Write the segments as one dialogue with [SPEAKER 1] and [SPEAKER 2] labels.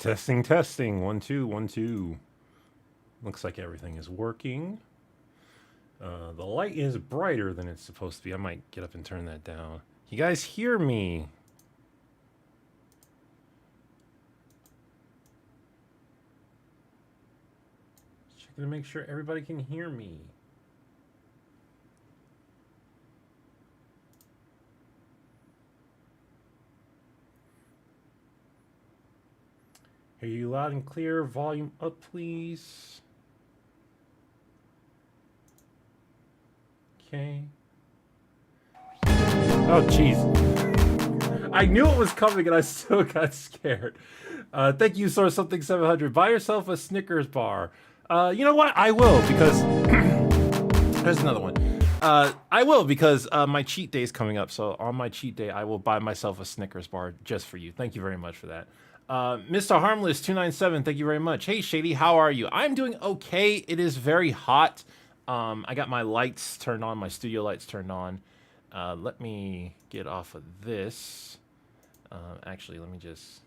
[SPEAKER 1] Testing, testing. 1, 2, 1, 2. Looks like everything is working. The light is brighter than it's supposed to be. I might get up and turn that down. You guys hear me? Just checking to make sure everybody can hear me. Hear you loud and clear. Volume up, please. Okay. Oh, jeez. I knew it was coming and I still got scared. Thank you, Source Something 700. Buy yourself a Snickers bar. You know what? I will, because... There's another one. I will, because my cheat day is coming up. So on my cheat day, I will buy myself a Snickers bar just for you. Thank you very much for that. Mr. Harmless 297, thank you very much. Hey, Shady, how are you? I'm doing okay. It is very hot. I got my lights turned on, my studio lights turned on. Let me get off of this. Actually, let me just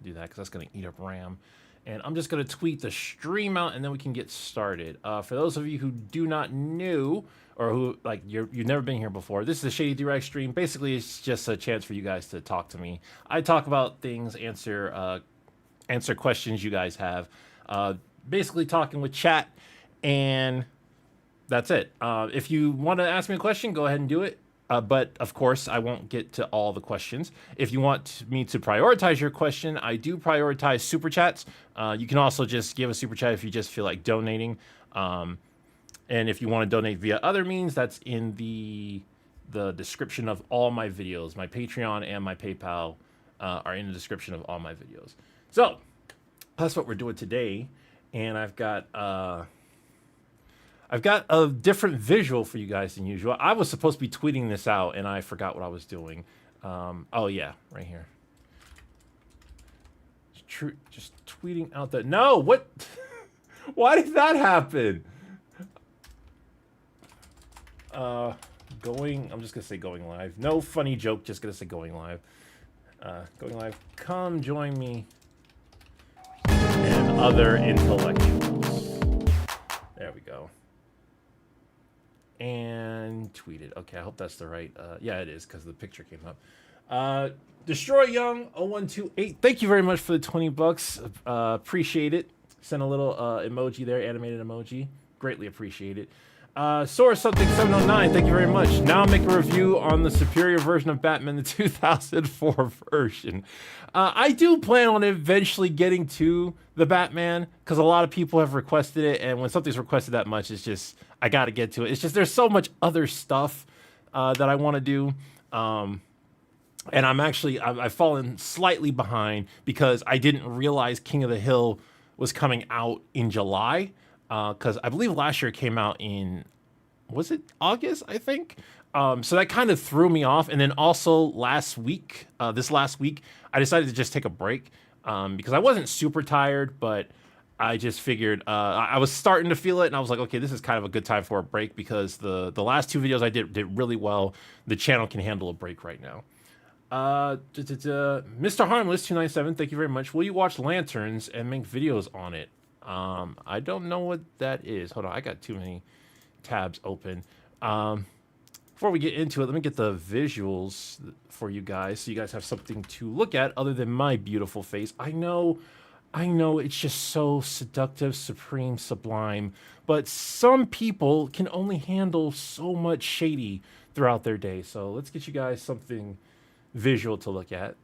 [SPEAKER 1] do that because that's going to eat up RAM. And I'm just going to tweet the stream out and then we can get started. For those of you who do not know, or who, like, you've never been here before, this is a Shady Doorags stream. Basically, it's just a chance for you guys to talk to me. I talk about things, answer questions you guys have. Basically talking with chat, and that's it. If you want to ask me a question, go ahead and do it. But, of course, I won't get to all the questions. If you want me to prioritize your question, I do prioritize Super Chats. You can also just give a Super Chat if you just feel like donating. And if you want to donate via other means, that's in the description of all my videos. My Patreon and my PayPal are in the description of all my videos. So, that's what we're doing today. And I've got a different visual for you guys than usual. I was supposed to be tweeting this out, and I forgot what I was doing. Oh, yeah, right here. Just tweeting out that... No, what? Why did that happen? I'm just going to say going live. No funny joke, just going to say going live. Going live. Come join me and other intellectuals. There we go. And tweeted. Okay, I hope that's the right. Yeah, it is because the picture came up. Destroy Young 0128. Thank you very much for the $20. Appreciate it. Send a little emoji there, animated emoji. Greatly appreciate it. Source Something 709. Thank you very much. Now make a review on the superior version of Batman, the 2004 version. I do plan on eventually getting to the Batman because a lot of people have requested it, and when something's requested that much, it's just I got to get to it. It's just there's so much other stuff that I want to do, and I've fallen slightly behind because I didn't realize King of the Hill was coming out in July, because I believe last year it came out in, was it August, I think? So that kind of threw me off. And then also this last week, I decided to just take a break because I wasn't super tired, but I just figured I was starting to feel it, and I was like, okay, this is kind of a good time for a break because the last two videos I did really well. The channel can handle a break right now. Mr. Harmless 297, thank you very much. Will you watch Lanterns and make videos on it? I don't know what that is. Hold on, I got too many tabs open. Before we get into it, let me get the visuals for you guys so you guys have something to look at other than my beautiful face. I know it's just so seductive, supreme, sublime, but some people can only handle so much shady throughout their day. So let's get you guys something visual to look at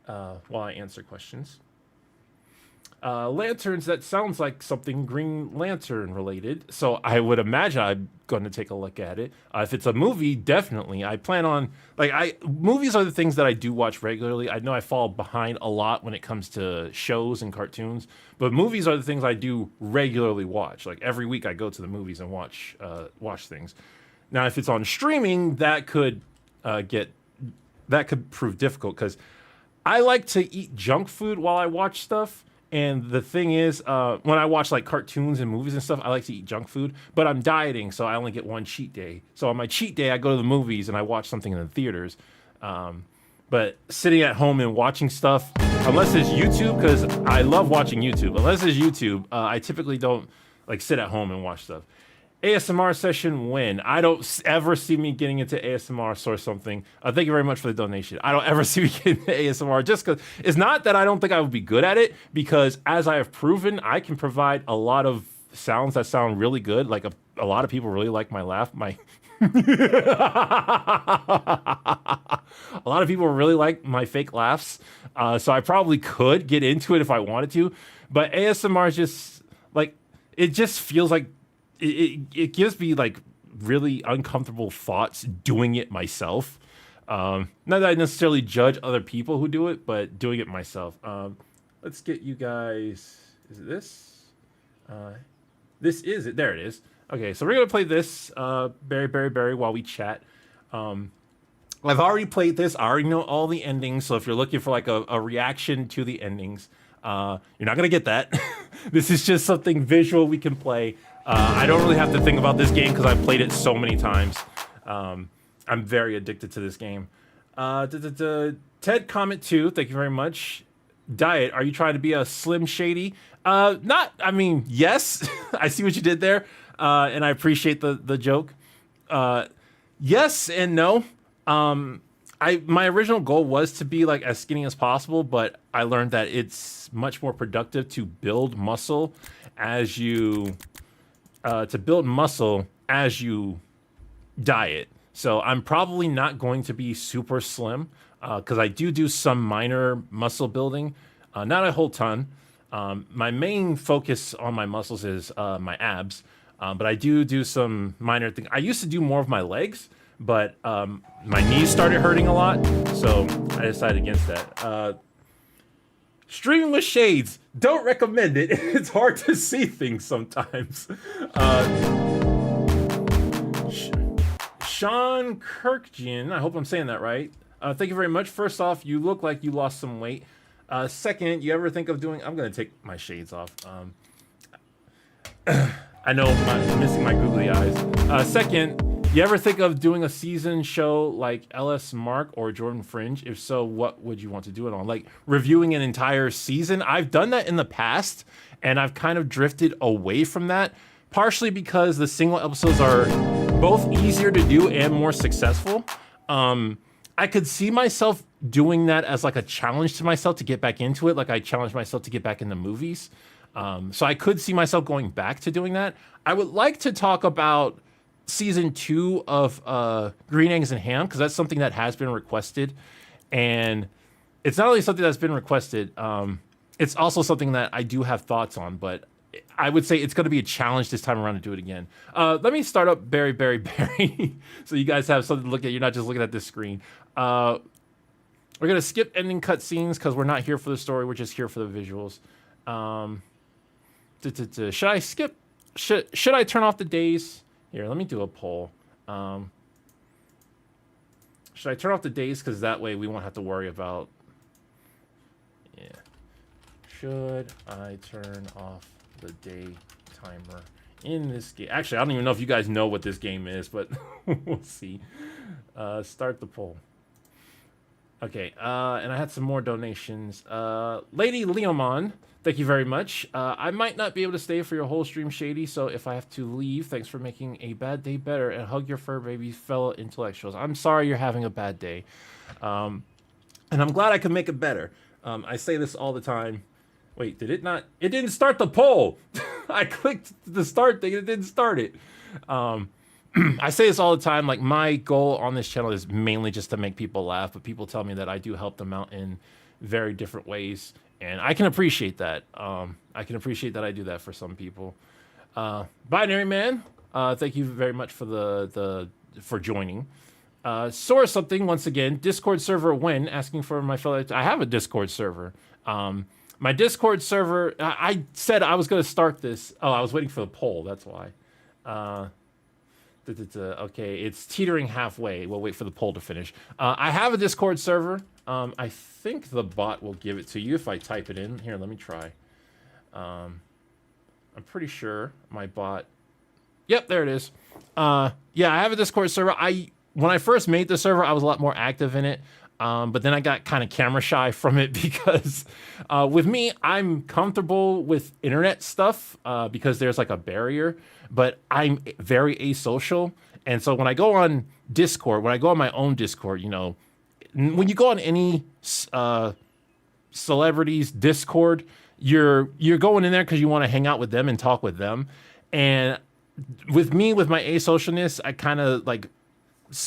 [SPEAKER 1] while I answer questions. Lanterns, that sounds like something Green Lantern related, so I would imagine I'm going to take a look at it. If it's a movie, definitely. I plan on, movies are the things that I do watch regularly. I know I fall behind a lot when it comes to shows and cartoons, but movies are the things I do regularly watch. Like every week I go to the movies and watch things. Now, if it's on streaming, that could prove difficult because I like to eat junk food while I watch stuff. And the thing is, when I watch like cartoons and movies and stuff, I like to eat junk food, but I'm dieting, so I only get one cheat day. So on my cheat day, I go to the movies and I watch something in the theaters. But sitting at home and watching stuff, unless it's YouTube, because I love watching YouTube. Unless it's YouTube, I typically don't like sit at home and watch stuff. ASMR session when? I don't ever see me getting into ASMR or something. Thank you very much for the donation. I don't ever see me getting into ASMR just because it's not that I don't think I would be good at it, because as I have proven, I can provide a lot of sounds that sound really good. Like a lot of people really like my laugh. A lot of people really like my fake laughs. So I probably could get into it if I wanted to. But ASMR is just like, it just feels like, it gives me like really uncomfortable thoughts doing it myself. Not that I necessarily judge other people who do it, but doing it myself. Let's get you guys. Is it this? This is it. There it is. Okay, so we're gonna play this Berry while we chat. I've already played this. I already know all the endings. So if you're looking for like a reaction to the endings, you're not gonna get that. This is just something visual we can play. I don't really have to think about this game because I've played it so many times. I'm very addicted to this game. Ted Comment 2, thank you very much. Diet, are you trying to be a Slim Shady? Yes. I see what you did there, and I appreciate the joke. Yes and no. My original goal was to be like as skinny as possible, but I learned that it's much more productive to build muscle as you diet. So I'm probably not going to be super slim because I do some minor muscle building, not a whole ton. My main focus on my muscles is my abs, but I do some minor things. I used to do more of my legs, but my knees started hurting a lot, so I decided against that. Streaming with shades, don't recommend it. It's hard to see things sometimes. Sean Kirkjian, I hope I'm saying that right. Thank you very much. First off, you look like you lost some weight. Second, you ever think of doing... I'm going to take my shades off. I know I'm missing my googly eyes. Second, you ever think of doing a season show like LS Mark or Jordan Fringe? If so, what would you want to do it on? Like reviewing an entire season? I've done that in the past, and I've kind of drifted away from that, partially because the single episodes are both easier to do and more successful. I could see myself doing that as like a challenge to myself to get back into it, like I challenged myself to get back into movies. So I could see myself going back to doing that. I would like to talk about season 2 of Green Eggs and Ham, because that's something that has been requested, and it's not only something that's been requested, it's also something that I do have thoughts on, but I would say it's going to be a challenge this time around to do it again. Let me start up Berry so you guys have something to look at. You're not just looking at this screen. We're going to skip ending cutscenes because we're not here for the story, we're just here for the visuals. Should I skip? Should I turn off the days? Here, let me do a poll. Should I turn off the days? Because that way we won't have to worry about... Yeah. Should I turn off the day timer in this game? Actually, I don't even know if you guys know what this game is, but we'll see. Start the poll. Okay, and I had some more donations. Lady Leomon, thank you very much. I might not be able to stay for your whole stream, Shady, so if I have to leave, thanks for making a bad day better, and hug your fur baby, fellow intellectuals. I'm sorry you're having a bad day. And I'm glad I could make it better. I say this all the time. Wait, did it not? It didn't start the poll! I clicked the start thing, and it didn't start it. I say this all the time, like my goal on this channel is mainly just to make people laugh, but people tell me that I do help them out in very different ways, and I can appreciate that. I can appreciate that I do that for some people. Binary Man, thank you very much for for joining. Source something once again. Discord server when? Asking for my fellow. I have a Discord server. My Discord server. I said I was going to start this. Oh, I was waiting for the poll. That's why. Okay, it's teetering halfway. We'll wait for the poll to finish. I have a Discord server. I think the bot will give it to you if I type it in. Here, let me try. I'm pretty sure my bot... Yep, there it is. Yeah, I have a Discord server. When I first made the server, I was a lot more active in it. But then I got kind of camera shy from it because with me, I'm comfortable with internet stuff because there's like a barrier, but I'm very asocial. And so when I go on Discord, when I go on my own Discord, you know, when you go on any celebrities Discord, you're going in there because you want to hang out with them and talk with them. And with me, with my asocialness, I kind of like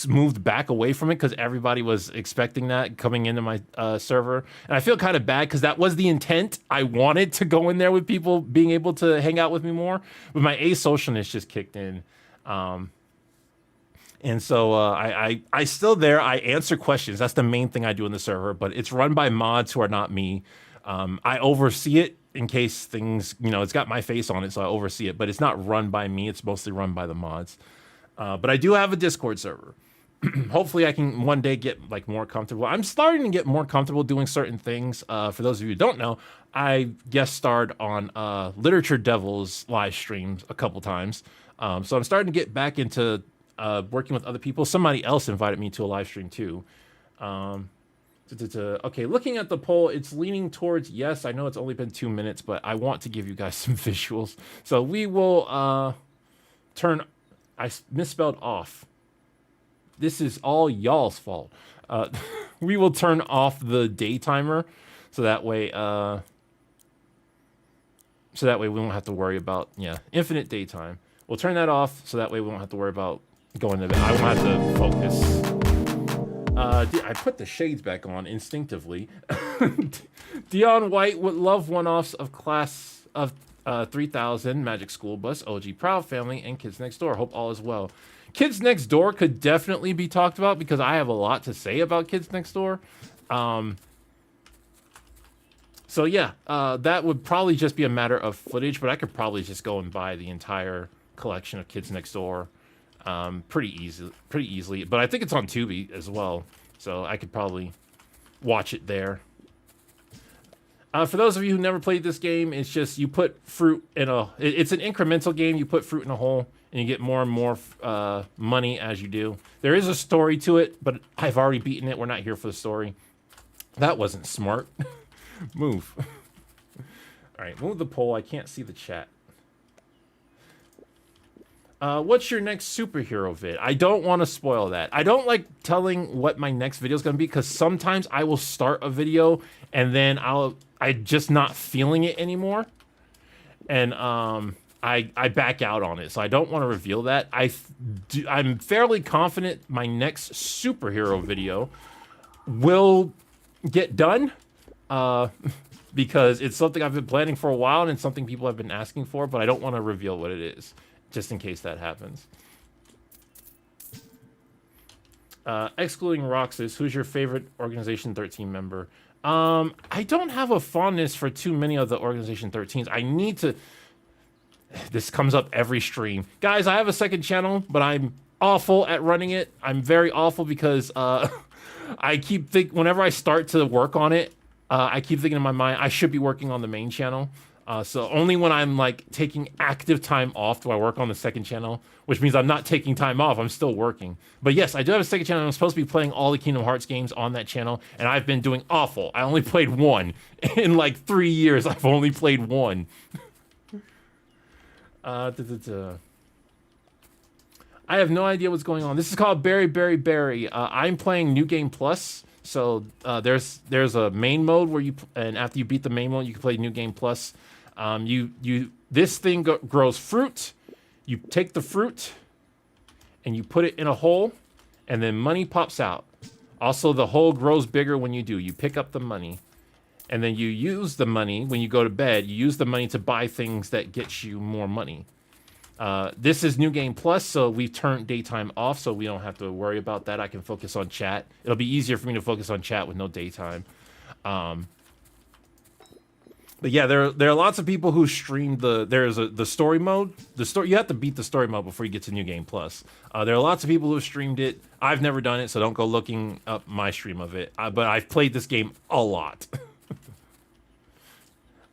[SPEAKER 1] moved back away from it because everybody was expecting that coming into my server, and I feel kind of bad because that was the intent. I wanted to go in there with people being able to hang out with me more, but my asocialness just kicked in. And so I still there. I answer questions. That's the main thing I do in the server, but it's run by mods who are not me. I oversee it in case things, you know, it's got my face on it, so I oversee it, but it's not run by me. It's mostly run by the mods. But I do have a Discord server. Hopefully I can one day get like more comfortable. I'm starting to get more comfortable doing certain things. For those of you who don't know, I guest starred on Literature Devils live streams a couple times. So I'm starting to get back into working with other people. Somebody else invited me to a live stream too. Okay, looking at the poll, it's leaning towards yes. I know it's only been 2 minutes, but I want to give you guys some visuals. So we will turn... I misspelled off. This is all y'all's fault. We will turn off the day timer, so that way we won't have to worry about infinite daytime. We'll turn that off, so that way we won't have to worry about going to bed. I won't have to focus. I put the shades back on instinctively. Dion White would love one-offs of class of 3000, Magic School Bus, OG Proud Family, and Kids Next Door. Hope all is well. Kids Next Door could definitely be talked about because I have a lot to say about Kids Next Door. So yeah, that would probably just be a matter of footage, but I could probably just go and buy the entire collection of Kids Next Door pretty easily. But I think it's on Tubi as well, so I could probably watch it there. For those of you who never played this game, it's just you put fruit in it's an incremental game. You put fruit in a hole, and you get more and more money as you do. There is a story to it, but I've already beaten it. We're not here for the story. That wasn't smart. Move. All right, move the poll. I can't see the chat. What's your next superhero vid? I don't want to spoil that. I don't like telling what my next video is going to be because sometimes I will start a video and then I'm just not feeling it anymore. And I back out on it. So I don't want to reveal that. I'm fairly confident my next superhero video will get done because it's something I've been planning for a while and it's something people have been asking for, but I don't want to reveal what it is, just in case that happens. Excluding Roxas, who's your favorite Organization 13 member? I don't have a fondness for too many of the Organization 13s. I need to... This comes up every stream. Guys, I have a second channel, but I'm awful at running it. I'm very awful because I keep thinking... Whenever I start to work on it, I keep thinking in my mind, I should be working on the main channel. So only when I'm like taking active time off do I work on the second channel, which means I'm not taking time off. I'm still working. But yes, I do have a second channel. I'm supposed to be playing all the Kingdom Hearts games on that channel, and I've been doing awful. I only played one. In like 3 years, I've only played one. I have no idea what's going on. This is called Berry Berry Berry. I'm playing New Game Plus. So there's a main mode where and after you beat the main mode, you can play New Game Plus. This thing grows fruit. You take the fruit and you put it in a hole, and then money pops out. Also, the hole grows bigger when you do. You pick up the money, and then you use the money when you go to bed. You use the money to buy things that get you more money. This is New Game Plus, so we've turned daytime off, so we don't have to worry about that. I can focus on chat. It'll be easier for me to focus on chat with no daytime. But yeah, there are lots of people who stream the story mode. You have to beat the story mode before you get to New Game Plus. There are lots of people who have streamed it. I've never done it, so don't go looking up my stream of it. But I've played this game a lot.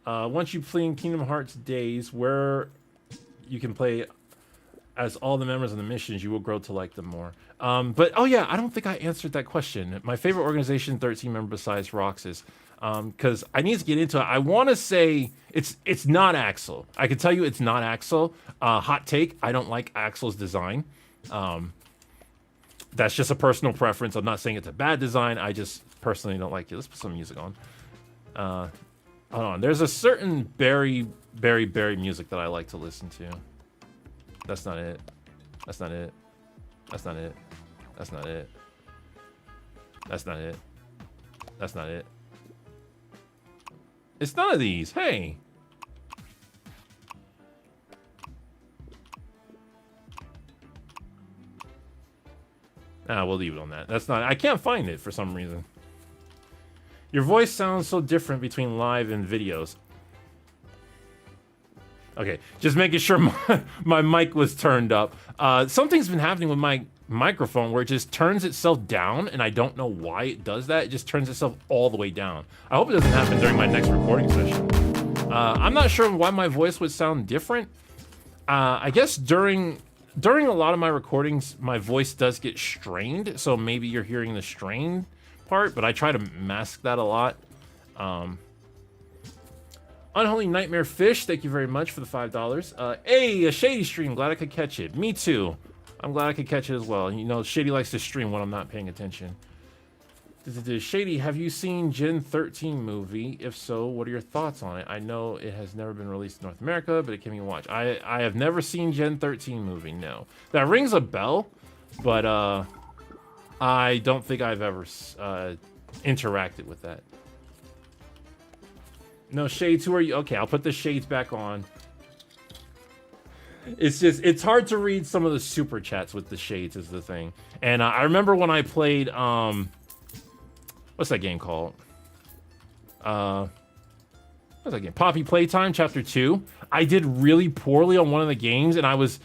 [SPEAKER 1] Once you play in Kingdom Hearts Days, where you can play As all the members of the missions, you will grow to like them more. But oh yeah, I don't think I answered that question. My favorite organization, 13 member besides Roxas, because I need to get into it. I want to say it's not Axel. I can tell you it's not Axel. Hot take: I don't like Axel's design. That's just a personal preference. I'm not saying it's a bad design. I just personally don't like it. Let's put some music on. Hold on. There's a certain Barry music that I like to listen to. That's not it. That's not it. That's not it. That's not it. That's not it. That's not it. It's none of these. Hey. Ah, we'll leave it on that. That's not... I can't find it for some reason. Your voice sounds so different between live and videos. Okay, just making sure my mic was turned up. Something's been happening with my microphone where it just turns itself down, and I don't know why it does that. It just turns itself all the way down. I hope it doesn't happen during my next recording session. I'm not sure why my voice would sound different. I guess during a lot of my recordings, my voice does get strained, so maybe you're hearing the strain part, but I try to mask that a lot. Unholy Nightmare Fish, thank you very much for the $5. Hey, a Shady stream, glad I could catch it. Me too. I'm glad I could catch it as well. You know, Shady likes to stream when I'm not paying attention. Shady, have you seen Gen 13 movie? If so, what are your thoughts on it? I know it has never been released in North America, but it can be watched. I have never seen Gen 13 movie, no. That rings a bell, but I don't think I've ever interacted with that. No, Shades, who are you? Okay, I'll put the shades back on. It's hard to read some of the super chats with the shades is the thing. And I remember when I played, what's that game called? What's that game? Poppy Playtime Chapter 2. I did really poorly on one of the games, and I was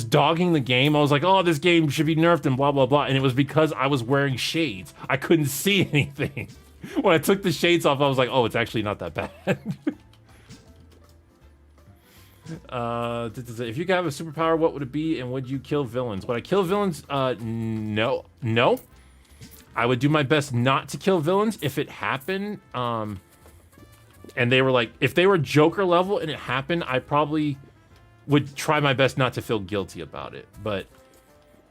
[SPEAKER 1] dogging the game. I was like, oh, this game should be nerfed and blah, blah, blah. And it was because I was wearing shades. I couldn't see anything. When I took the shades off, I was like, oh, it's actually not that bad. If you could have a superpower, what would it be, and would you kill villains? Would I kill villains? No. I would do my best not to kill villains if it happened. And they were like, if they were Joker level and it happened, I probably would try my best not to feel guilty about it. But,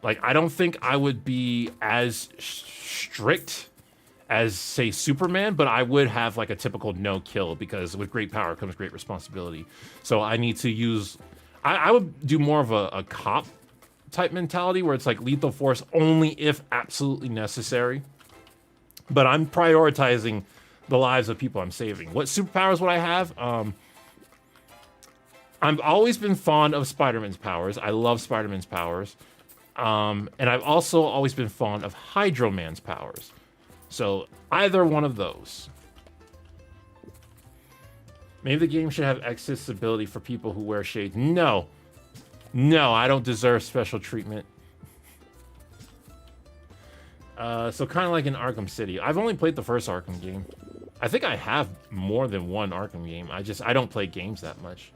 [SPEAKER 1] like, I don't think I would be as strict as, say, Superman, but I would have like a typical no kill, because with great power comes great responsibility. So I need to use, I would do more of a cop type mentality where it's like lethal force only if absolutely necessary. But I'm prioritizing the lives of people I'm saving. What superpowers would I have? I've always been fond of Spider-Man's powers. I love Spider-Man's powers. And I've also always been fond of Hydro Man's powers. So, either one of those. Maybe the game should have accessibility for people who wear shades. No. No, I don't deserve special treatment. So kind of like in Arkham City. I've only played the first Arkham game. I think I have more than one Arkham game. I don't play games that much.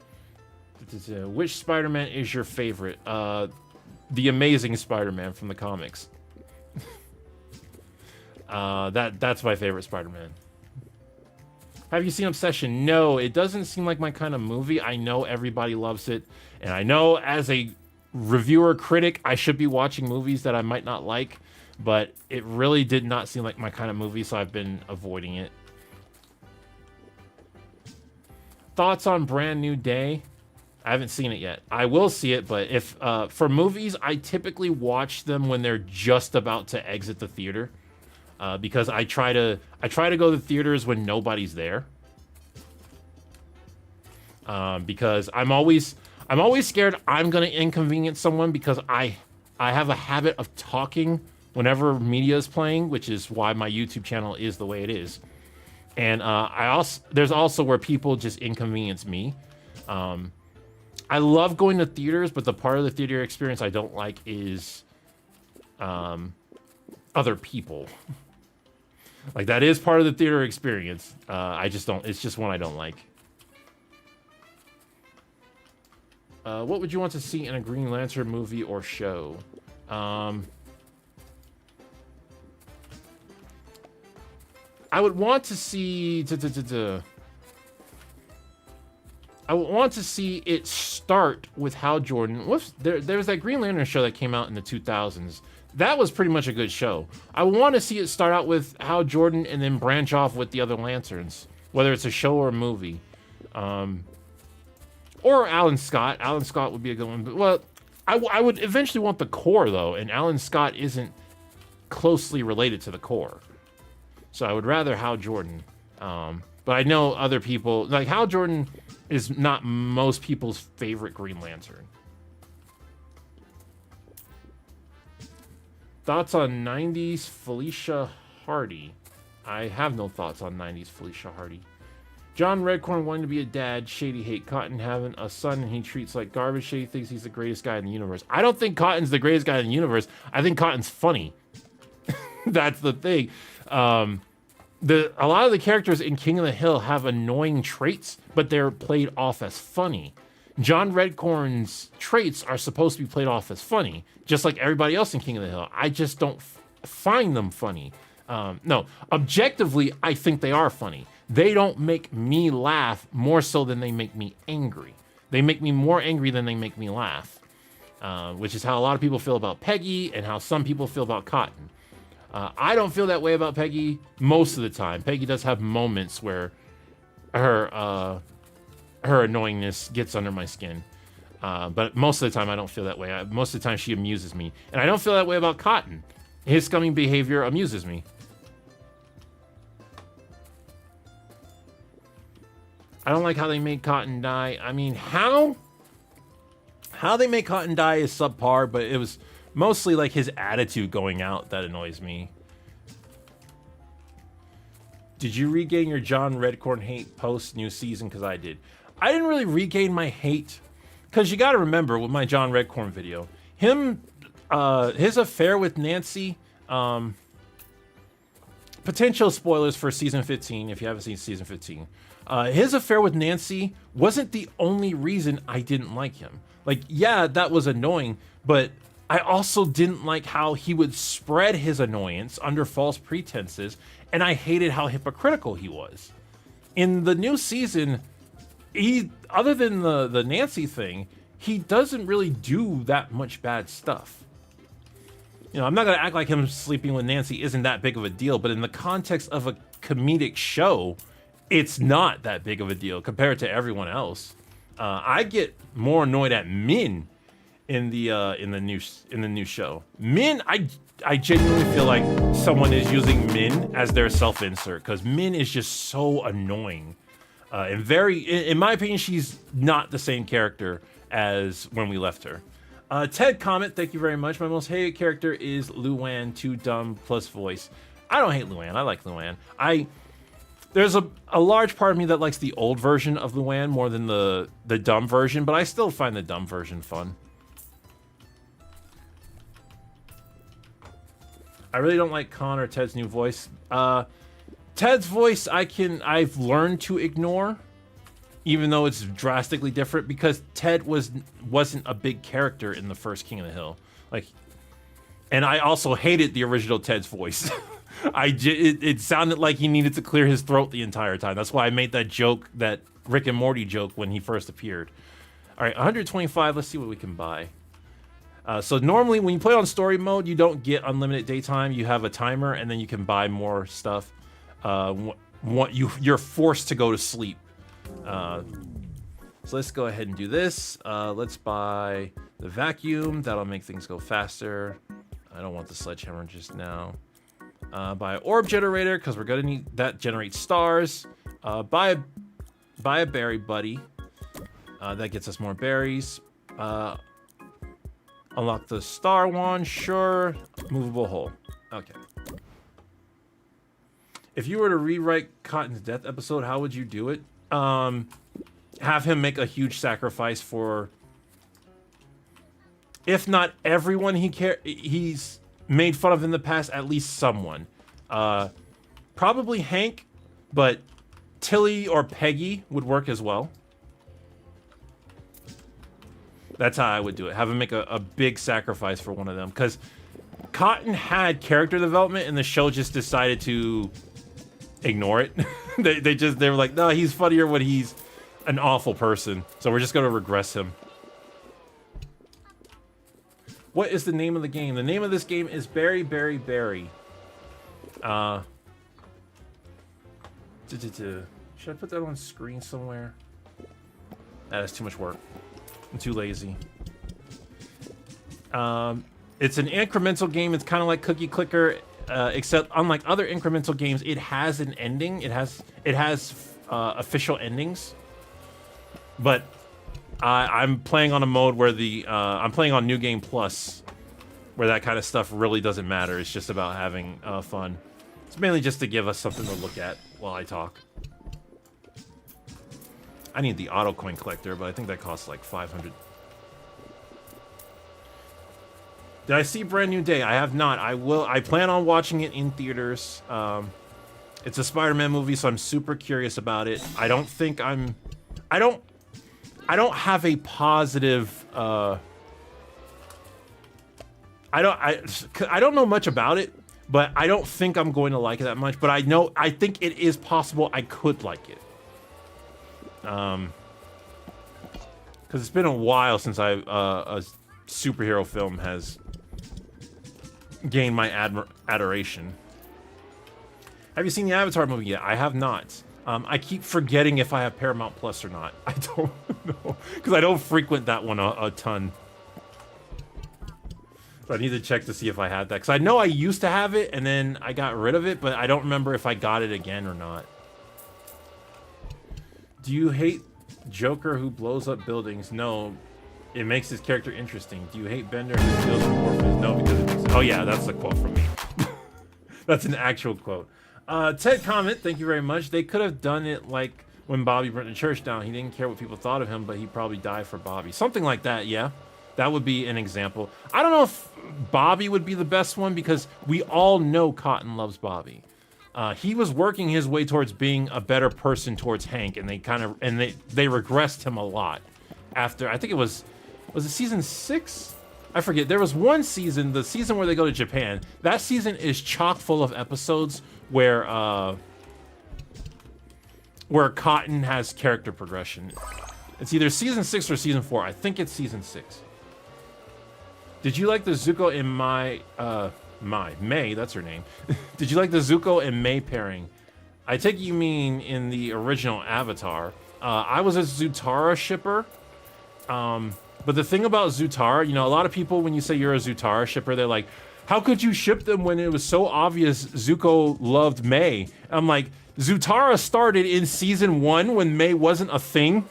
[SPEAKER 1] Which Spider-Man is your favorite? The Amazing Spider-Man from the comics. That's my favorite Spider-Man. Have you seen Obsession? No, it doesn't seem like my kind of movie. I know everybody loves it, and I know as a reviewer critic, I should be watching movies that I might not like, but it really did not seem like my kind of movie, so I've been avoiding it. Thoughts on Brand New Day? I haven't seen it yet. I will see it, but if for movies, I typically watch them when they're just about to exit the theater. Because I try to go to theaters when nobody's there. Because I'm always scared I'm gonna inconvenience someone, because I have a habit of talking whenever media is playing, which is why my YouTube channel is the way it is. And there's also where people just inconvenience me. I love going to theaters, but the part of the theater experience I don't like is other people. Like, that is part of the theater experience. I just don't, it's just one I don't like. What would you want to see in a Green Lantern movie or show? I would want to see... I would want to see it start with Hal Jordan. There was that Green Lantern show that came out in the 2000s. That was pretty much a good show. I want to see it start out with Hal Jordan and then branch off with the other Lanterns, whether it's a show or a movie. Or Alan Scott. Alan Scott would be a good one. But, well, I would eventually want the Corps, though, and Alan Scott isn't closely related to the Corps. So I would rather Hal Jordan. But I know other people... Like, Hal Jordan is not most people's favorite Green Lantern. Thoughts on 90s Felicia Hardy? I have no thoughts on 90s Felicia Hardy. John Redcorn wanting to be a dad. Shady hate Cotton having a son and he treats like garbage. Shady thinks he's the greatest guy in the universe. I don't think Cotton's the greatest guy in the universe. I think Cotton's funny. That's the thing. A lot of the characters in King of the Hill have annoying traits, but they're played off as funny. John Redcorn's traits are supposed to be played off as funny, just like everybody else in King of the Hill. I just don't find them funny. No, objectively, I think they are funny. They don't make me laugh more so than they make me angry. They make me more angry than they make me laugh, which is how a lot of people feel about Peggy and how some people feel about Cotton. I don't feel that way about Peggy most of the time. Peggy does have moments where her annoyingness gets under my skin. But most of the time, I don't feel that way. Most of the time, she amuses me. And I don't feel that way about Cotton. His scummy behavior amuses me. I don't like how they made Cotton die. I mean, how they make Cotton die is subpar, but it was mostly like his attitude going out that annoys me. Did you regain your John Redcorn hate post new season? Because I did. I didn't really regain my hate because you got to remember with my John Redcorn video, his affair with Nancy. Potential spoilers for season 15 if you haven't seen season 15. His affair with Nancy wasn't the only reason I didn't like him. Like, yeah, that was annoying, but I also didn't like how he would spread his annoyance under false pretenses, and I hated how hypocritical he was. In the new season, other than the Nancy thing, he doesn't really do that much bad stuff. You know, I'm not going to act like him sleeping with Nancy isn't that big of a deal, but in the context of a comedic show, it's not that big of a deal compared to everyone else. I get more annoyed at Min in the new show. Min, I genuinely feel like someone is using Min as their self-insert because Min is just so annoying. And in my opinion, she's not the same character as when we left her. Ted comment, thank you very much. My most hated character is Luann, too dumb plus voice. I don't hate Luann. I like Luann. There's a large part of me that likes the old version of Luann more than the dumb version, but I still find the dumb version fun. I really don't like Con or Ted's new voice. Ted's voice I've learned to ignore, even though it's drastically different, because Ted wasn't a big character in the first King of the Hill. And I also hated the original Ted's voice. It sounded like he needed to clear his throat the entire time. That's why I made that joke, that Rick and Morty joke when he first appeared. All right, 125. Let's see what we can buy. So normally when you play on story mode, you don't get unlimited daytime. You have a timer, and then you can buy more stuff. You're forced to go to sleep. So let's go ahead and do this. Let's buy the vacuum. That'll make things go faster. I don't want the sledgehammer just now. Buy an orb generator because we're gonna need that. Generates stars. Buy a berry buddy. That gets us more berries. Unlock the star wand. Sure. Movable hole. Okay. If you were to rewrite Cotton's death episode, how would you do it? Have him make a huge sacrifice for, if not everyone he's made fun of in the past, at least someone. Probably Hank, but Tilly or Peggy would work as well. That's how I would do it. Have him make a big sacrifice for one of them. Because Cotton had character development, and the show just decided to ignore it. they were like, no, he's funnier when he's an awful person. So we're just going to regress him. What is the name of the game? The name of this game is Berry Berry Berry. Should I put that on screen somewhere? That is too much work. I'm too lazy. It's an incremental game. It's kind of like Cookie Clicker, except unlike other incremental games, it has an ending. It has official endings. But I'm playing on a mode where I'm playing on New Game Plus, where that kind of stuff really doesn't matter. It's just about having fun. It's mainly just to give us something to look at while I talk. I need the auto coin collector, but I think that costs like 500. Did I see Brand New Day? I have not. I will. I plan on watching it in theaters. It's a Spider-Man movie, so I'm super curious about it. I don't think I'm. I don't have a positive. I don't know much about it, but I don't think I'm going to like it that much. But I think it is possible I could like it. Because it's been a while since a superhero film has gained my adoration. Have you seen the Avatar movie yet? I have not. I keep forgetting if I have Paramount Plus or not. I don't know, because I don't frequent that one a ton. So I need to check to see if I had that, because I know I used to have it and then I got rid of it, but I don't remember if I got it again or not. Do you hate Joker who blows up buildings? No. It makes his character interesting. Do you hate Bender who steals from orphans? No, because it makes... Oh yeah, that's a quote from me. That's an actual quote. Ted Comment, thank you very much. They could have done it like when Bobby burnt the church down. He didn't care what people thought of him, but he probably died for Bobby. Something like that, yeah. That would be an example. I don't know if Bobby would be the best one, because we all know Cotton loves Bobby. He was working his way towards being a better person towards Hank, and they regressed him a lot after, I think it was it season 6? I forget. There was one season, the season where they go to Japan. That season is chock full of episodes where Cotton has character progression. It's either season 6 or season 4. I think it's season 6. Did you like the Zuko and May, that's her name. Did you like the Zuko and May pairing? I take it you mean in the original Avatar. I was a Zutara shipper. But the thing about Zutara, you know, a lot of people, when you say you're a Zutara shipper, they're like, how could you ship them when it was so obvious Zuko loved May? I'm like, Zutara started in season 1 when May wasn't a thing.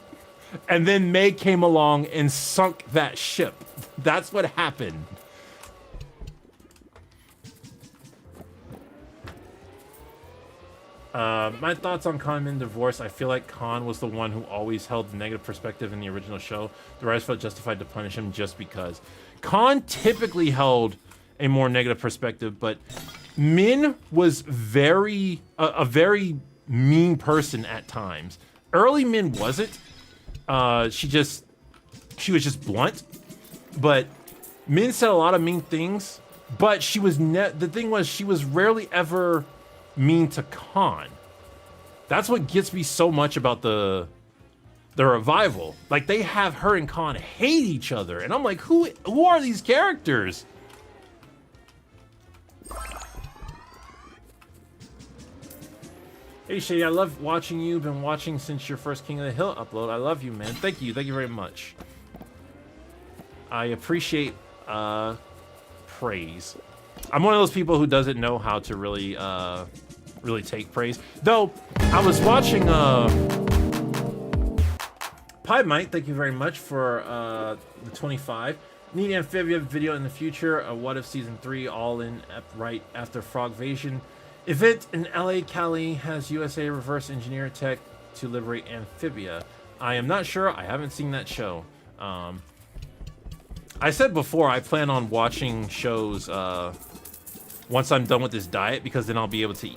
[SPEAKER 1] And then May came along and sunk that ship. That's what happened. My thoughts on Khan in Divorce. I feel like Khan was the one who always held the negative perspective in the original show. The writers felt justified to punish him just because. Khan typically held a more negative perspective, but Min was a very mean person at times. Early Min wasn't. She was just blunt. But Min said a lot of mean things, but she was the thing was she was rarely ever mean to Khan. That's what gets me so much about the revival. Like, they have her and Khan hate each other, and I'm like, who are these characters? Hey Shady, I love watching you. Been watching since your first King of the Hill upload. I love you, man. Thank you very much. I appreciate praise. I'm one of those people who doesn't know how to really take praise. Though, I was watching Pie Mite, thank you very much for the 25. Need Amphibia video in the future. What if season 3 all in right after Frogvasion? Event in LA Cali has USA reverse engineer tech to liberate Amphibia. I am not sure. I haven't seen that show. I said before I plan on watching shows once I'm done with this diet, because then I'll be able to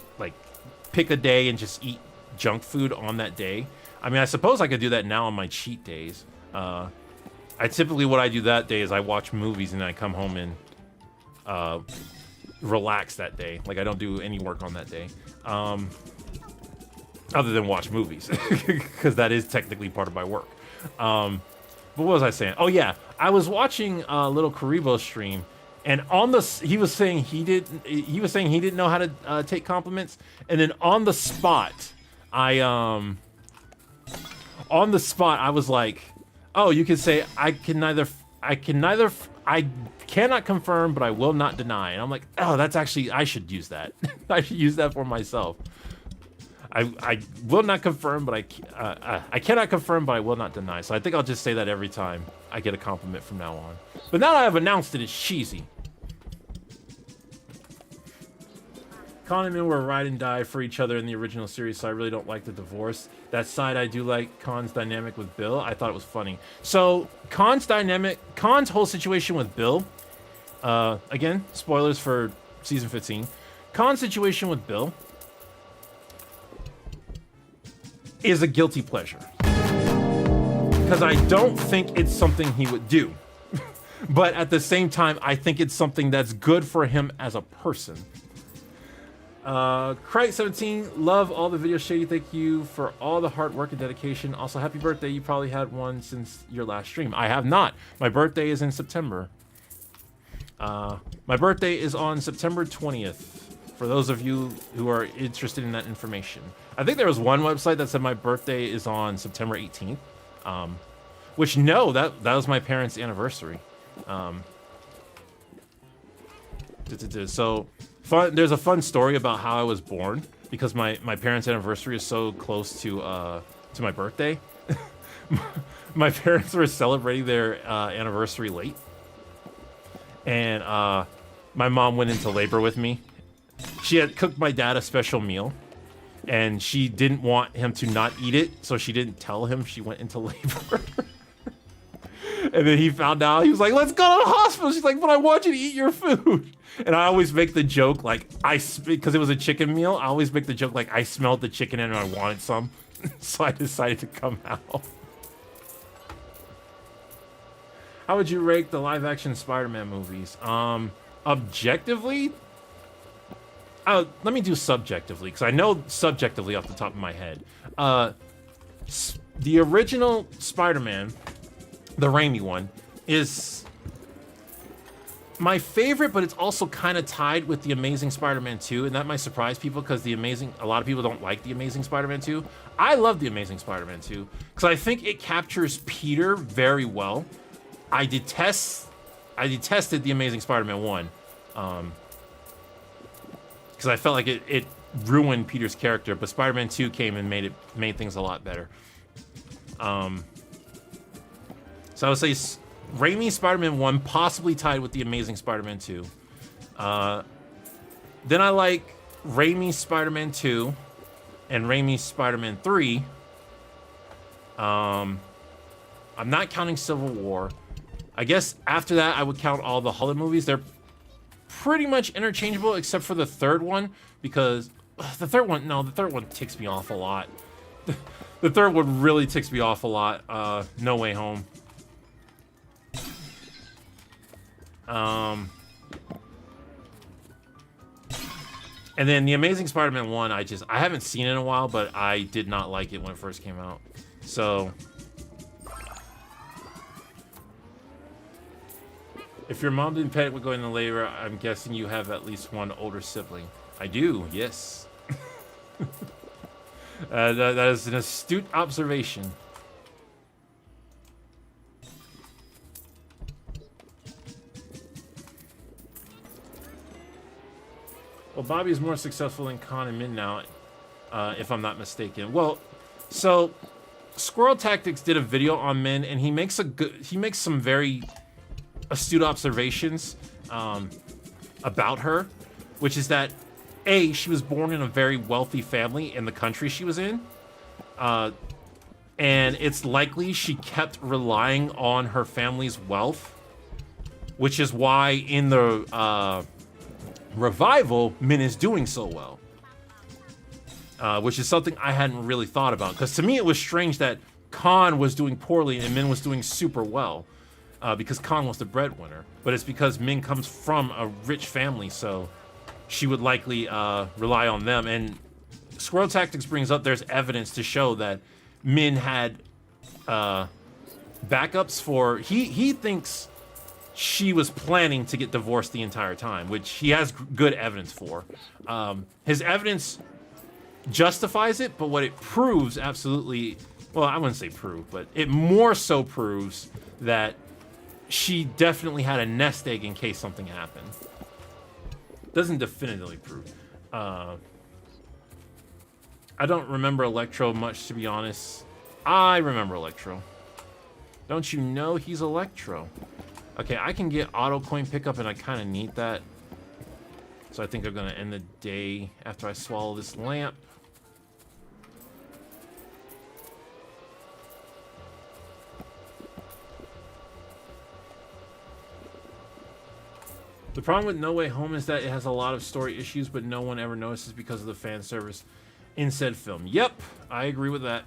[SPEAKER 1] pick a day and just eat junk food on that day. I mean, I suppose I could do that now on my cheat days. I typically, what I do that day is I watch movies and then I come home and relax that day. Like, I don't do any work on that day. Other than watch movies, because that is technically part of my work. But what was I saying? Oh yeah, I was watching Little Karibo stream, and he was saying he didn't know how to take compliments, and then on the spot, I was like, oh, you could say I cannot confirm, but I will not deny. And I'm like, oh, that's actually, I should use that. I should use that for myself. I will not confirm, but I cannot confirm, but I will not deny. So I think I'll just say that every time I get a compliment from now on. But now that I've announced it, it's cheesy. Con and Min were ride and die for each other in the original series, so I really don't like the divorce. That side, I do like Con's dynamic with Bill. I thought it was funny. So Con's whole situation with Bill, again, spoilers for season 15. Con's situation with Bill is a guilty pleasure. Because I don't think it's something he would do. But at the same time, I think it's something that's good for him as a person. Crite17, love all the videos, Shady. Thank you for all the hard work and dedication. Also, happy birthday. You probably had one since your last stream. I have not. My birthday is in September. My birthday is on September 20th. For those of you who are interested in that information. I think there was one website that said my birthday is on September 18th. Which, no, that was my parents' anniversary. So, there's a fun story about how I was born, because my parents' anniversary is so close to my birthday. My parents were celebrating their anniversary late. And my mom went into labor with me. She had cooked my dad a special meal, and she didn't want him to not eat it, so she didn't tell him she went into labor. And then he found out. He was like, let's go to the hospital. She's like, but I want you to eat your food. And I always make the joke, like, because it was a chicken meal, I always make the joke, like, I smelled the chicken and I wanted some. So I decided to come out. How would you rate the live-action Spider-Man movies? Objectively? Let me do subjectively, because I know subjectively off the top of my head. The original Spider-Man, the Raimi one, is my favorite, but it's also kind of tied with The Amazing Spider-Man 2, and that might surprise people, because a lot of people don't like The Amazing Spider-Man 2. I love The Amazing Spider-Man 2, because I think it captures Peter very well. I detested The Amazing Spider-Man 1, because I felt like it ruined Peter's character, but Spider-Man 2 came and made things a lot better. So I would say Raimi Spider-Man 1 possibly tied with The Amazing Spider-Man 2. Then I like Raimi Spider-Man 2 and Raimi Spider-Man 3. I'm not counting Civil War. I guess after that I would count all the Hollywood movies. They're pretty much interchangeable except for the third one, because the third one ticks me off a lot. The third one really ticks me off a lot. No Way Home. And then The Amazing Spider-Man 1, I haven't seen it in a while, but I did not like it when it first came out. So if your mom didn't panic with going into labor, I'm guessing you have at least one older sibling. I do, yes. That is an astute observation. Well, Bobby is more successful than Con and Min now, if I'm not mistaken. Well, so Squirrel Tactics did a video on Min, and he makes some very astute observations about her, which is that A, she was born in a very wealthy family in the country she was in, and it's likely she kept relying on her family's wealth, which is why in the revival, Min is doing so well, which is something I hadn't really thought about, because to me it was strange that Khan was doing poorly and Min was doing super well. because Khan was the breadwinner. But it's because Min comes from a rich family, so she would likely rely on them. And Squirrel Tactics brings up there's evidence to show that Min had backups for... He thinks she was planning to get divorced the entire time, which he has good evidence for. His evidence justifies it, but what it proves absolutely... Well, I wouldn't say prove, but it more so proves that she definitely had a nest egg in case something happened. Doesn't definitively prove. I don't remember Electro much, to be honest. I remember Electro. Don't you know he's Electro? Okay, I can get auto coin pickup, and I kind of need that. So I think I'm going to end the day after I swallow this lamp. The problem with No Way Home is that it has a lot of story issues, but no one ever notices because of the fan service in said film. Yep, I agree with that.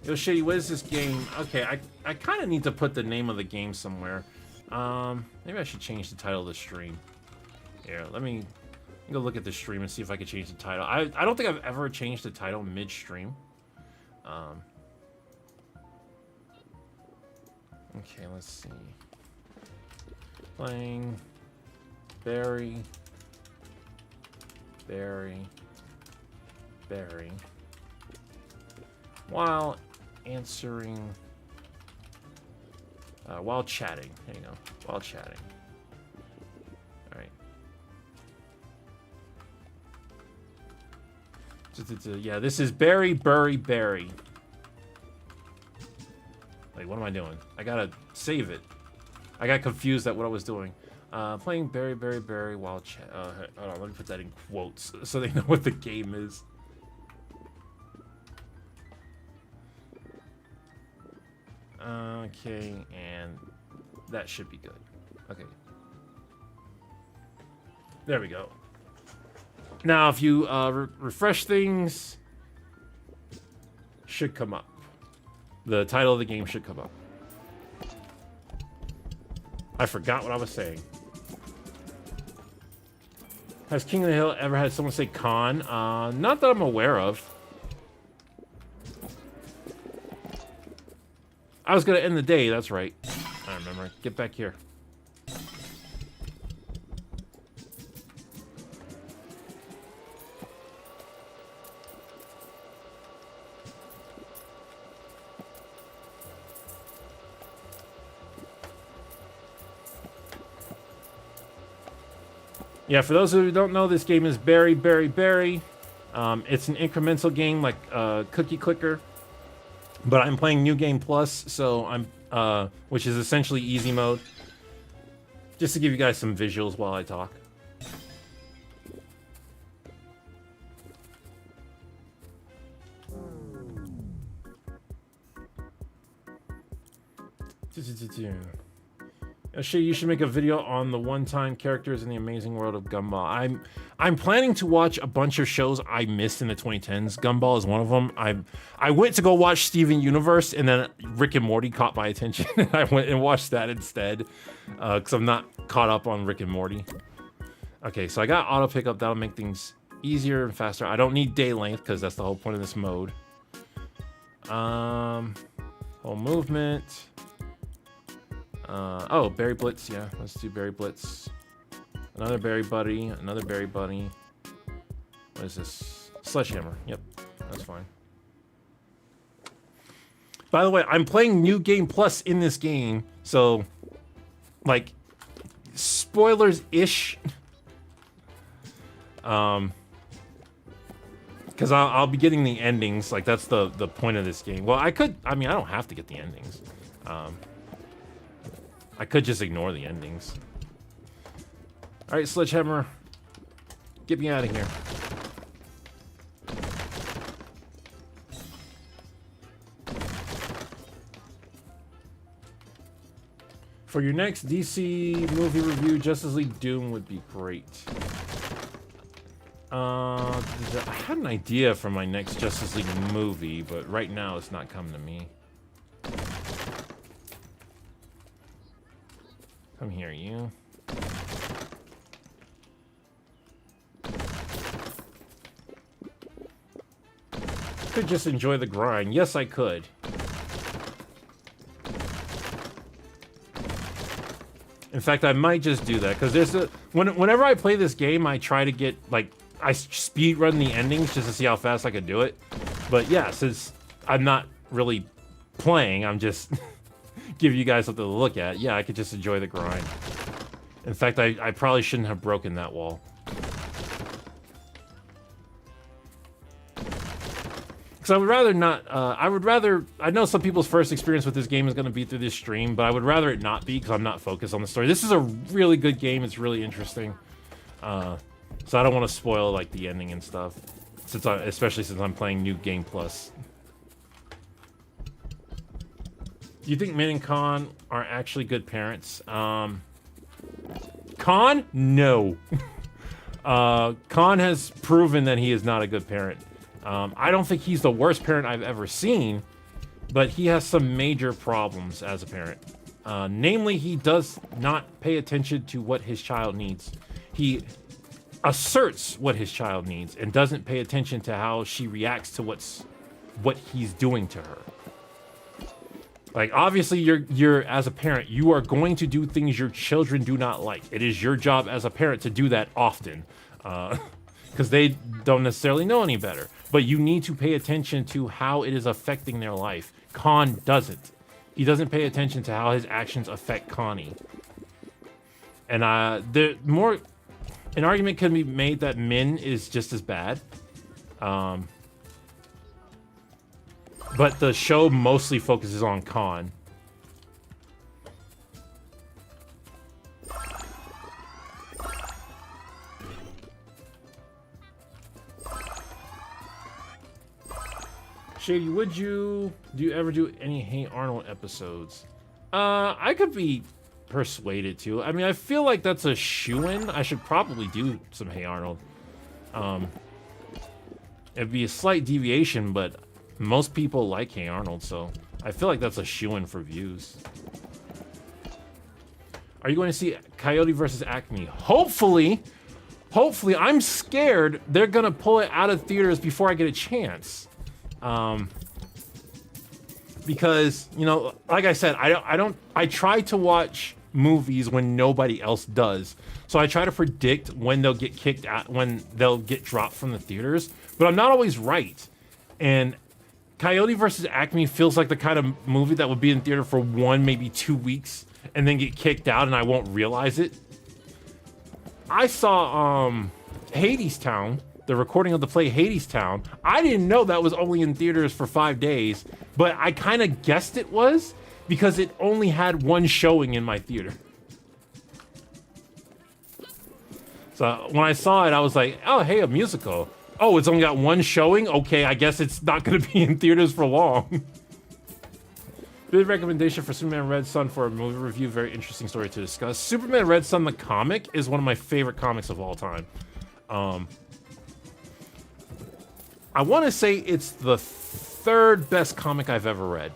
[SPEAKER 1] Yo, Shady, what is this game? Okay, I kind of need to put the name of the game somewhere. Maybe I should change the title of the stream. Here, let me go look at the stream and see if I can change the title. I don't think I've ever changed the title mid-stream. Okay, let's see. Playing Barry. While answering, while chatting. There you go. While chatting. All right. Yeah, this is Barry. Wait, what am I doing? I gotta save it. I got confused at what I was doing. Playing Barry while chat. Hold on, let me put that in quotes so they know what the game is. Okay, and that should be good. Okay. There we go. Now, if you refresh things, should come up. The title of the game should come up. I forgot what I was saying. Has King of the Hill ever had someone say Khan? Not that I'm aware of. I was gonna end the day, that's right. I remember. Get back here. Yeah, for those who don't know, this game is Barry. It's an incremental game like Cookie Clicker, but I'm playing New Game Plus, so I'm which is essentially easy mode. Just to give you guys some visuals while I talk. Shady, you should make a video on the one-time characters in the amazing world of Gumball. I'm planning to watch a bunch of shows I missed in the 2010s. Gumball is one of them. I went to go watch Steven Universe, and then Rick and Morty caught my attention. I went and watched that instead, because I'm not caught up on Rick and Morty. Okay, so I got auto pickup. That'll make things easier and faster. I don't need day length, because that's the whole point of this mode. Whole movement. Oh, Berry Blitz, yeah. Let's do Berry Blitz. Another Berry Buddy, another Berry Buddy. What is this? Sledgehammer. Yep, that's fine. By the way, I'm playing New Game Plus in this game, so, like, spoilers-ish. Because I'll be getting the endings, like, that's the point of this game. Well, I mean, I don't have to get the endings. I could just ignore the endings. Alright, Sledgehammer. Get me out of here. For your next DC movie review, Justice League Doom would be great. I had an idea for my next Justice League movie, but right now it's not coming to me. Come here, you. Could just enjoy the grind. Yes, I could. In fact, I might just do that because there's whenever I play this game, I try to get like I speed run the endings just to see how fast I could do it. But yeah, since I'm not really playing, I'm just giving you guys something to look at. Yeah, I could just enjoy the grind. In fact, I probably shouldn't have broken that wall. Because I would rather not, I know some people's first experience with this game is going to be through this stream, but I would rather it not be because I'm not focused on the story. This is a really good game. It's really interesting. So I don't want to spoil, like, the ending and stuff. Especially since I'm playing New Game Plus. Do you think Min and Khan are actually good parents? Khan? No. Khan has proven that he is not a good parent. I don't think he's the worst parent I've ever seen, but he has some major problems as a parent. Namely, he does not pay attention to what his child needs. He asserts what his child needs and doesn't pay attention to how she reacts to what he's doing to her. Like, obviously, you're as a parent, you are going to do things your children do not like. It is your job as a parent to do that often. Because they don't necessarily know any better. But you need to pay attention to how it is affecting their life. Khan doesn't. He doesn't pay attention to how his actions affect Connie. And an argument can be made that Min is just as bad. But the show mostly focuses on Khan. Shady, do you ever do any Hey Arnold episodes? I could be persuaded to. I mean, I feel like that's a shoo-in. I should probably do some Hey Arnold. It'd be a slight deviation, but most people like Hey Arnold, so I feel like that's a shoo-in for views. Are you going to see Coyote versus Acme? Hopefully. Hopefully. I'm scared they're gonna pull it out of theaters before I get a chance. Because, you know, like I said, I try to watch movies when nobody else does. So I try to predict when they'll get kicked out, when they'll get dropped from the theaters, but I'm not always right. And Coyote versus Acme feels like the kind of movie that would be in theater for 1, maybe 2 weeks and then get kicked out and I won't realize it. I saw, Hades Town, the recording of the play Hades Town. I didn't know that was only in theaters for 5 days, but I kind of guessed it was because it only had 1 showing in my theater. So when I saw it, I was like, oh, hey, a musical. Oh, it's only got 1 showing? Okay, I guess it's not going to be in theaters for long. Good recommendation for Superman Red Sun for a movie review. Very interesting story to discuss. Superman Red Sun, the comic, is one of my favorite comics of all time. I want to say it's the 3rd best comic I've ever read.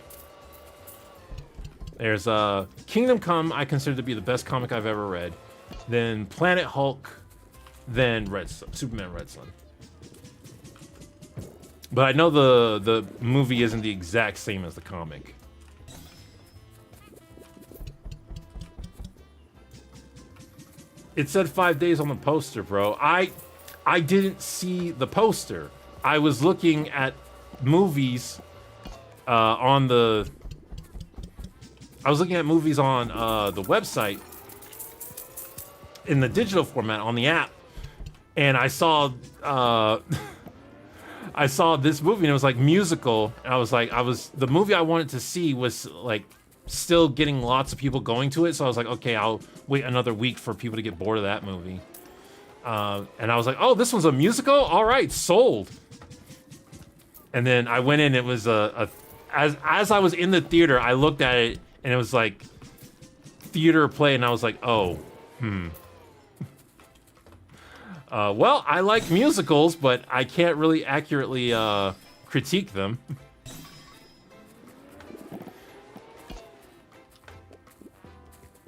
[SPEAKER 1] There's Kingdom Come, I consider to be the best comic I've ever read. Then Planet Hulk, then Superman Red Sun. But I know the movie isn't the exact same as the comic. It said 5 days on the poster, bro. I didn't see the poster. I was looking at movies on the website in the digital format on the app, and I saw this movie and it was like musical. And I was like, the movie I wanted to see was like still getting lots of people going to it, so I was like, okay, I'll wait another week for people to get bored of that movie. And I was like, oh, this one's a musical? All right, sold. And then I went in, it was as I was in the theater, I looked at it and it was like theater play, and I was like, oh, Well, I like musicals, but I can't really accurately critique them.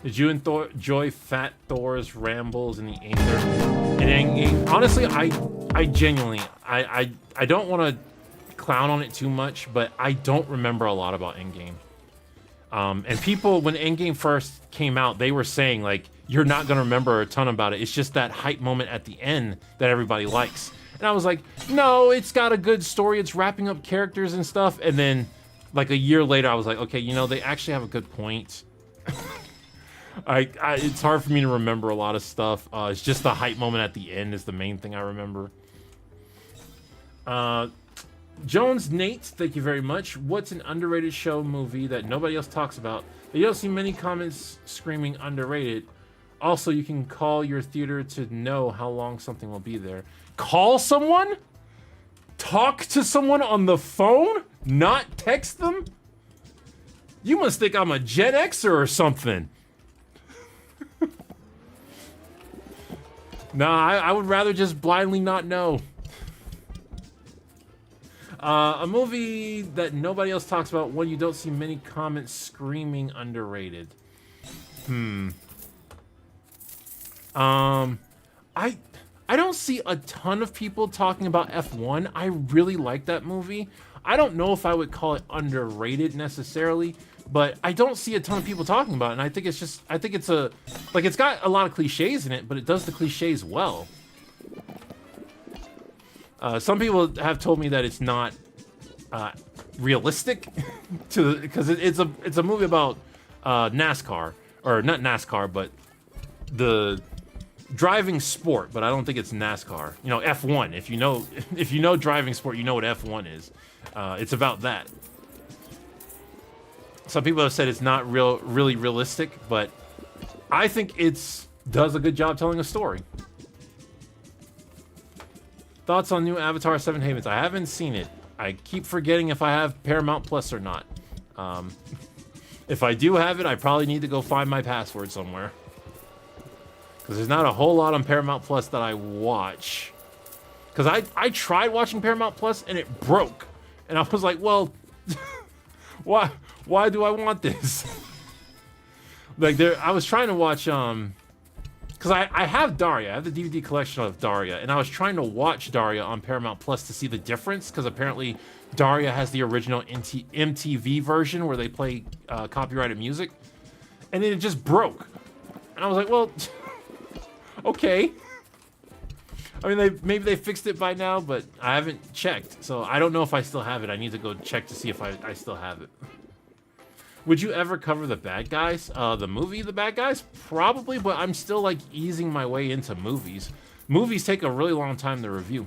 [SPEAKER 1] Did you enjoy Fat Thor's rambles in the Aether? And honestly, I genuinely, I don't want to clown on it too much, but I don't remember a lot about Endgame. And people, when Endgame first came out, they were saying, like, you're not going to remember a ton about it. It's just that hype moment at the end that everybody likes. And I was like, no, it's got a good story. It's wrapping up characters and stuff. And then, like, a year later, I was like, okay, you know, they actually have a good point. It's hard for me to remember a lot of stuff. It's just the hype moment at the end is the main thing I remember. Jones Nate, thank you very much. What's an underrated show movie that nobody else talks about? But you don't see many comments screaming underrated. Also, you can call your theater to know how long something will be there. Call someone? Talk to someone on the phone? Not text them? You must think I'm a Gen Xer or something. Nah, I would rather just blindly not know. A movie that nobody else talks about, one you don't see many comments screaming underrated. I don't see a ton of people talking about F1. I really like that movie. I don't know if I would call it underrated necessarily, but I don't see a ton of people talking about it. And I think it's just, I think it's it's got a lot of cliches in it, but it does the cliches well. Some people have told me that it's not realistic because it's a movie about NASCAR, or not NASCAR, but the driving sport. But I don't think it's NASCAR. You know, F1. If you know driving sport, you know what F1 is. It's about that. Some people have said it's not really realistic, but I think does a good job telling a story. Thoughts on new Avatar 7 Havens? I haven't seen it. I keep forgetting if I have Paramount Plus or not. If I do have it, I probably need to go find my password somewhere. Because there's not a whole lot on Paramount Plus that I watch. Because I tried watching Paramount Plus and it broke. And I was like, well, why do I want this? Like, I was trying to watch, because I have Daria. I have the DVD collection of Daria, and I was trying to watch Daria on Paramount Plus to see the difference, because apparently Daria has the original MTV version where they play copyrighted music, and then it just broke. And I was like, well, okay. I mean, maybe they fixed it by now, but I haven't checked, so I don't know if I still have it. I need to go check to see if I still have it. Would you ever cover The Bad Guys? The movie The Bad Guys? Probably, but I'm still, like, easing my way into movies. Movies take a really long time to review.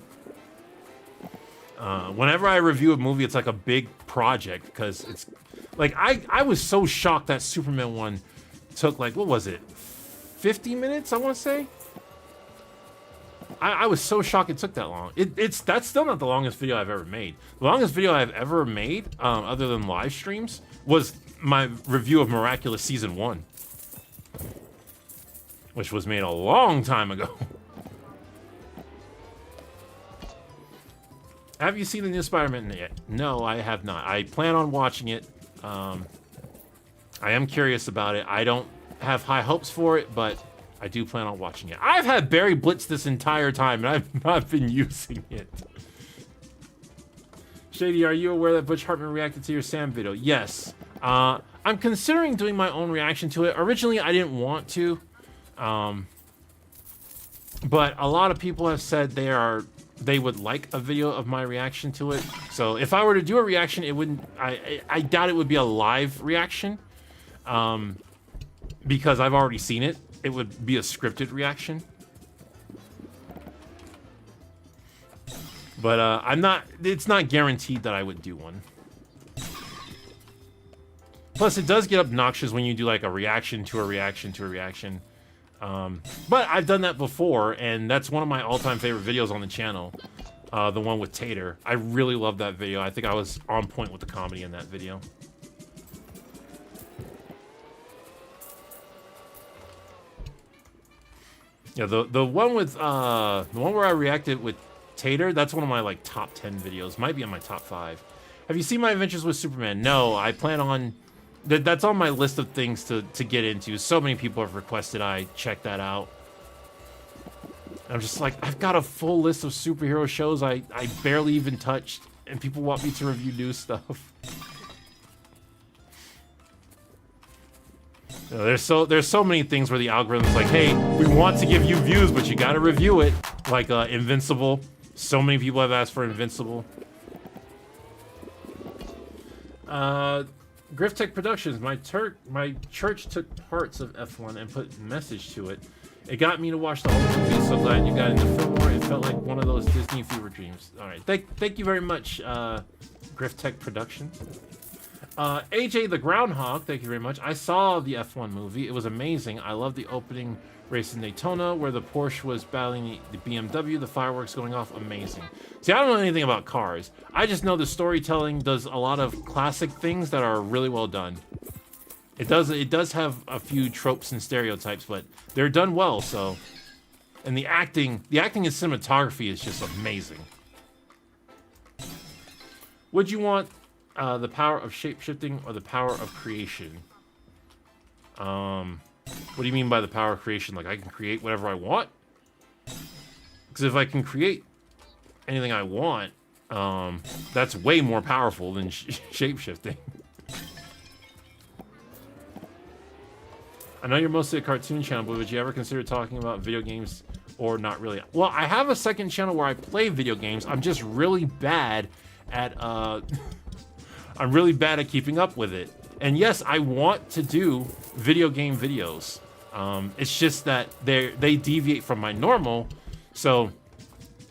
[SPEAKER 1] Whenever I review a movie, it's like a big project, because it's... Like, I was so shocked that Superman one took, like, what was it? 50 minutes, I want to say? I was so shocked it took that long. That's still not the longest video I've ever made. The longest video I've ever made, other than live streams, was my review of Miraculous Season 1. Which was made a long time ago. Have you seen the new Spider-Man yet? No, I have not. I plan on watching it. I am curious about it. I don't have high hopes for it, but I do plan on watching it. I've had Barry Blitz this entire time, and I've not been using it. Shady, are you aware that Butch Hartman reacted to your Sam video? Yes. I'm considering doing my own reaction to it. Originally, I didn't want to. But a lot of people have said they would like a video of my reaction to it. So if I were to do a reaction, it wouldn't... I doubt it would be a live reaction. Because I've already seen it. It would be a scripted reaction. But it's not guaranteed that I would do one. Plus, it does get obnoxious when you do like a reaction to a reaction to a reaction. But I've done that before, and that's one of my all-time favorite videos on the channel. The one with Tater. I really love that video. I think I was on point with the comedy in that video. Yeah, the one with the one where I reacted with Tater, that's one of my like top 10 videos. Might be on my top 5. Have you seen my adventures with Superman? No, I plan on that's on my list of things to get into. So many people have requested I check that out. I'm just like, I've got a full list of superhero shows I barely even touched, and people want me to review new stuff. You know, there's so many things where the algorithm's like, hey, we want to give you views, but you gotta review it. Like Invincible. So many people have asked for Invincible. Grifftech Productions. My church took parts of F1 and put message to it. It got me to watch the whole movie. So glad you got into film more. It felt like one of those Disney fever dreams. All right, thank you very much, Grifftech Productions. AJ the Groundhog, thank you very much. I saw the F1 movie. It was amazing. I love the opening race in Daytona where the Porsche was battling the BMW, the fireworks going off. Amazing. See, I don't know anything about cars. I just know the storytelling does a lot of classic things that are really well done. It does have a few tropes and stereotypes, but they're done well, so. And the acting and cinematography is just amazing. Would you want the power of shape-shifting or the power of creation? What do you mean by the power of creation? Like I can create whatever I want? Because if I can create anything I want, that's way more powerful than shape-shifting. I know you're mostly a cartoon channel, but would you ever consider talking about video games or not really? Well, I have a second channel where I play video games. I'm just really bad at I'm really bad at keeping up with it. And yes, I want to do video game videos. It's just that they deviate from my normal. So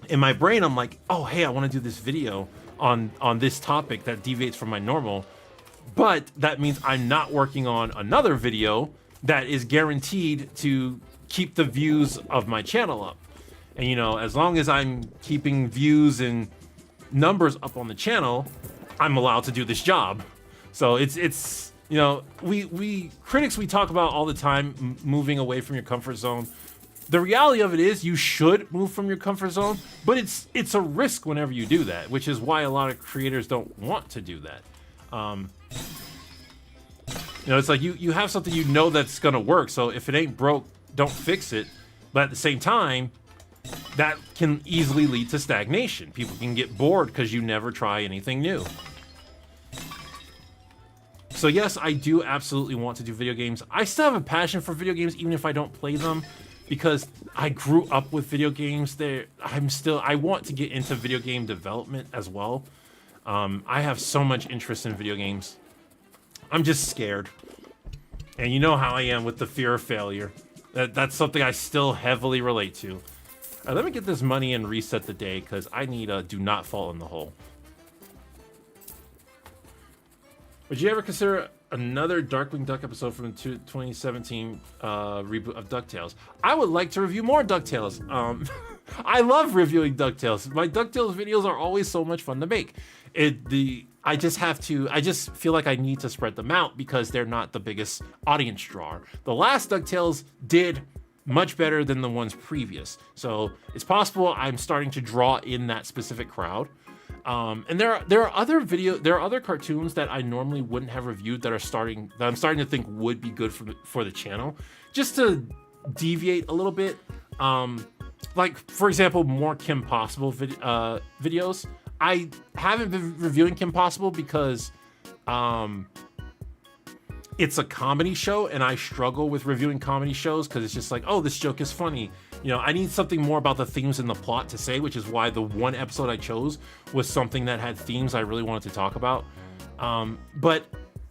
[SPEAKER 1] in my brain, I'm like, oh, hey, I want to do this video on this topic that deviates from my normal. But that means I'm not working on another video that is guaranteed to keep the views of my channel up. And, you know, as long as I'm keeping views and numbers up on the channel, I'm allowed to do this job. So it's you know, we critics, we talk about all the time moving away from your comfort zone. The reality of it is you should move from your comfort zone, but it's a risk whenever you do that, which is why a lot of creators don't want to do that. You know, it's like you have something you know that's gonna work, so if it ain't broke, don't fix it. But at the same time, that can easily lead to stagnation. People can get bored because you never try anything new. So yes, I do absolutely want to do video games. I still have a passion for video games, even if I don't play them, because I grew up with video games. I want to get into video game development as well. I have so much interest in video games. I'm just scared. And you know how I am with the fear of failure. That's something I still heavily relate to. All right, let me get this money and reset the day, because I need a do not fall in the hole. Would you ever consider another Darkwing Duck episode from the 2017 reboot of DuckTales? I would like to review more DuckTales. I love reviewing DuckTales. My DuckTales videos are always so much fun to make. I just feel like I need to spread them out because they're not the biggest audience drawer. The last DuckTales did much better than the ones previous. So it's possible I'm starting to draw in that specific crowd. And there are other cartoons that I normally wouldn't have reviewed that I'm starting to think would be good for the channel, just to deviate a little bit. Like for example, more Kim Possible videos. I haven't been reviewing Kim Possible because it's a comedy show, and I struggle with reviewing comedy shows because it's just like, oh, this joke is funny. You know, I need something more about the themes and the plot to say, which is why the one episode I chose was something that had themes I really wanted to talk about. But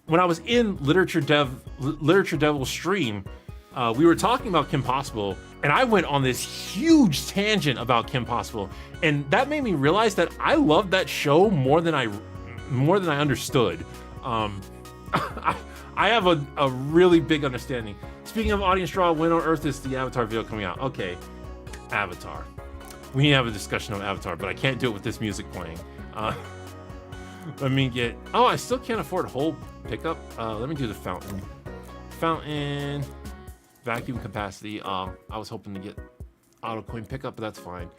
[SPEAKER 1] when I was in Literature Devil's stream, we were talking about Kim Possible, and I went on this huge tangent about Kim Possible, and that made me realize that I loved that show more than I understood. I have a really big understanding. Speaking of audience draw, when on earth is the Avatar video coming out? Okay, Avatar. We need to have a discussion on Avatar, but I can't do it with this music playing. Let me get... Oh, I still can't afford whole pickup. Let me do the fountain. Fountain. Vacuum capacity. I was hoping to get auto coin pickup, but that's fine.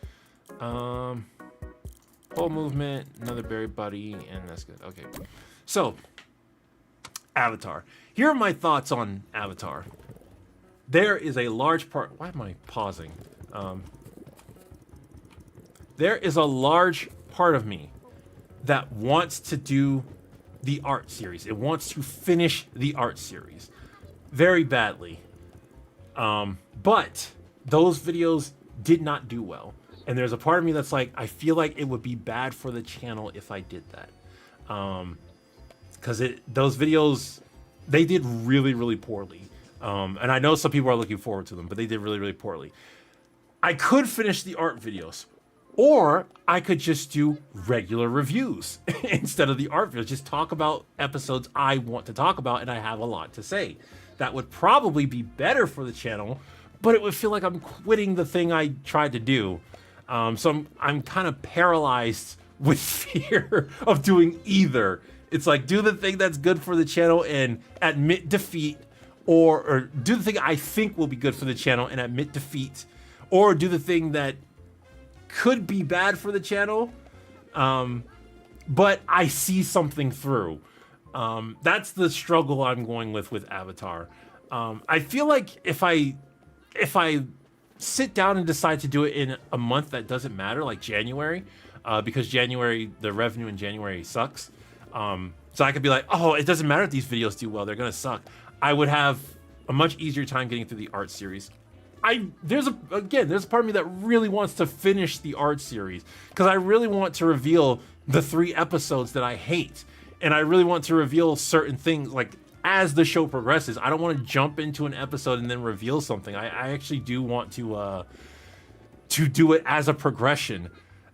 [SPEAKER 1] Whole movement, another berry buddy, and that's good. Okay, so Avatar. Here are my thoughts on Avatar. There is a large part. Why am I pausing? There is a large part of me that wants to do the art series. It wants to finish the art series very badly. But those videos did not do well. And there's a part of me that's like, I feel like it would be bad for the channel if I did that. Because those videos, they did really, really poorly. And I know some people are looking forward to them, but they did really, really poorly. I could finish the art videos, or I could just do regular reviews instead of the art videos. Just talk about episodes I want to talk about, and I have a lot to say. That would probably be better for the channel, but it would feel like I'm quitting the thing I tried to do. So I'm kind of paralyzed with fear of doing either. It's like, do the thing that's good for the channel and admit defeat, or do the thing I think will be good for the channel and admit defeat, or do the thing that could be bad for the channel, but I see something through. That's the struggle I'm going with Avatar. I feel like if I sit down and decide to do it in a month that doesn't matter, like January, because January, the revenue in January sucks. So I could be like, oh, it doesn't matter if these videos do well, they're gonna suck. I would have a much easier time getting through the art series. There's a part of me that really wants to finish the art series, because I really want to reveal the 3 episodes that I hate. And I really want to reveal certain things, like, as the show progresses. I don't want to jump into an episode and then reveal something. I actually do want to do it as a progression.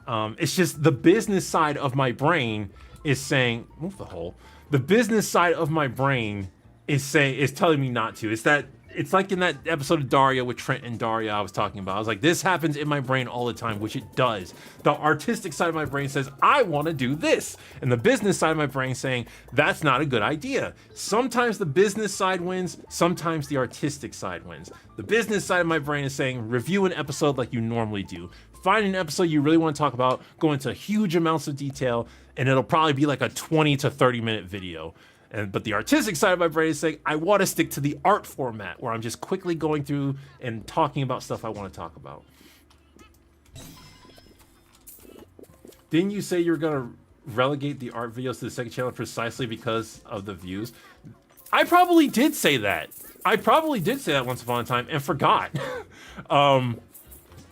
[SPEAKER 1] It's just the business side of my brain is saying, move the hole. The business side of my brain is telling me not to. It's like in that episode of Daria with Trent and Daria I was talking about. I was like, this happens in my brain all the time, which it does. The artistic side of my brain says, I want to do this. And the business side of my brain saying, that's not a good idea. Sometimes the business side wins, sometimes the artistic side wins. The business side of my brain is saying, review an episode like you normally do. Find an episode you really want to talk about, go into huge amounts of detail, and it'll probably be like a 20 to 30 minute video. But the artistic side of my brain is saying, I want to stick to the art format, where I'm just quickly going through and talking about stuff I want to talk about. Didn't you say you were going to relegate the art videos to the second channel precisely because of the views? I probably did say that. I probably did say that once upon a time and forgot.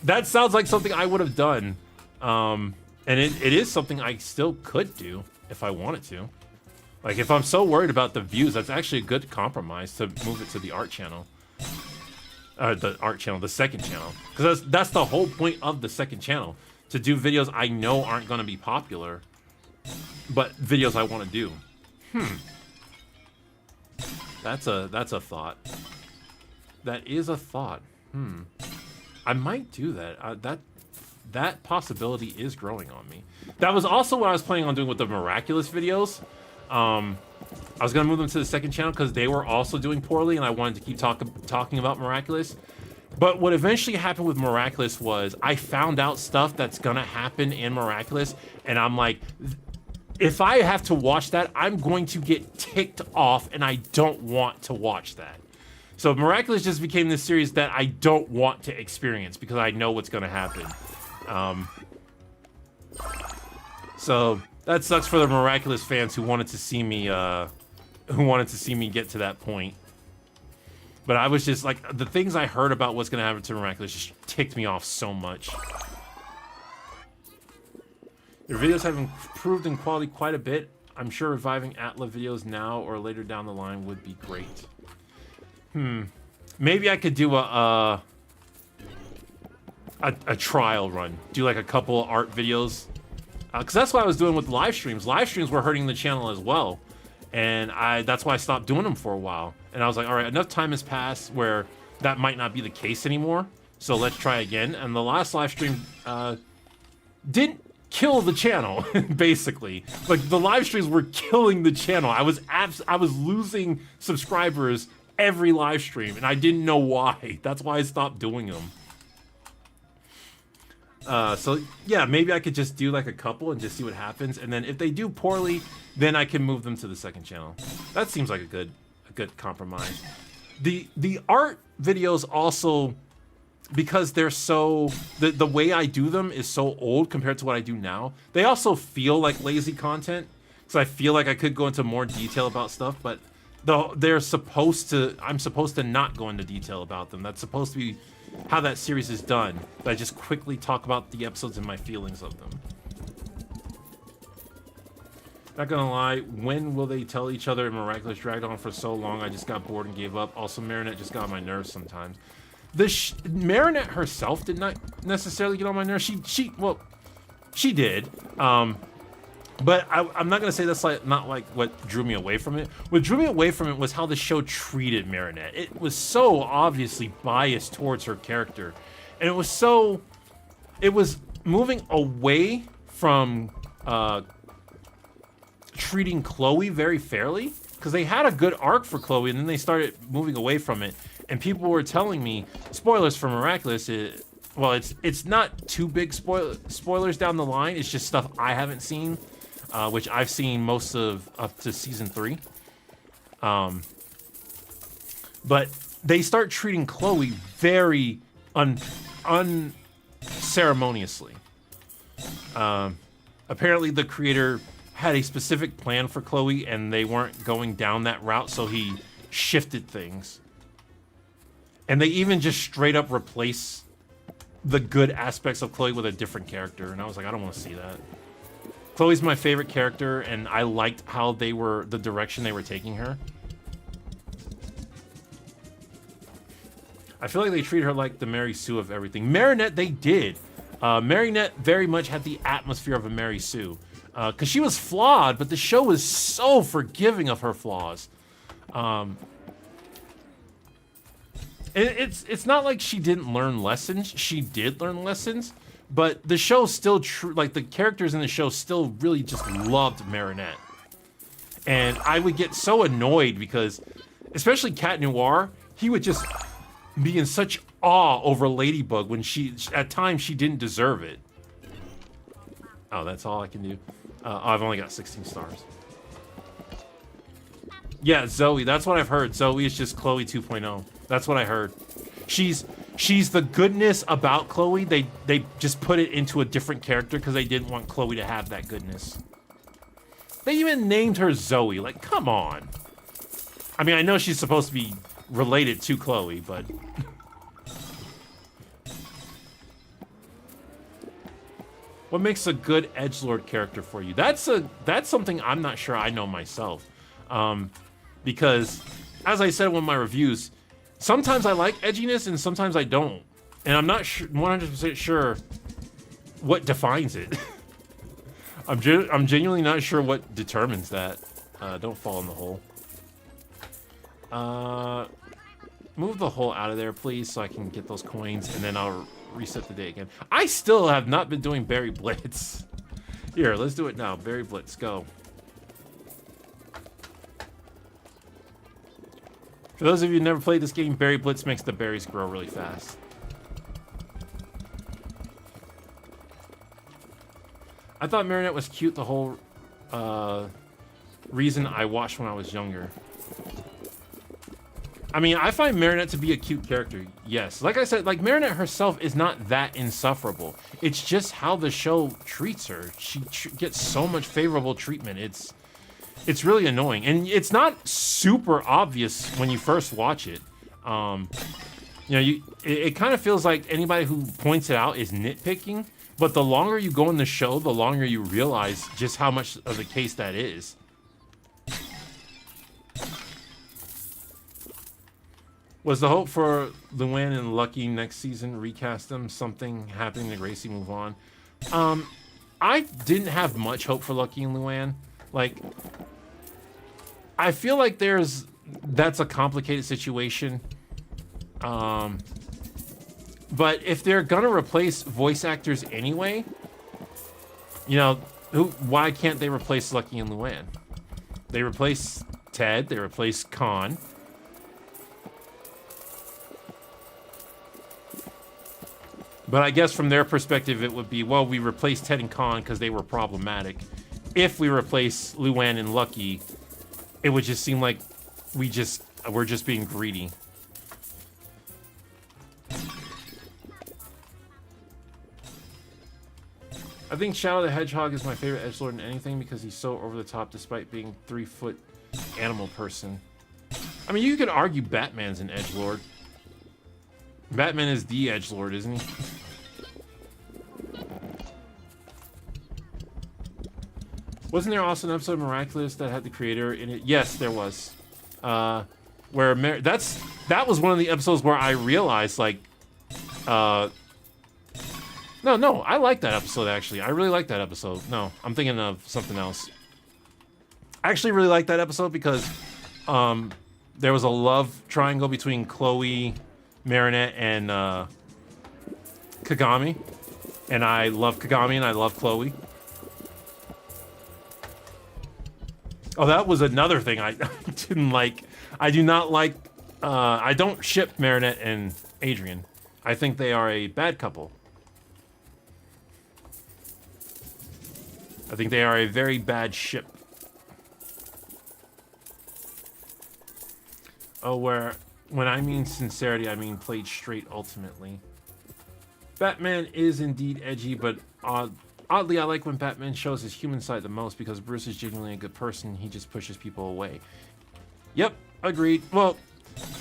[SPEAKER 1] That sounds like something I would have done. And it is something I still could do if I wanted to. Like, if I'm so worried about the views, that's actually a good compromise to move it to the art channel. The second channel. Because that's the whole point of the second channel. To do videos I know aren't going to be popular, but videos I want to do. That's a thought. That is a thought. I might do that. That possibility is growing on me. That was also what I was planning on doing with the Miraculous videos. I was gonna move them to the second channel because they were also doing poorly, and I wanted to keep talking about Miraculous. But what eventually happened with Miraculous was I found out stuff that's gonna happen in Miraculous, and I'm like, if I have to watch that, I'm going to get ticked off, and I don't want to watch that. So Miraculous just became this series that I don't want to experience because I know what's gonna happen. So that sucks for the Miraculous fans who wanted to see me get to that point. But I was just like, the things I heard about what's gonna happen to Miraculous just ticked me off so much. Your videos have improved in quality quite a bit. I'm sure reviving Atla videos now or later down the line would be great. Maybe I could do a trial run. Do like a couple art videos. Because that's what I was doing with live streams. Live streams were hurting the channel as well. And that's why I stopped doing them for a while. And I was like, all right, enough time has passed where that might not be the case anymore. So let's try again. And the last live stream didn't kill the channel, basically. Like, the live streams were killing the channel. I was losing subscribers every live stream, and I didn't know why. That's why I stopped doing them. So yeah, maybe I could just do like a couple and just see what happens, and then if they do poorly, then I can move them to the second channel. That seems like a good compromise. The art videos also, because they're so the way I do them is so old compared to what I do now. They also feel like lazy content, so I feel like I could go into more detail about stuff, but they're supposed to. I'm supposed to not go into detail about them. That's supposed to be how that series is done. But I just quickly talk about the episodes and my feelings of them. Not gonna lie, when will they tell each other Miraculous dragged on for so long I just got bored and gave up? Also, Marinette just got on my nerves sometimes. Marinette herself did not necessarily get on my nerves. Well, she did. But I'm not gonna say that's not like what drew me away from it. What drew me away from it was how the show treated Marinette. It was so obviously biased towards her character, and it was moving away from treating Chloe very fairly, because they had a good arc for Chloe, and then they started moving away from it. And people were telling me, spoilers for Miraculous. Well, it's not too big spoilers down the line. It's just stuff I haven't seen. Which I've seen most of up to season 3. But they start treating Chloe very unceremoniously. Apparently the creator had a specific plan for Chloe and they weren't going down that route, so he shifted things. And they even just straight up replace the good aspects of Chloe with a different character, and I was like, I don't want to see that. Chloe's my favorite character, and I liked how the direction they were taking her. I feel like they treat her like the Mary Sue of everything. Marinette, they did. Marinette very much had the atmosphere of a Mary Sue. Because she was flawed, but the show was so forgiving of her flaws. It's not like she didn't learn lessons. She did learn lessons. But the show still like the characters in the show still really just loved Marinette. And I would get so annoyed because, especially Cat Noir, he would just be in such awe over Ladybug when at times she didn't deserve it. Oh, that's all I can do. I've only got 16 stars. Yeah, Zoe, that's what I've heard. Zoe is just Chloe 2.0. That's what I heard. She's the goodness about Chloe. They just put it into a different character because they didn't want Chloe to have that goodness. They even named her Zoe. Like, come on. I mean, I know she's supposed to be related to Chloe, but... What makes a good edgelord character for you? That's something I'm not sure I know myself. Because, as I said in one of my reviews, sometimes I like edginess and sometimes I don't. And I'm not 100% sure what defines it. I'm genuinely not sure what determines that. Don't fall in the hole. Move the hole out of there, please, so I can get those coins, and then I'll reset the day again. I still have not been doing Berry Blitz. Here, let's do it now. Berry Blitz, go. For those of you who never played this game, Berry Blitz makes the berries grow really fast. I thought Marinette was cute the whole reason I watched when I was younger. I mean, I find Marinette to be a cute character, yes. Like I said, like Marinette herself is not that insufferable. It's just how the show treats her. She gets so much favorable treatment. It's really annoying, and it's not super obvious when you first watch it. You know, it kind of feels like anybody who points it out is nitpicking, but the longer you go in the show, the longer you realize just how much of the case that is. Was the hope for Luann and Lucky next season, recast them, something happening to Gracie, move on? I didn't have much hope for Lucky and Luann. Like, I feel like that's a complicated situation. But if they're gonna replace voice actors anyway, you know, why can't they replace Lucky and Luann? They replace Ted, they replace Khan. But I guess from their perspective, it would be, well, we replaced Ted and Con because they were problematic. If we replace Luann and Lucky, it would just seem like we're just being greedy. I think Shadow the Hedgehog is my favorite edgelord in anything because he's so over the top despite being 3-foot animal person. I mean, you could argue Batman's an edgelord. Batman is the edgelord, isn't he? Wasn't there also an episode of Miraculous that had the creator in it? Yes, there was. That was one of the episodes where I realized, like, No, I like that episode, actually. I really like that episode. No, I'm thinking of something else. I actually really like that episode because there was a love triangle between Chloe, Marinette, and Kagami. And I love Kagami and I love Chloe. Oh, that was another thing I didn't like. I do not like... I don't ship Marinette and Adrian. I think they are a bad couple. I think they are a very bad ship. Oh, when I mean sincerity, I mean played straight ultimately. Batman is indeed edgy, but oddly, I like when Batman shows his human side the most because Bruce is genuinely a good person. He just pushes people away. Yep, agreed. Well,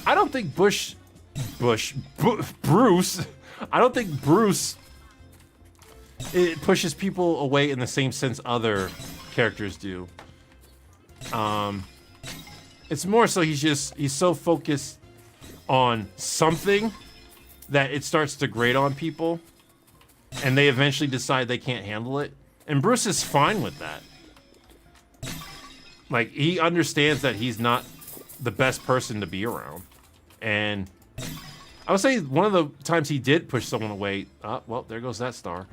[SPEAKER 1] I don't think Bruce. I don't think Bruce. It pushes people away in the same sense other characters do. It's more so he's so focused on something that it starts to grate on people and they eventually decide they can't handle it. And Bruce is fine with that. Like, he understands that he's not the best person to be around. And I would say one of the times he did push someone away, well, there goes that star,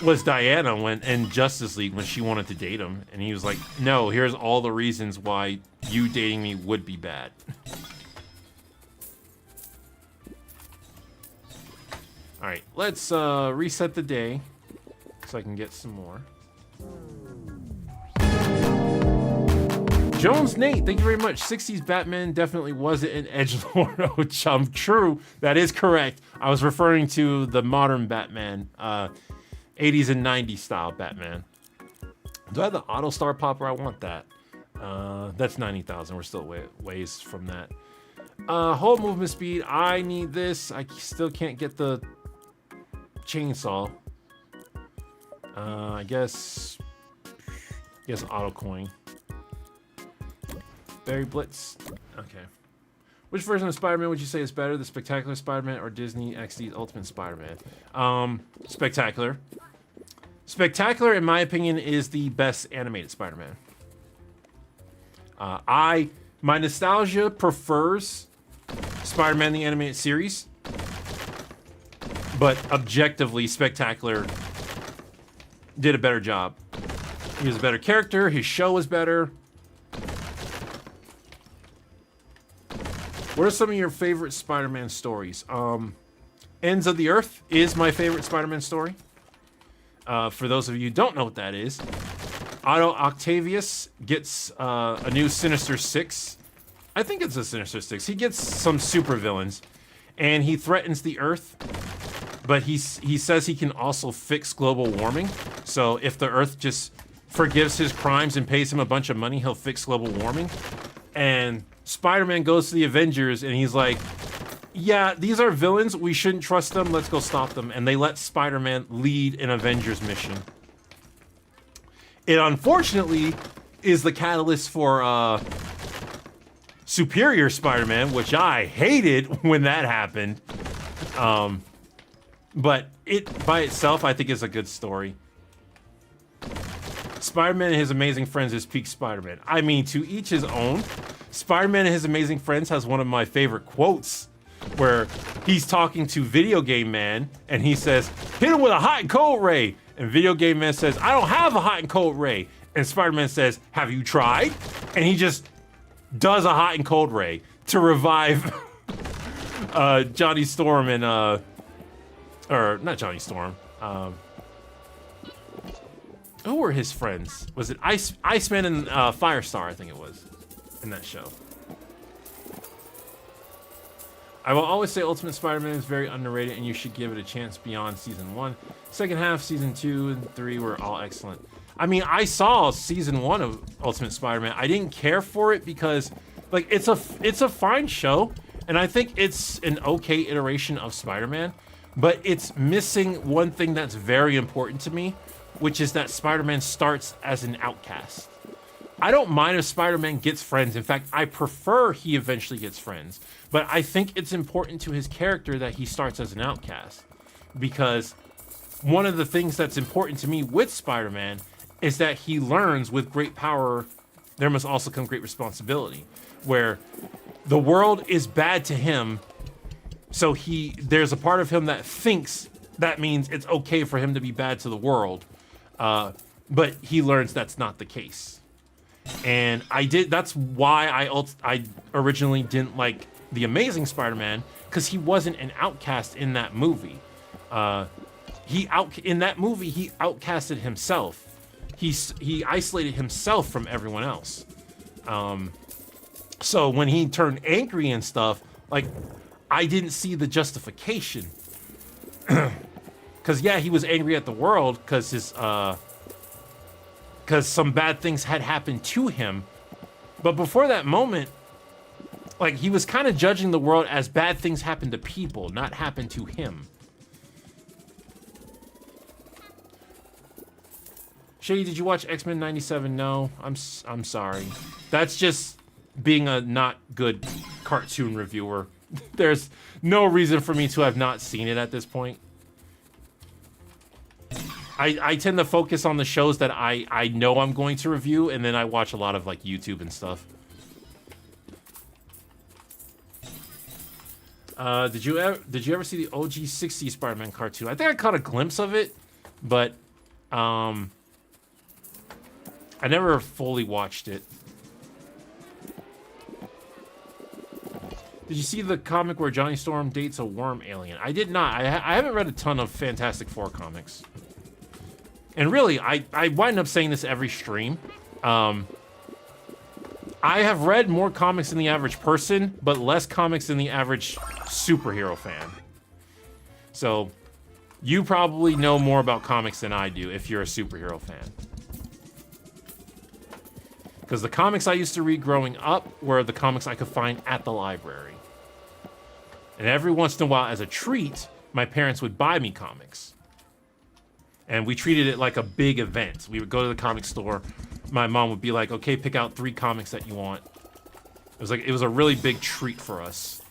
[SPEAKER 1] was Diana in Justice League when she wanted to date him. And he was like, no, here's all the reasons why you dating me would be bad. All right, let's reset the day so I can get some more. Jones Nate, thank you very much. 60s Batman definitely wasn't an edgelord. Oh, chum, true. That is correct. I was referring to the modern Batman, 80s and 90s style Batman. Do I have the Auto Star Popper? I want that. That's 90,000. We're still ways from that. Hold movement speed. I need this. I still can't get the chainsaw. I guess auto coin. Barry Blitz. Okay. Which version of Spider-Man would you say is better, the Spectacular Spider-Man or Disney XD's Ultimate Spider-Man? Spectacular. Spectacular, in my opinion, is the best animated Spider-Man. My nostalgia prefers Spider-Man the Animated Series, but objectively, Spectacular did a better job. He was a better character, his show was better. What are some of your favorite Spider-Man stories? Ends of the Earth is my favorite Spider-Man story. For those of you who don't know what that is, Otto Octavius gets a new Sinister Six. I think it's a Sinister Six. He gets some supervillains, and he threatens the Earth, but he says he can also fix global warming. So if the Earth just forgives his crimes and pays him a bunch of money, he'll fix global warming. And Spider-Man goes to the Avengers, and he's like, yeah, these are villains. We shouldn't trust them. Let's go stop them. And they let Spider-Man lead an Avengers mission. It unfortunately is the catalyst for Superior Spider-Man, which I hated when that happened. But it by itself, I think, is a good story. Spider-Man and His Amazing Friends is peak Spider-Man. I mean, to each his own. Spider-Man and His Amazing Friends has one of my favorite quotes where he's talking to Video Game Man and he says, hit him with a hot and cold ray. And Video Game Man says, I don't have a hot and cold ray. And Spider-Man says, have you tried? And he just does a hot and cold ray to revive Johnny Storm and or not Johnny Storm. Who were his friends? Was it Iceman and Firestar? I think it was in that show. I will always say Ultimate Spider-Man is very underrated and you should give it a chance beyond season 1. Second half, season 2 and 3 were all excellent. I mean, I saw season 1 of Ultimate Spider-Man. I didn't care for it because like it's a fine show and I think it's an okay iteration of Spider-Man, but it's missing one thing that's very important to me, which is that Spider-Man starts as an outcast. I don't mind if Spider-Man gets friends. In fact, I prefer he eventually gets friends. But I think it's important to his character that he starts as an outcast. Because one of the things that's important to me with Spider-Man is that he learns with great power, there must also come great responsibility. Where the world is bad to him, so there's a part of him that thinks that means it's okay for him to be bad to the world. But he learns that's not the case. And that's why I originally didn't like The Amazing Spider-Man, because he wasn't an outcast in that movie. In that movie, he outcasted himself. He isolated himself from everyone else. So when he turned angry and stuff, like, I didn't see the justification. Because, yeah, he was angry at the world because some bad things had happened to him. But before that moment, like, he was kind of judging the world as bad things happen to people, not happen to him. Shady, did you watch X-Men 97? No, I'm sorry. That's just being a not good cartoon reviewer. There's no reason for me to have not seen it at this point. I tend to focus on the shows that I know I'm going to review, and then I watch a lot of like YouTube and stuff. Did you ever see the OG 60 Spider-Man cartoon? I think I caught a glimpse of it, but I never fully watched it. Did you see the comic where Johnny Storm dates a worm alien? I did not. I haven't read a ton of Fantastic Four comics. And really, I wind up saying this every stream. I have read more comics than the average person, but less comics than the average superhero fan. So, you probably know more about comics than I do if you're a superhero fan. Because the comics I used to read growing up were the comics I could find at the library. And every once in a while, as a treat, my parents would buy me comics. And we treated it like a big event. We would go to the comic store. My mom would be like, okay, pick out 3 comics that you want. It was a really big treat for us.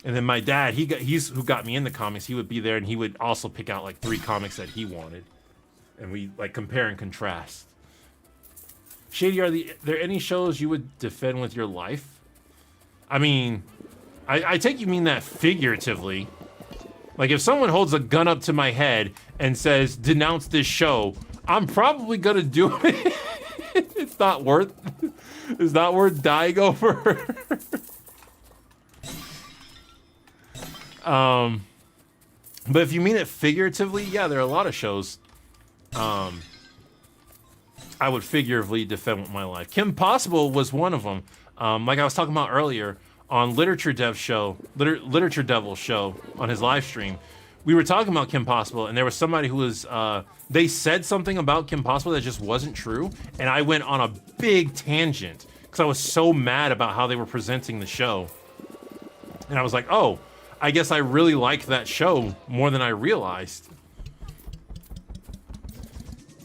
[SPEAKER 1] And then my dad, he's who got me into comics. He would be there and he would also pick out like 3 comics that he wanted. And we like compare and contrast. Shady, are there any shows you would defend with your life? I mean, I take you mean that figuratively. Like, if someone holds a gun up to my head and says, denounce this show, I'm probably gonna do it. It's not worth dying over. But if you mean it figuratively, yeah, there are a lot of shows I would figuratively defend with my life. Kim Possible was one of them. Like I was talking about earlier, on Literature Devil's show on his live stream, we were talking about Kim Possible, and there was somebody who was, they said something about Kim Possible that just wasn't true, and I went on a big tangent, because I was so mad about how they were presenting the show. And I was like, oh, I guess I really liked that show more than I realized.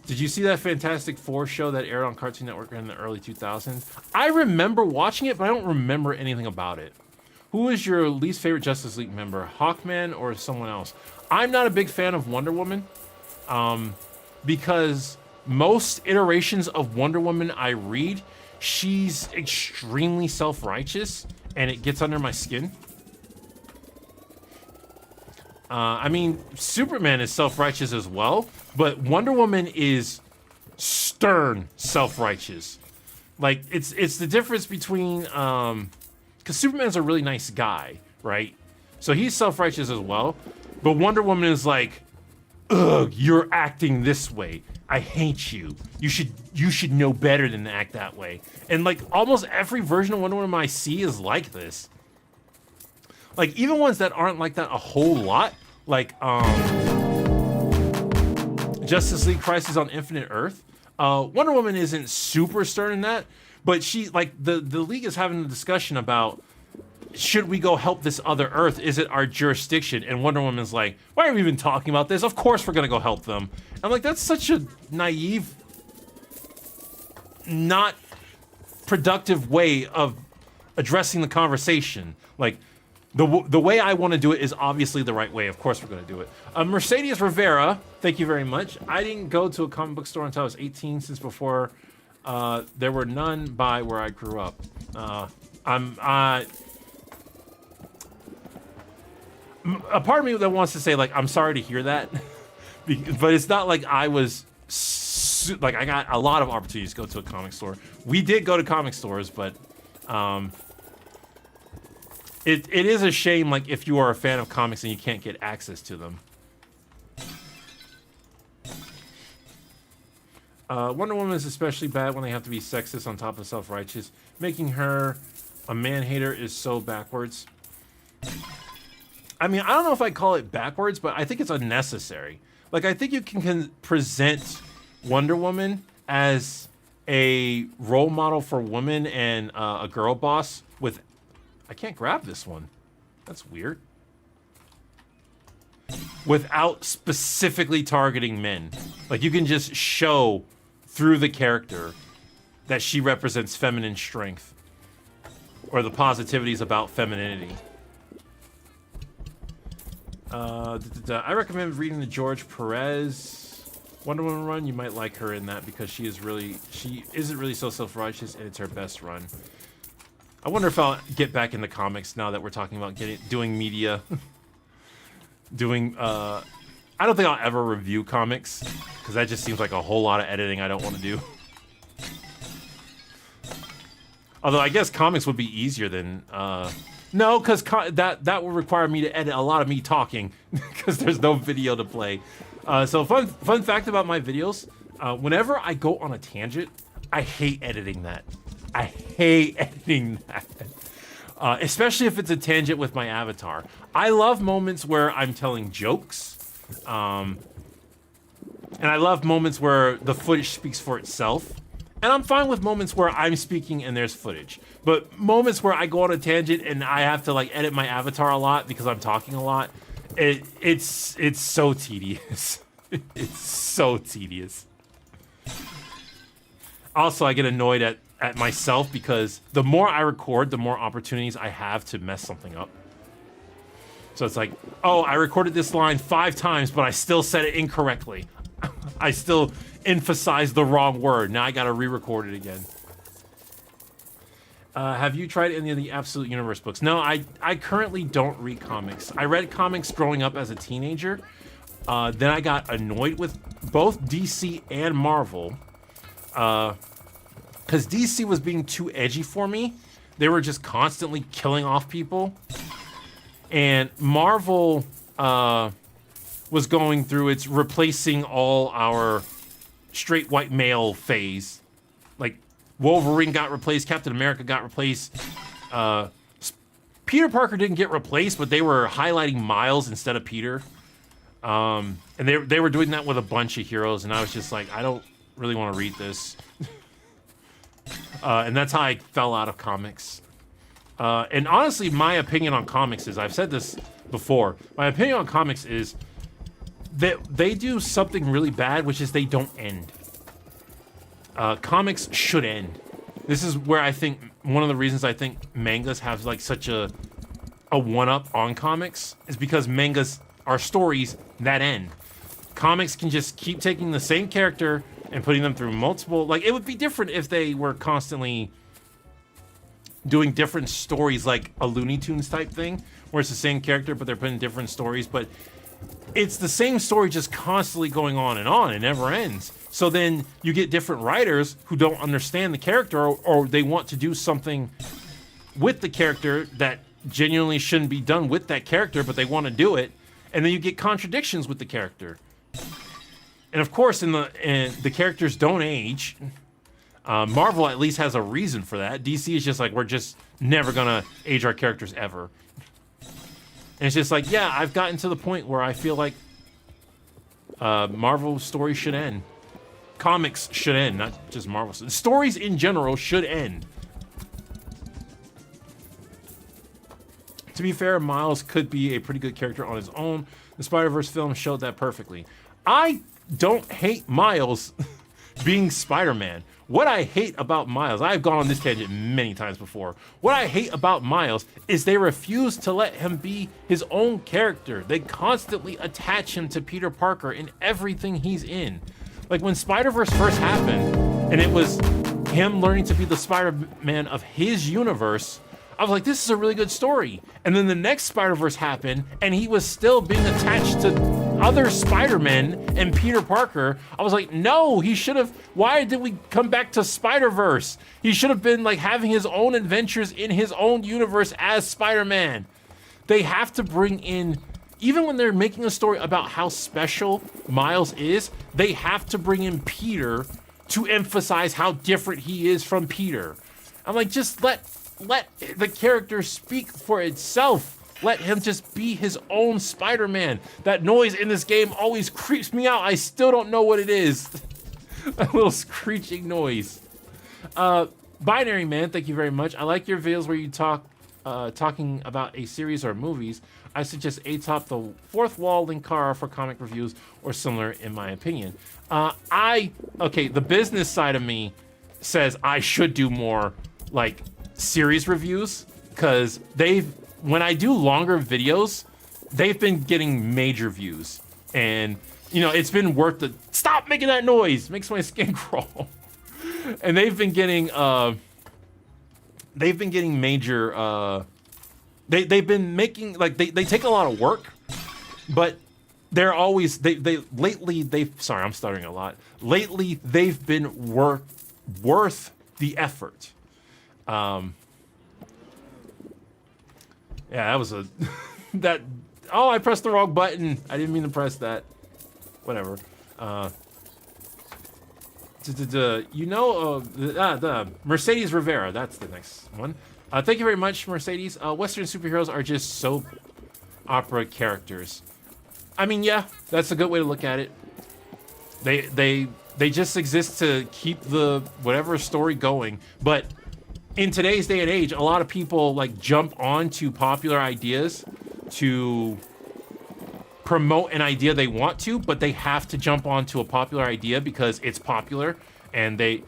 [SPEAKER 1] Did you see that Fantastic Four show that aired on Cartoon Network in the early 2000s? I remember watching it, but I don't remember anything about it. Who is your least favorite Justice League member, Hawkman or someone else? I'm not a big fan of Wonder Woman, because most iterations of Wonder Woman I read, she's extremely self-righteous, and it gets under my skin. I mean, Superman is self-righteous as well, but Wonder Woman is stern self-righteous. Like, it's the difference between, because Superman's a really nice guy, right? So he's self-righteous as well. But Wonder Woman is like, ugh, you're acting this way. I hate you. You should know better than to act that way. And like almost every version of Wonder Woman I see is like this. Like even ones that aren't like that a whole lot, like Justice League Crisis on Infinite Earth. Wonder Woman isn't super stern in that, but she like the League is having a discussion about, should we go help this other Earth? Is it our jurisdiction? And Wonder Woman's like, why are we even talking about this? Of course we're gonna go help them. I'm like, that's such a naive, not productive way of addressing the conversation. Like, the way I want to do it is obviously the right way. Of course we're going to do it. Mercedes Rivera, thank you very much. I didn't go to a comic book store until I was 18, since before there were none by where I grew up. A part of me that wants to say, like, I'm sorry to hear that, but it's not like I was, like, I got a lot of opportunities to go to a comic store. We did go to comic stores, but it is a shame, like, if you are a fan of comics and you can't get access to them. Wonder Woman is especially bad when they have to be sexist on top of self-righteous. Making her a man-hater is so backwards. I mean, I don't know if I call it backwards, but I think it's unnecessary. Like, I think you can present Wonder Woman as a role model for women and a girl boss with... I can't grab this one. That's weird. Without specifically targeting men. Like, you can just show through the character that she represents feminine strength. Or the positivities about femininity. I recommend reading the George Perez Wonder Woman run. You might like her in that because she isn't really so self-righteous, and it's her best run. I wonder if I'll get back into comics now that we're talking about doing media. I don't think I'll ever review comics, because that just seems like a whole lot of editing I don't want to do. Although I guess comics would be easier than... no, because that would require me to edit a lot of me talking, because there's no video to play. So fun fact about my videos, whenever I go on a tangent, I hate editing that. I hate editing that. Especially if it's a tangent with my avatar. I love moments where I'm telling jokes. And I love moments where the footage speaks for itself. And I'm fine with moments where I'm speaking and there's footage. But moments where I go on a tangent and I have to like edit my avatar a lot because I'm talking a lot, it's so tedious. It's so tedious. Also, I get annoyed at myself because the more I record, the more opportunities I have to mess something up. So it's like, oh, I recorded this line 5 times, but I still said it incorrectly. I still emphasized the wrong word. Now I gotta re-record it again. Have you tried any of the Absolute Universe books? No, I currently don't read comics. I read comics growing up as a teenager. Then I got annoyed with both DC and Marvel. Because DC was being too edgy for me. They were just constantly killing off people. And Marvel was going through its replacing all our straight white male phase. Like, Wolverine got replaced, Captain America got replaced. Peter Parker didn't get replaced, but they were highlighting Miles instead of Peter. And they were doing that with a bunch of heroes, and I was just like, I don't really want to read this. And that's how I fell out of comics. And honestly, my opinion on comics is, I've said this before, my opinion on comics is that they do something really bad, which is they don't end. Comics should end. This is where I think, one of the reasons I think mangas have like such a one-up on comics is because mangas are stories that end. Comics can just keep taking the same character and putting them through multiple... Like, it would be different if they were constantly doing different stories, like a Looney Tunes type thing, where it's the same character, but they're putting different stories. But it's the same story just constantly going on. It never ends. So then you get different writers who don't understand the character, or they want to do something with the character that genuinely shouldn't be done with that character, but they want to do it, and then you get contradictions with the character. And of course, the characters don't age. Marvel at least has a reason for that. DC is just like, we're just never gonna age our characters ever. And it's just like, yeah, I've gotten to the point where I feel like Marvel stories should end. Comics should end, not just Marvel. Stories in general should end. To be fair, Miles could be a pretty good character on his own. The Spider-Verse film showed that perfectly. I don't hate Miles being Spider-Man. What I hate about Miles, I've gone on this tangent many times before. What I hate about Miles is they refuse to let him be his own character. They constantly attach him to Peter Parker in everything he's in. Like when Spider-Verse first happened, and it was him learning to be the Spider-Man of his universe, I was like, this is a really good story. And then the next Spider-Verse happened, and he was still being attached to other Spider-Men and Peter Parker. I was like, no, he should have, why did we come back to Spider-Verse? He should have been like having his own adventures in his own universe as Spider-Man. They have to bring in, even when they're making a story about how special Miles is, they have to bring in Peter to emphasize how different he is from Peter. I'm like, just let the character speak for itself. Let him just be his own Spider-Man. That noise in this game always creeps me out. I still don't know what it is. That little screeching noise. Binary Man, thank you very much. I like your videos where you talking about a series or movies. I suggest Atop the Fourth Wall, Linkara for comic reviews or similar in my opinion. Okay, the business side of me says I should do more like series reviews, because when I do longer videos, they've been getting major views, and you know it's been worth the stop making that noise, makes my skin crawl. And they've been getting major they've been making like they take a lot of work, but they're always sorry, I'm stuttering a lot. Lately they've been worth the effort. Yeah, that was oh, I pressed the wrong button. I didn't mean to press that. Whatever. You know, the Mercedes Rivera, that's the next one. Thank you very much, Mercedes. Western superheroes are just soap opera characters. I mean, yeah, that's a good way to look at it. They just exist to keep the whatever story going, but in today's day and age, a lot of people like jump onto popular ideas to promote an idea they want to, but they have to jump onto a popular idea because it's popular, and they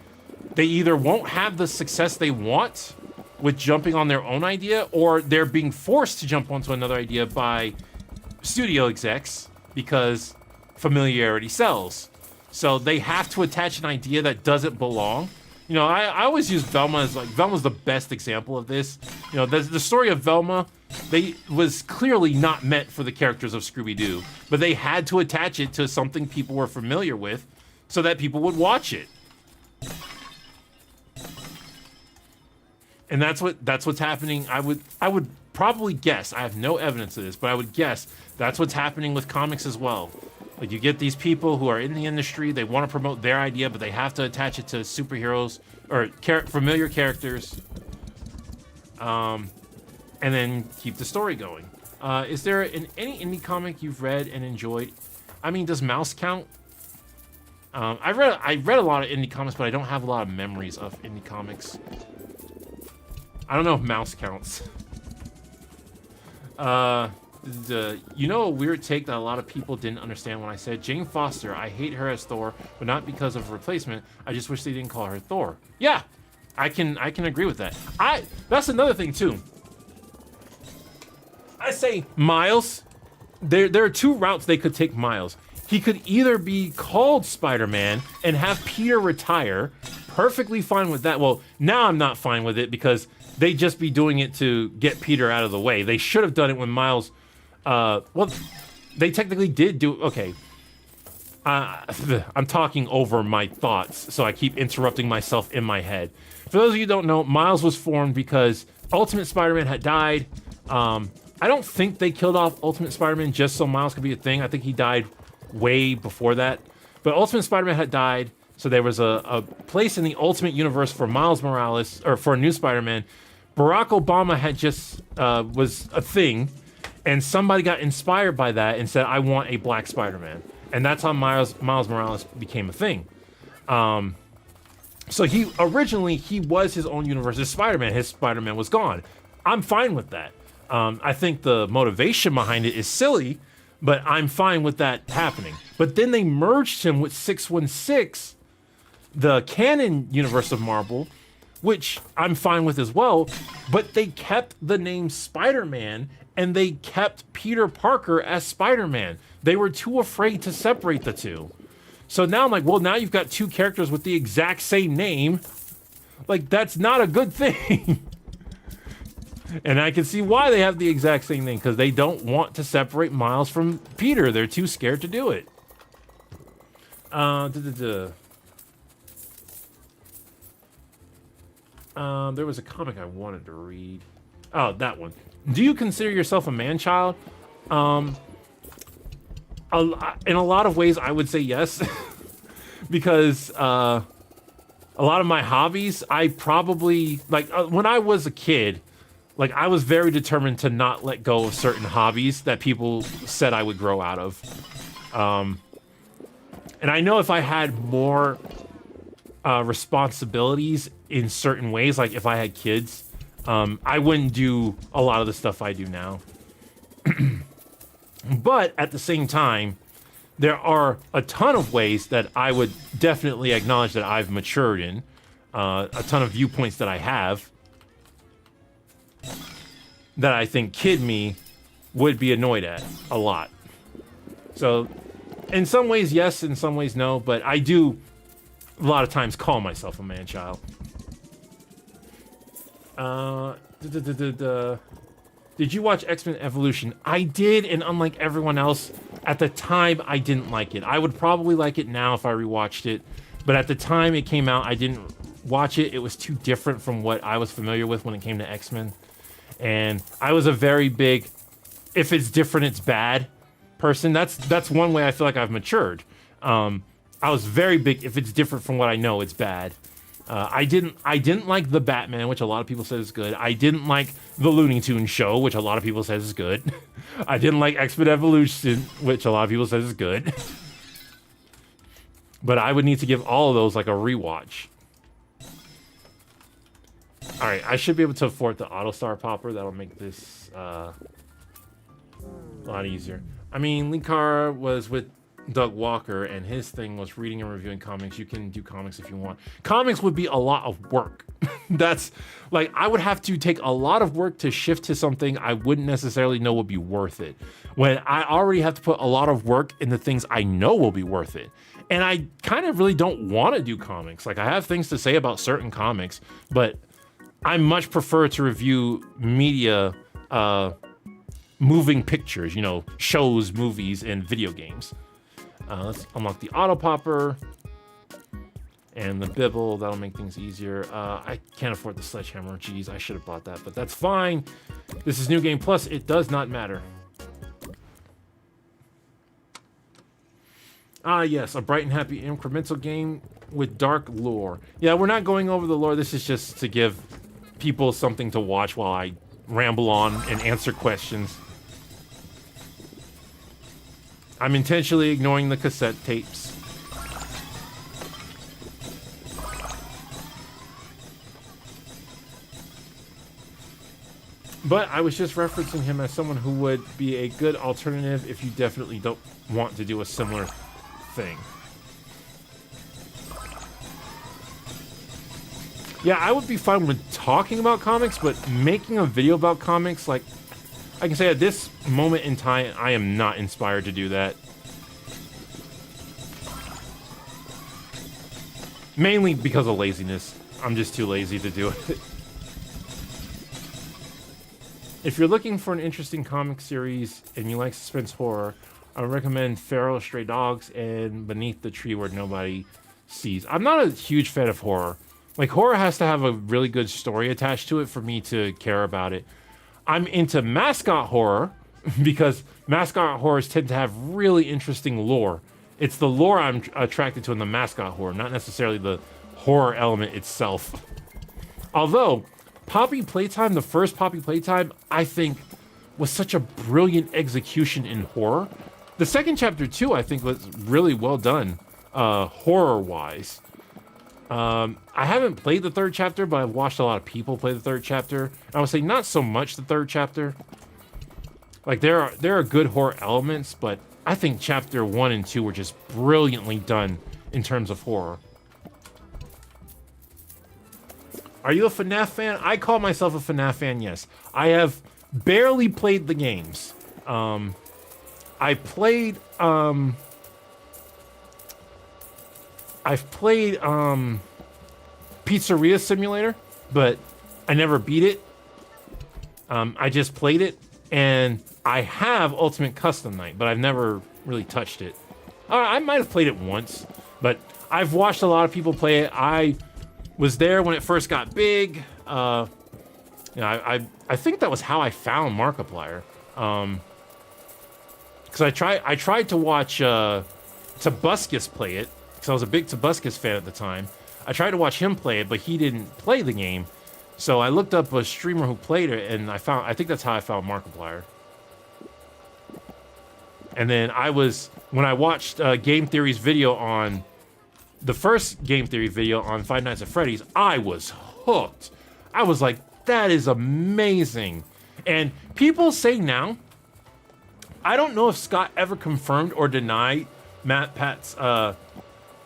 [SPEAKER 1] either won't have the success they want with jumping on their own idea, or they're being forced to jump onto another idea by studio execs because familiarity sells. So they have to attach an idea that doesn't belong. You know, I always use Velma as like, Velma's the best example of this. You know, the story of Velma, was clearly not meant for the characters of Scooby-Doo, but they had to attach it to something people were familiar with so that people would watch it. And that's what's happening. I would probably guess, I have no evidence of this, but I would guess that's what's happening with comics as well. Like, you get these people who are in the industry, they want to promote their idea, but they have to attach it to superheroes or familiar characters, and then keep the story going. Is there any indie comic you've read and enjoyed? I mean, does Mouse count? I read a lot of indie comics, but I don't have a lot of memories of indie comics. I don't know if Mouse counts. You know, a weird take that a lot of people didn't understand when I said Jane Foster. I hate her as Thor, but not because of replacement. I just wish they didn't call her Thor. Yeah, I can agree with that. That's another thing too. I say Miles. There are two routes they could take Miles. He could either be called Spider-Man and have Peter retire. Perfectly fine with that. Well, now I'm not fine with it because they just be doing it to get Peter out of the way. They should have done it when Miles. Well, they technically did do. Okay. I'm talking over my thoughts, so I keep interrupting myself in my head. For those of you who don't know, Miles was formed because Ultimate Spider-Man had died. I don't think they killed off Ultimate Spider-Man just so Miles could be a thing. I think he died way before that. But Ultimate Spider-Man had died, so there was a place in the Ultimate Universe for Miles Morales, or for a new Spider-Man. Barack Obama had just was a thing, and somebody got inspired by that and said, I want a black Spider-Man. And that's how Miles Morales became a thing. So he was his own universe as Spider-Man. His Spider-Man was gone. I'm fine with that. I think the motivation behind it is silly, but I'm fine with that happening. But then they merged him with 616, the canon universe of Marvel, which I'm fine with as well. But they kept the name Spider-Man and they kept Peter Parker as Spider-Man. They were too afraid to separate the two. So now I'm like, well, now you've got two characters with the exact same name. Like, that's not a good thing. And I can see why they have the exact same name, because they don't want to separate Miles from Peter. They're too scared to do it. There was a comic I wanted to read. Oh, that one. Do you consider yourself a man-child? In a lot of ways, I would say yes. Because a lot of my hobbies, I probably... Like, when I was a kid, like, I was very determined to not let go of certain hobbies that people said I would grow out of. And I know if I had more responsibilities in certain ways, like if I had kids, I wouldn't do a lot of the stuff I do now. But at the same time, there are a ton of ways that I would definitely acknowledge that I've matured in. A ton of viewpoints that I have that I think kid me would be annoyed at a lot. So, in some ways, yes, in some ways, no, but I do a lot of times call myself a man-child. Did you watch X-Men Evolution? I did, and unlike everyone else, at the time, I didn't like it. I would probably like it now if I rewatched it, but at the time it came out, I didn't watch it. It was too different from what I was familiar with when it came to X-Men. And I was a very big, if it's different, it's bad person. That's one way I feel like I've matured. I was very big, if it's different from what I know, it's bad. I didn't like the Batman, which a lot of people said is good. I didn't like the Looney Tunes show, which a lot of people said is good. I didn't like X-Men Evolution, which a lot of people said is good. But I would need to give all of those like a rewatch. All right, I should be able to afford the AutoStar popper. That'll make this a lot easier. I mean, Lee Carr was with Doug Walker, and his thing was reading and reviewing comics. You can do comics if you want. Comics would be a lot of work. That's like, I would have to take a lot of work to shift to something I wouldn't necessarily know would be worth it, when I already have to put a lot of work in the things I know will be worth it. And I kind of really don't want to do comics. Like, I have things to say about certain comics, but I much prefer to review media, moving pictures, you know, shows, movies, and video games. Let's unlock the auto popper and the bibble. That'll make things easier. I can't afford the sledgehammer. Jeez, I should have bought that, but that's fine. This is New Game Plus. It does not matter. Ah, yes, a bright and happy incremental game with dark lore. Yeah, we're not going over the lore. This is just to give people something to watch while I ramble on and answer questions. I'm intentionally ignoring the cassette tapes. But I was just referencing him as someone who would be a good alternative if you definitely don't want to do a similar thing. Yeah, I would be fine with talking about comics, but making a video about comics, like, I can say at this moment in time, I am not inspired to do that. Mainly because of laziness. I'm just too lazy to do it. If you're looking for an interesting comic series and you like suspense horror, I would recommend Feral Stray Dogs and Beneath the Tree Where Nobody Sees. I'm not a huge fan of horror. Like, horror has to have a really good story attached to it for me to care about it. I'm into mascot horror because mascot horrors tend to have really interesting lore. It's the lore I'm attracted to in the mascot horror, not necessarily the horror element itself. Although, Poppy Playtime, the first Poppy Playtime, I think was such a brilliant execution in horror. The second chapter too, I think, was really well done, horror-wise. I haven't played the third chapter, but I've watched a lot of people play the third chapter. I would say not so much the third chapter. Like, there are good horror elements, but I think chapter 1 and 2 were just brilliantly done in terms of horror. Are you a FNAF fan? I call myself a FNAF fan, yes. I have barely played the games. I've played Pizzeria Simulator, but I never beat it. I just played it, and I have Ultimate Custom Night, but I've never really touched it. I might have played it once, but I've watched a lot of people play it. I was there when it first got big. I think that was how I found Markiplier. Because I tried to watch Tobuscus play it, because I was a big Tobuscus fan at the time. I tried to watch him play it, but he didn't play the game. So I looked up a streamer who played it, and I think that's how I found Markiplier. And then when I watched Game Theory's video on, the first Game Theory video on Five Nights at Freddy's, I was hooked. I was like, that is amazing. And people say now, I don't know if Scott ever confirmed or denied MatPat's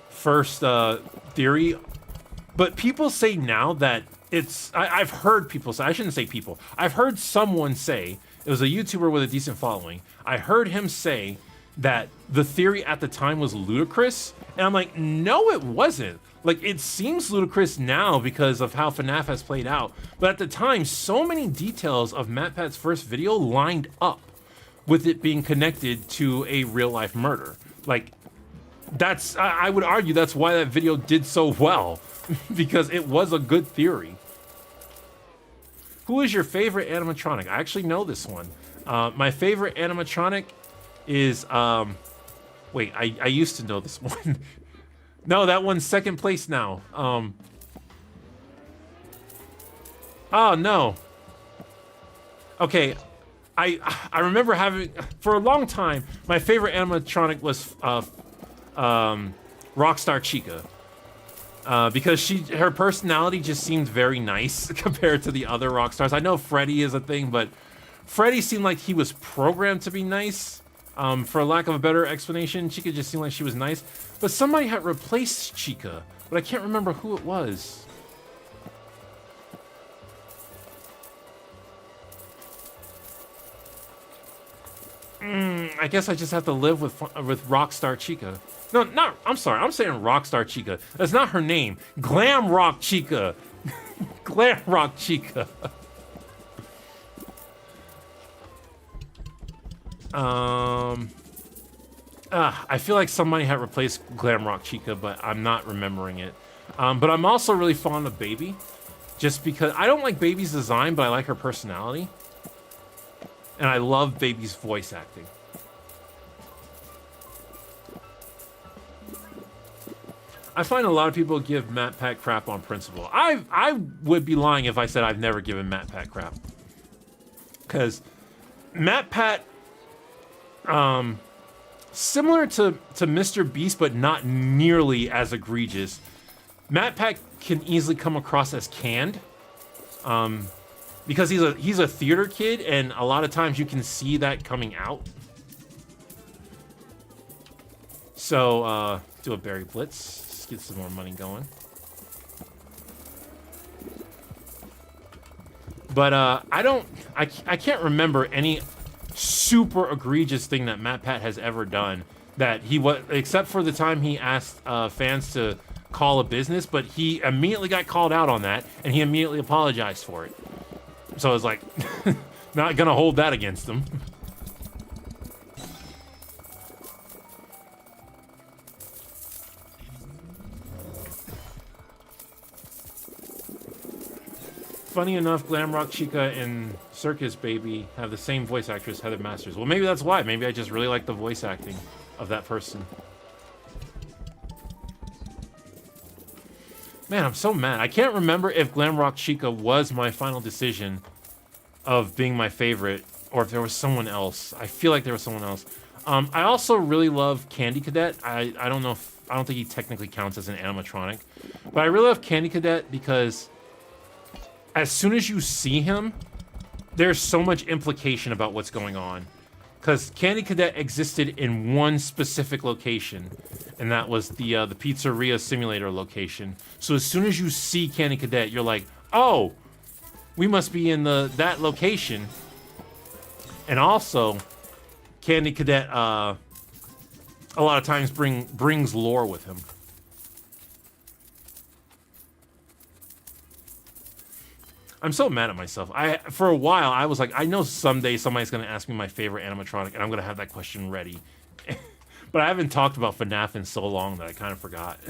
[SPEAKER 1] first theory, but people say now that I've heard people say, I shouldn't say people, I've heard someone say, it was a YouTuber with a decent following, I heard him say that the theory at the time was ludicrous, and I'm like, no, it wasn't. Like, it seems ludicrous now because of how FNAF has played out, but at the time, so many details of MatPat's first video lined up with it being connected to a real-life murder. Like, I would argue that's why that video did so well, because it was a good theory. Who is your favorite animatronic? I actually know this one. My favorite animatronic is, wait, I used to know this one. No, that one's second place now. Oh, no. Okay, I remember having, for a long time, my favorite animatronic was Rockstar Chica. Because her personality just seemed very nice compared to the other rock stars. I know Freddy is a thing, but Freddy seemed like he was programmed to be nice. For lack of a better explanation, Chica just seemed like she was nice. But somebody had replaced Chica, but I can't remember who it was. I guess I just have to live with Rockstar Chica. No, I'm sorry. I'm saying Rockstar Chica. That's not her name. Glam Rock Chica. Glam Rock Chica. I feel like somebody had replaced Glam Rock Chica, but I'm not remembering it. But I'm also really fond of Baby. Just because I don't like Baby's design, but I like her personality. And I love Baby's voice acting. I find a lot of people give MatPat crap on principle. I would be lying if I said I've never given MatPat crap. Because MatPat, similar to Mr. Beast, but not nearly as egregious, MatPat can easily come across as canned. Because he's a theater kid, and a lot of times you can see that coming out. So, do a Berry Blitz. Let's get some more money going. But, I can't remember any super egregious thing that MatPat has ever done that he was, except for the time he asked fans to call a business, but he immediately got called out on that, and he immediately apologized for it. So I was like, not gonna hold that against him. funny enough, Glamrock Chica and Circus Baby have the same voice actress, Heather Masters. Well, maybe that's why. Maybe I just really like the voice acting of that person. Man, I'm so mad. I can't remember if Glamrock Chica was my final decision of being my favorite, or if there was someone else. I feel like there was someone else. I also really love Candy Cadet. I don't know if, I don't think he technically counts as an animatronic, but I really love Candy Cadet because as soon as you see him, there's so much implication about what's going on. Because Candy Cadet existed in one specific location, and that was the Pizzeria Simulator location. So as soon as you see Candy Cadet, you're like, oh, we must be in that location. And also, Candy Cadet a lot of times brings lore with him. I'm so mad at myself. For a while, I was like, I know someday somebody's going to ask me my favorite animatronic, and I'm going to have that question ready. But I haven't talked about FNAF in so long that I kind of forgot.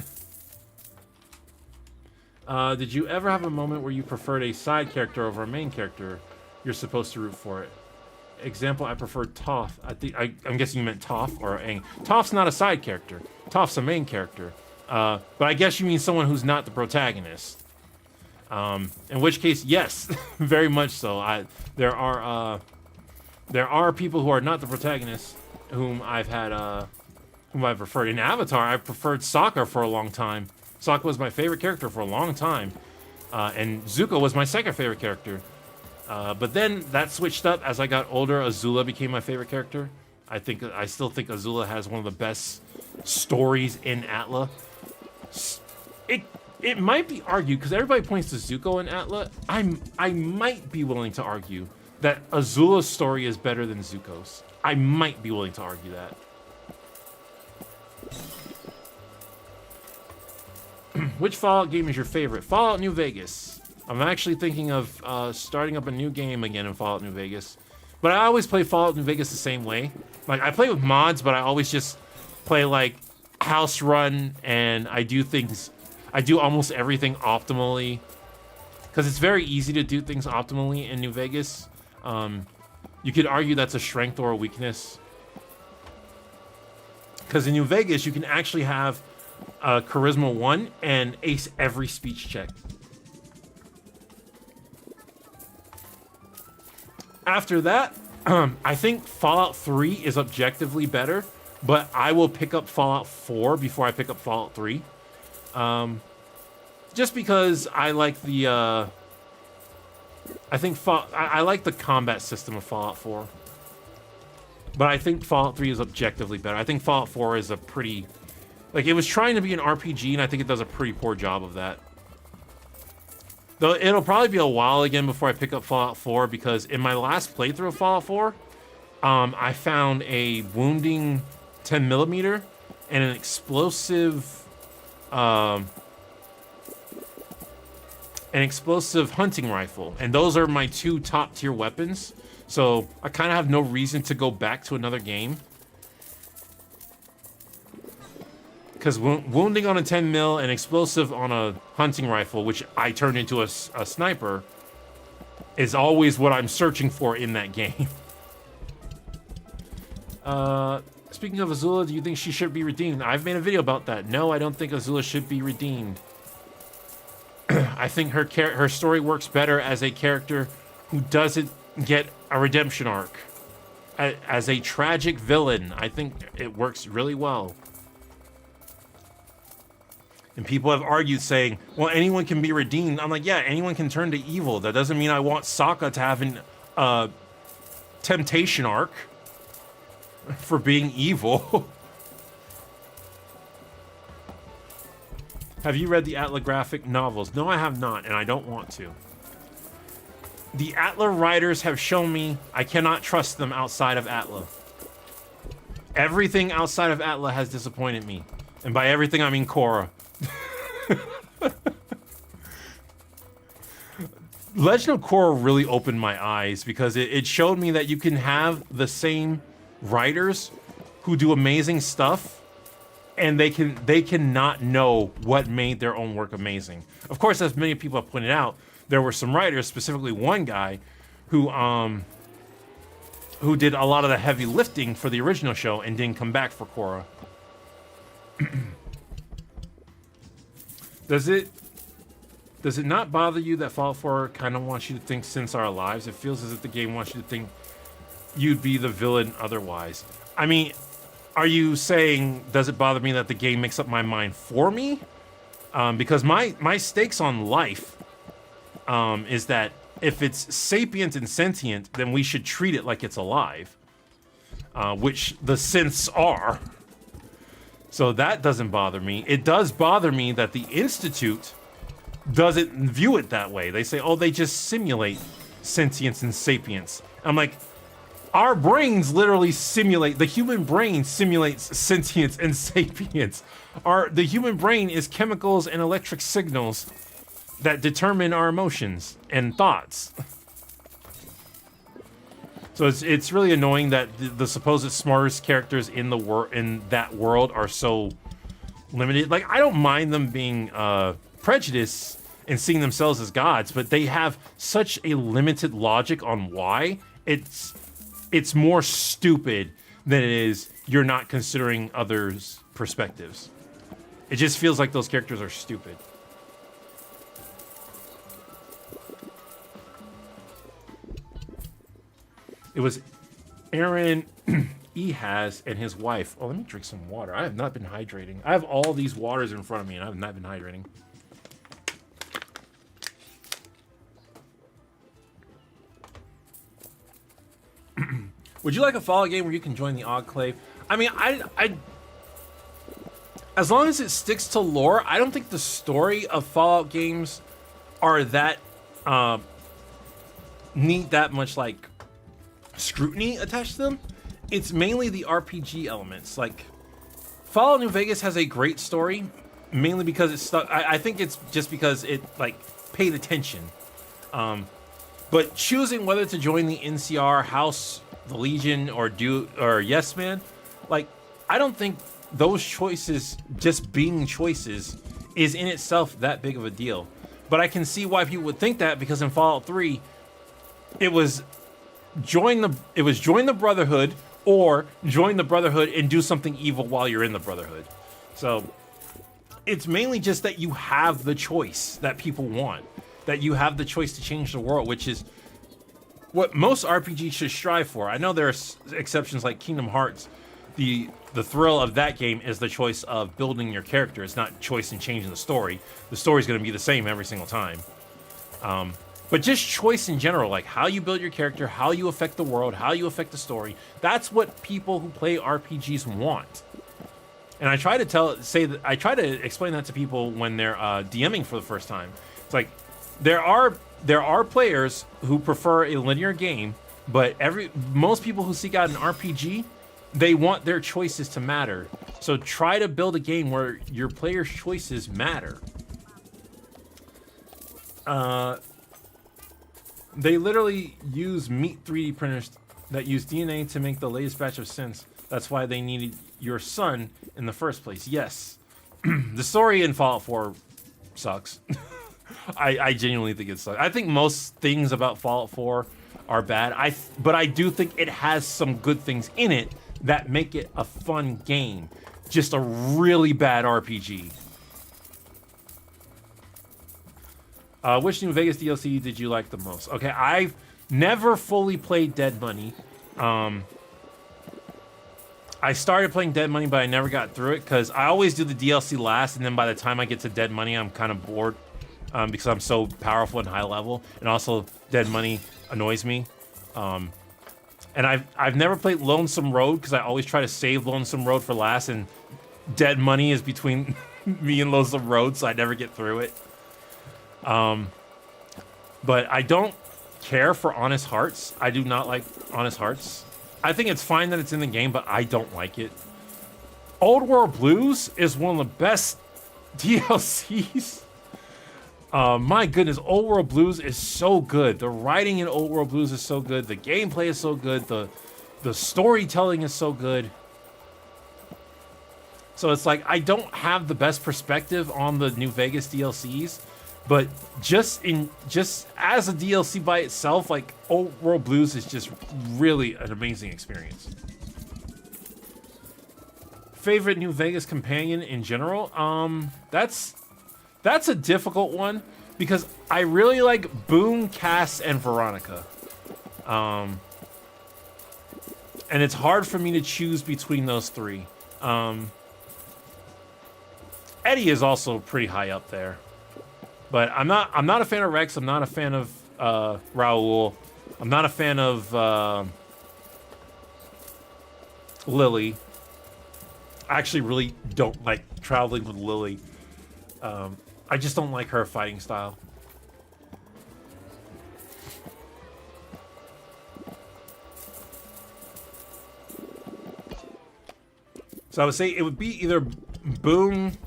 [SPEAKER 1] Did you ever have a moment where you preferred a side character over a main character? You're supposed to root for it. Example, I preferred Toph. I'm guessing you meant Toph or Aang. Toph's not a side character. Toph's a main character. But I guess you mean someone who's not the protagonist. In which case, yes, very much so. There are people who are not the protagonists whom I've preferred. In Avatar, I preferred Sokka for a long time. Sokka was my favorite character for a long time, and Zuko was my second favorite character. But then that switched up as I got older. Azula became my favorite character. I still think Azula has one of the best stories in Atla. It might be argued, because everybody points to Zuko and Atla. I might be willing to argue that Azula's story is better than Zuko's. I might be willing to argue that. Which Fallout game is your favorite? Fallout New Vegas. I'm actually thinking of starting up a new game again in Fallout New Vegas. But I always play Fallout New Vegas the same way. Like, I play with mods, but I always just play, like, house run, and I do almost everything optimally. Because it's very easy to do things optimally in New Vegas. You could argue that's a strength or a weakness. Because in New Vegas, you can actually have Charisma 1 and ace every speech check. After that, I think Fallout 3 is objectively better, but I will pick up Fallout 4 before I pick up Fallout 3. Just because I like the, I like the combat system of Fallout 4. But I think Fallout 3 is objectively better. I think Fallout 4 is a pretty, like, it was trying to be an RPG, and I think it does a pretty poor job of that. Though it'll probably be a while again before I pick up Fallout 4, because in my last playthrough of Fallout 4, I found a wounding 10mm and an explosive hunting rifle, and those are my two top tier weapons. So I kind of have no reason to go back to another game, because wounding on a 10mm and explosive on a hunting rifle, which I turned into a sniper, is always what I'm searching for in that game. Speaking of Azula, do you think she should be redeemed? I've made a video about that. No, I don't think Azula should be redeemed. I think her story works better as a character who doesn't get a redemption arc. As a tragic villain, I think it works really well. And people have argued saying, well, anyone can be redeemed. I'm like, yeah, anyone can turn to evil. That doesn't mean I want Sokka to have an temptation arc for being evil. Have you read the Atla graphic novels? No, I have not, and I don't want to. The Atla writers have shown me I cannot trust them outside of Atla. Everything outside of Atla has disappointed me. And by everything, I mean Korra. Legend of Korra really opened my eyes, because it showed me that you can have the same writers who do amazing stuff, and they cannot know what made their own work amazing. Of course, as many people have pointed out, there were some writers, specifically one guy, who did a lot of the heavy lifting for the original show and didn't come back for Korra. Does it not bother you that Fallout 4 kind of wants you to think since our lives? It feels as if the game wants you to think you'd be the villain otherwise. I mean, are you saying, does it bother me that the game makes up my mind for me? Because my stakes on life is that if it's sapient and sentient, then we should treat it like it's alive, which the synths are. So that doesn't bother me. It does bother me that the Institute doesn't view it that way. They say, oh, they just simulate sentience and sapience. I'm like, our brains literally simulate, the human brain simulates sentience and sapience. The human brain is chemicals and electric signals that determine our emotions and thoughts. So it's really annoying that the supposed smartest characters in that world are so limited. Like, I don't mind them being prejudiced and seeing themselves as gods, but they have such a limited logic on why. It's more stupid than it is you're not considering others' perspectives. It just feels like those characters are stupid. It was Aaron Ehas and his wife. Oh, let me drink some water. I have not been hydrating. I have all these waters in front of me, and I have not been hydrating. Would you like a Fallout game where you can join the Enclave? I mean, I as long as it sticks to lore, I don't think the story of Fallout games are that need that much like scrutiny attached to them. It's mainly the RPG elements. Like, Fallout New Vegas has a great story, mainly because it's stuck. I think it's just because it like paid attention. But choosing whether to join the NCR, House, the Legion, or Yes Man, like, I don't think those choices, just being choices, is in itself that big of a deal. But I can see why people would think that, because in Fallout 3, it was join the Brotherhood, or join the Brotherhood and do something evil while you're in the Brotherhood. So it's mainly just that you have the choice that people want, that you have the choice to change the world, which is what most RPGs should strive for. I know there are exceptions like Kingdom Hearts. The thrill of that game is the choice of building your character. It's not choice in changing the story. The story's going to be the same every single time. But just choice in general, like how you build your character, how you affect the world, how you affect the story. That's what people who play RPGs want. And I try to explain that to people when they're DMing for the first time. It's like, there are players who prefer a linear game, but most people who seek out an RPG, they want their choices to matter. So try to build a game where your players' choices matter. They literally use meat 3D printers that use DNA to make the latest batch of synths. That's why they needed your son in the first place. Yes. The story in Fallout 4 sucks. I genuinely think it sucks. I think most things about Fallout 4 are bad. But I do think it has some good things in it that make it a fun game. Just a really bad RPG. Which New Vegas DLC did you like the most? Okay, I've never fully played Dead Money. I started playing Dead Money, but I never got through it because I always do the DLC last, and then by the time I get to Dead Money, I'm kind of bored because I'm so powerful and high level, and also Dead Money annoys me. And I've never played Lonesome Road because I always try to save Lonesome Road for last, and Dead Money is between me and Lonesome Road, so I never get through it. But I don't care for Honest Hearts. I do not like Honest Hearts. I think it's fine that it's in the game, but I don't like it. Old World Blues is one of the best DLCs. My goodness, Old World Blues is so good. The writing in Old World Blues is so good. The gameplay is so good. The storytelling is so good. So it's like, I don't have the best perspective on the New Vegas DLCs, But just as a DLC by itself, like Old World Blues is just really an amazing experience. Favorite New Vegas companion in general? That's a difficult one because I really like Boone, Cass, and Veronica. And it's hard for me to choose between those three. Eddie is also pretty high up there. But I'm not a fan of Rex, I'm not a fan of Raul. I'm not a fan of Lily. I actually really don't like traveling with Lily. I just don't like her fighting style. So I would say it would be either Boone,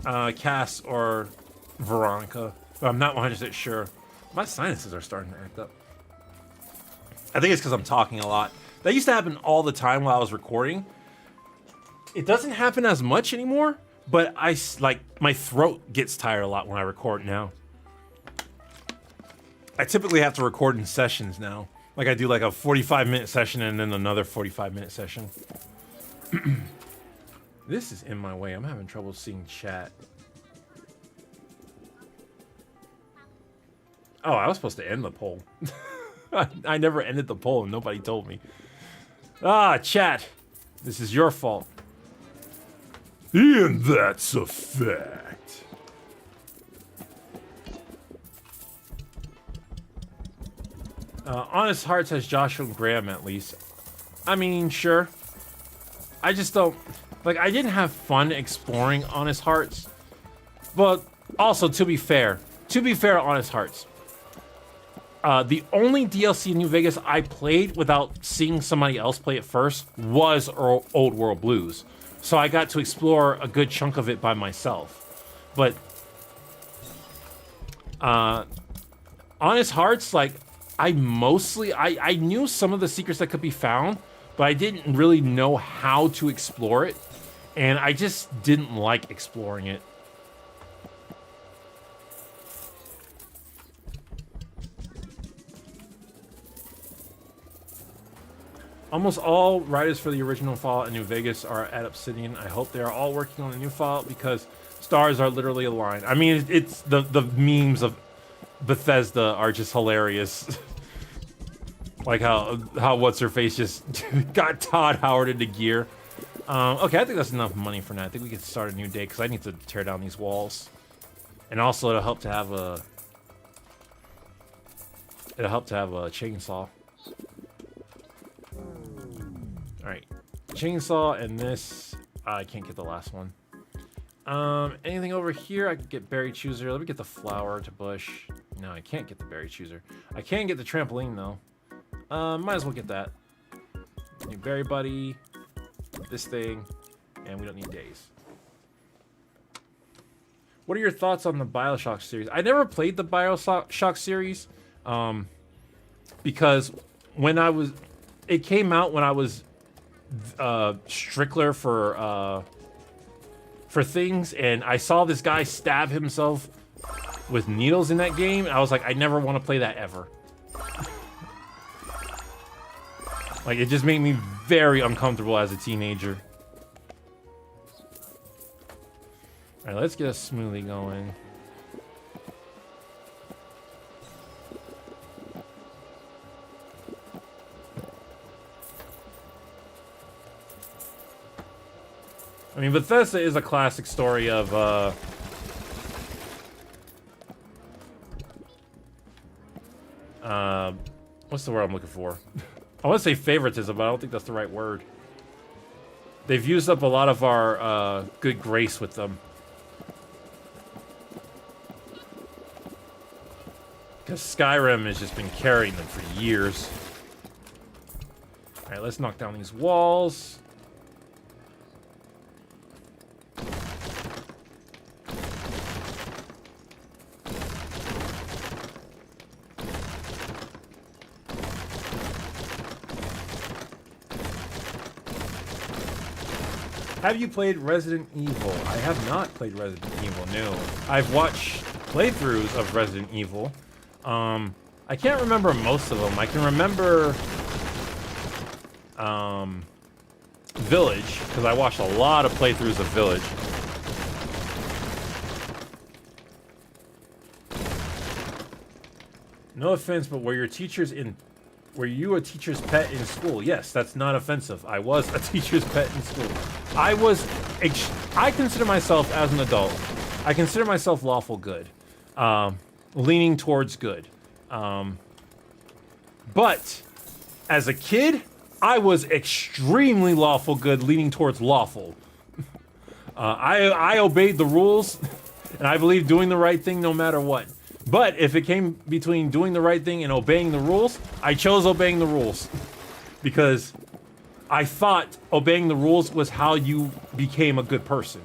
[SPEAKER 1] Cass, or Veronica. But I'm not 100% sure. My sinuses are starting to act up. I think it's because I'm talking a lot. That used to happen all the time while I was recording. It doesn't happen as much anymore, but my throat gets tired a lot when I record now. I typically have to record in sessions now. Like I do like a 45-minute session and then another 45-minute session. This is in my way. I'm having trouble seeing chat. Oh, I was supposed to end the poll. I never ended the poll and nobody told me. Ah, chat. This is your fault. And that's a fact. Honest Hearts has Joshua and Graham at least. I mean, sure. I just don't... Like, I didn't have fun exploring Honest Hearts. But also, to be fair to Honest Hearts, the only DLC in New Vegas I played without seeing somebody else play it first was Old World Blues. So I got to explore a good chunk of it by myself. But Honest Hearts, like, I knew some of the secrets that could be found, but I didn't really know how to explore it. And I just didn't like exploring it. Almost all writers for the original Fallout in New Vegas are at Obsidian. I hope they are all working on the new Fallout because stars are literally aligned. I mean, it's the memes of Bethesda are just hilarious. Like how what's her face just got Todd Howard into gear. Okay, I think that's enough money for now. I think we can start a new day because I need to tear down these walls, and also it'll help to have a chainsaw. Alright, chainsaw and this. I can't get the last one. Anything over here? I could get berry chooser. Let me get the flower to bush. No, I can't get the berry chooser. I can get the trampoline though. Might as well get that. New berry buddy. This thing. And we don't need days. What are your thoughts on the BioShock series? I never played the BioShock series. Because when it came out when I was Strickler for things, and I saw this guy stab himself with needles in that game. I was like, I never want to play that ever. Like, it just made me very uncomfortable as a teenager. Alright, let's get a smoothie going. I mean, Bethesda is a classic story of, what's the word I'm looking for? I want to say favoritism, but I don't think that's the right word. They've used up a lot of our, good grace with them. Because Skyrim has just been carrying them for years. Alright, let's knock down these walls. Have you played Resident Evil? I have not played Resident Evil, no. I've watched playthroughs of Resident Evil. I can't remember most of them. I can remember Village, because I watched a lot of playthroughs of Village. No offense, but were you a teacher's pet in school? Yes, that's not offensive. I was a teacher's pet in school. I consider myself, as an adult, I consider myself lawful good. Leaning towards good. But as a kid, I was extremely lawful good, leaning towards lawful. I obeyed the rules, and I believe doing the right thing no matter what. But if it came between doing the right thing and obeying the rules, I chose obeying the rules. Because I thought obeying the rules was how you became a good person.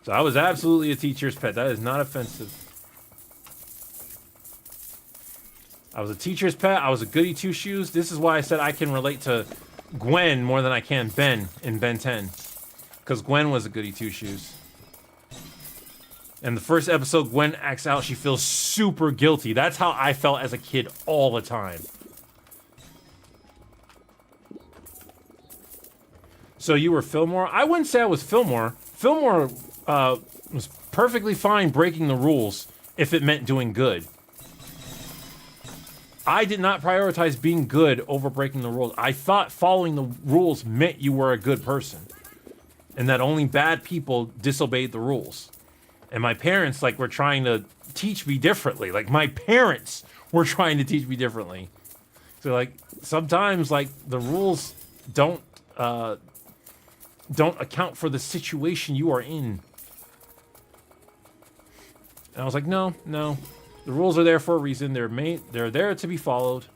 [SPEAKER 1] So I was absolutely a teacher's pet. That is not offensive. I was a teacher's pet. I was a goody two-shoes. This is why I said I can relate to Gwen more than I can Ben in Ben 10. Because Gwen was a goody two-shoes. And the first episode, Gwen acts out. She feels super guilty. That's how I felt as a kid all the time. So you were Fillmore? I wouldn't say I was Fillmore. Fillmore was perfectly fine breaking the rules if it meant doing good. I did not prioritize being good over breaking the rules. I thought following the rules meant you were a good person. And that only bad people disobeyed the rules. And my parents, like, were trying to teach me differently. Like, my parents were trying to teach me differently. So, like, sometimes, like, the rules don't account for the situation you are in. And I was like, no. The rules are there for a reason. They're there to be followed.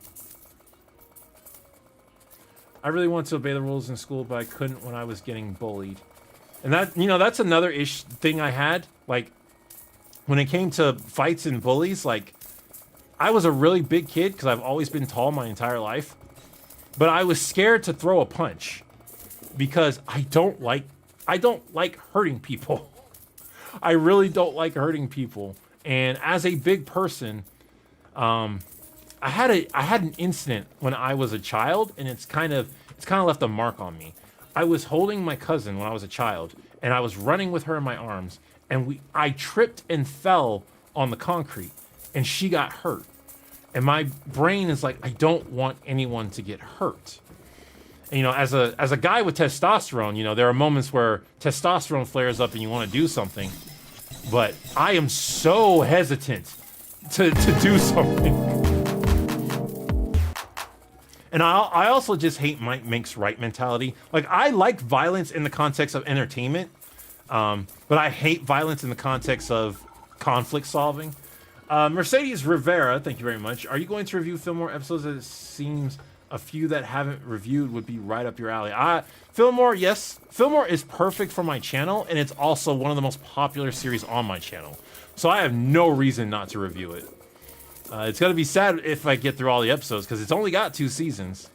[SPEAKER 1] I really wanted to obey the rules in school, but I couldn't when I was getting bullied. And that, that's another thing I had. Like, when it came to fights and bullies, like, I was a really big kid because I've always been tall my entire life. But I was scared to throw a punch because I don't like hurting people. I really don't like hurting people. And as a big person, I had an incident when I was a child, and it's kind of left a mark on me. I was holding my cousin when I was a child, and I was running with her in my arms, and I tripped and fell on the concrete, and she got hurt. And my brain is like, I don't want anyone to get hurt. And, as a guy with testosterone, there are moments where testosterone flares up and you want to do something, but I am so hesitant to do something. And I also just hate might makes right mentality. Like, I like violence in the context of entertainment, but I hate violence in the context of conflict solving. Mercedes Rivera, thank you very much. Are you going to review Fillmore episodes? It seems a few that haven't reviewed would be right up your alley. Fillmore, yes. Fillmore is perfect for my channel, and it's also one of the most popular series on my channel. So I have no reason not to review it. It's going to be sad if I get through all the episodes, because it's only got 2 seasons.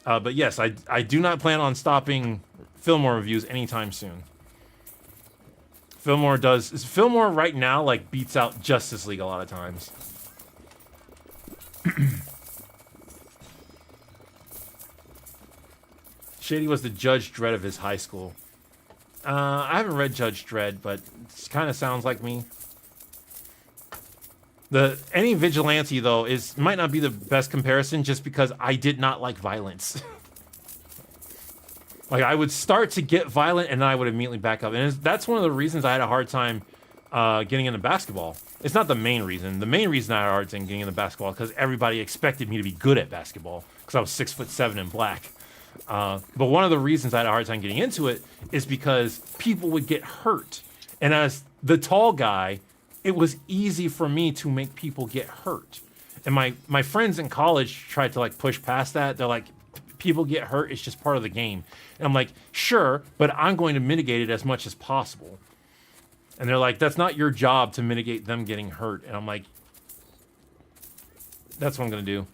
[SPEAKER 1] But yes, I do not plan on stopping Fillmore reviews anytime soon. Fillmore right now, like, beats out Justice League a lot of times. Shady was the Judge Dredd of his high school. I haven't read Judge Dredd, but it kind of sounds like me. Any vigilante, though, might not be the best comparison just because I did not like violence. Like, I would start to get violent and then I would immediately back up. And that's one of the reasons I had a hard time getting into basketball. It's not the main reason. The main reason I had a hard time getting into basketball because everybody expected me to be good at basketball because I was 6'7" and black. But one of the reasons I had a hard time getting into it is because people would get hurt. And as the tall guy, it was easy for me to make people get hurt. And my friends in college tried to, like, push past that. They're like, people get hurt, it's just part of the game. And I'm like, sure, but I'm going to mitigate it as much as possible. And they're like, that's not your job to mitigate them getting hurt. And I'm like, that's what I'm going to do.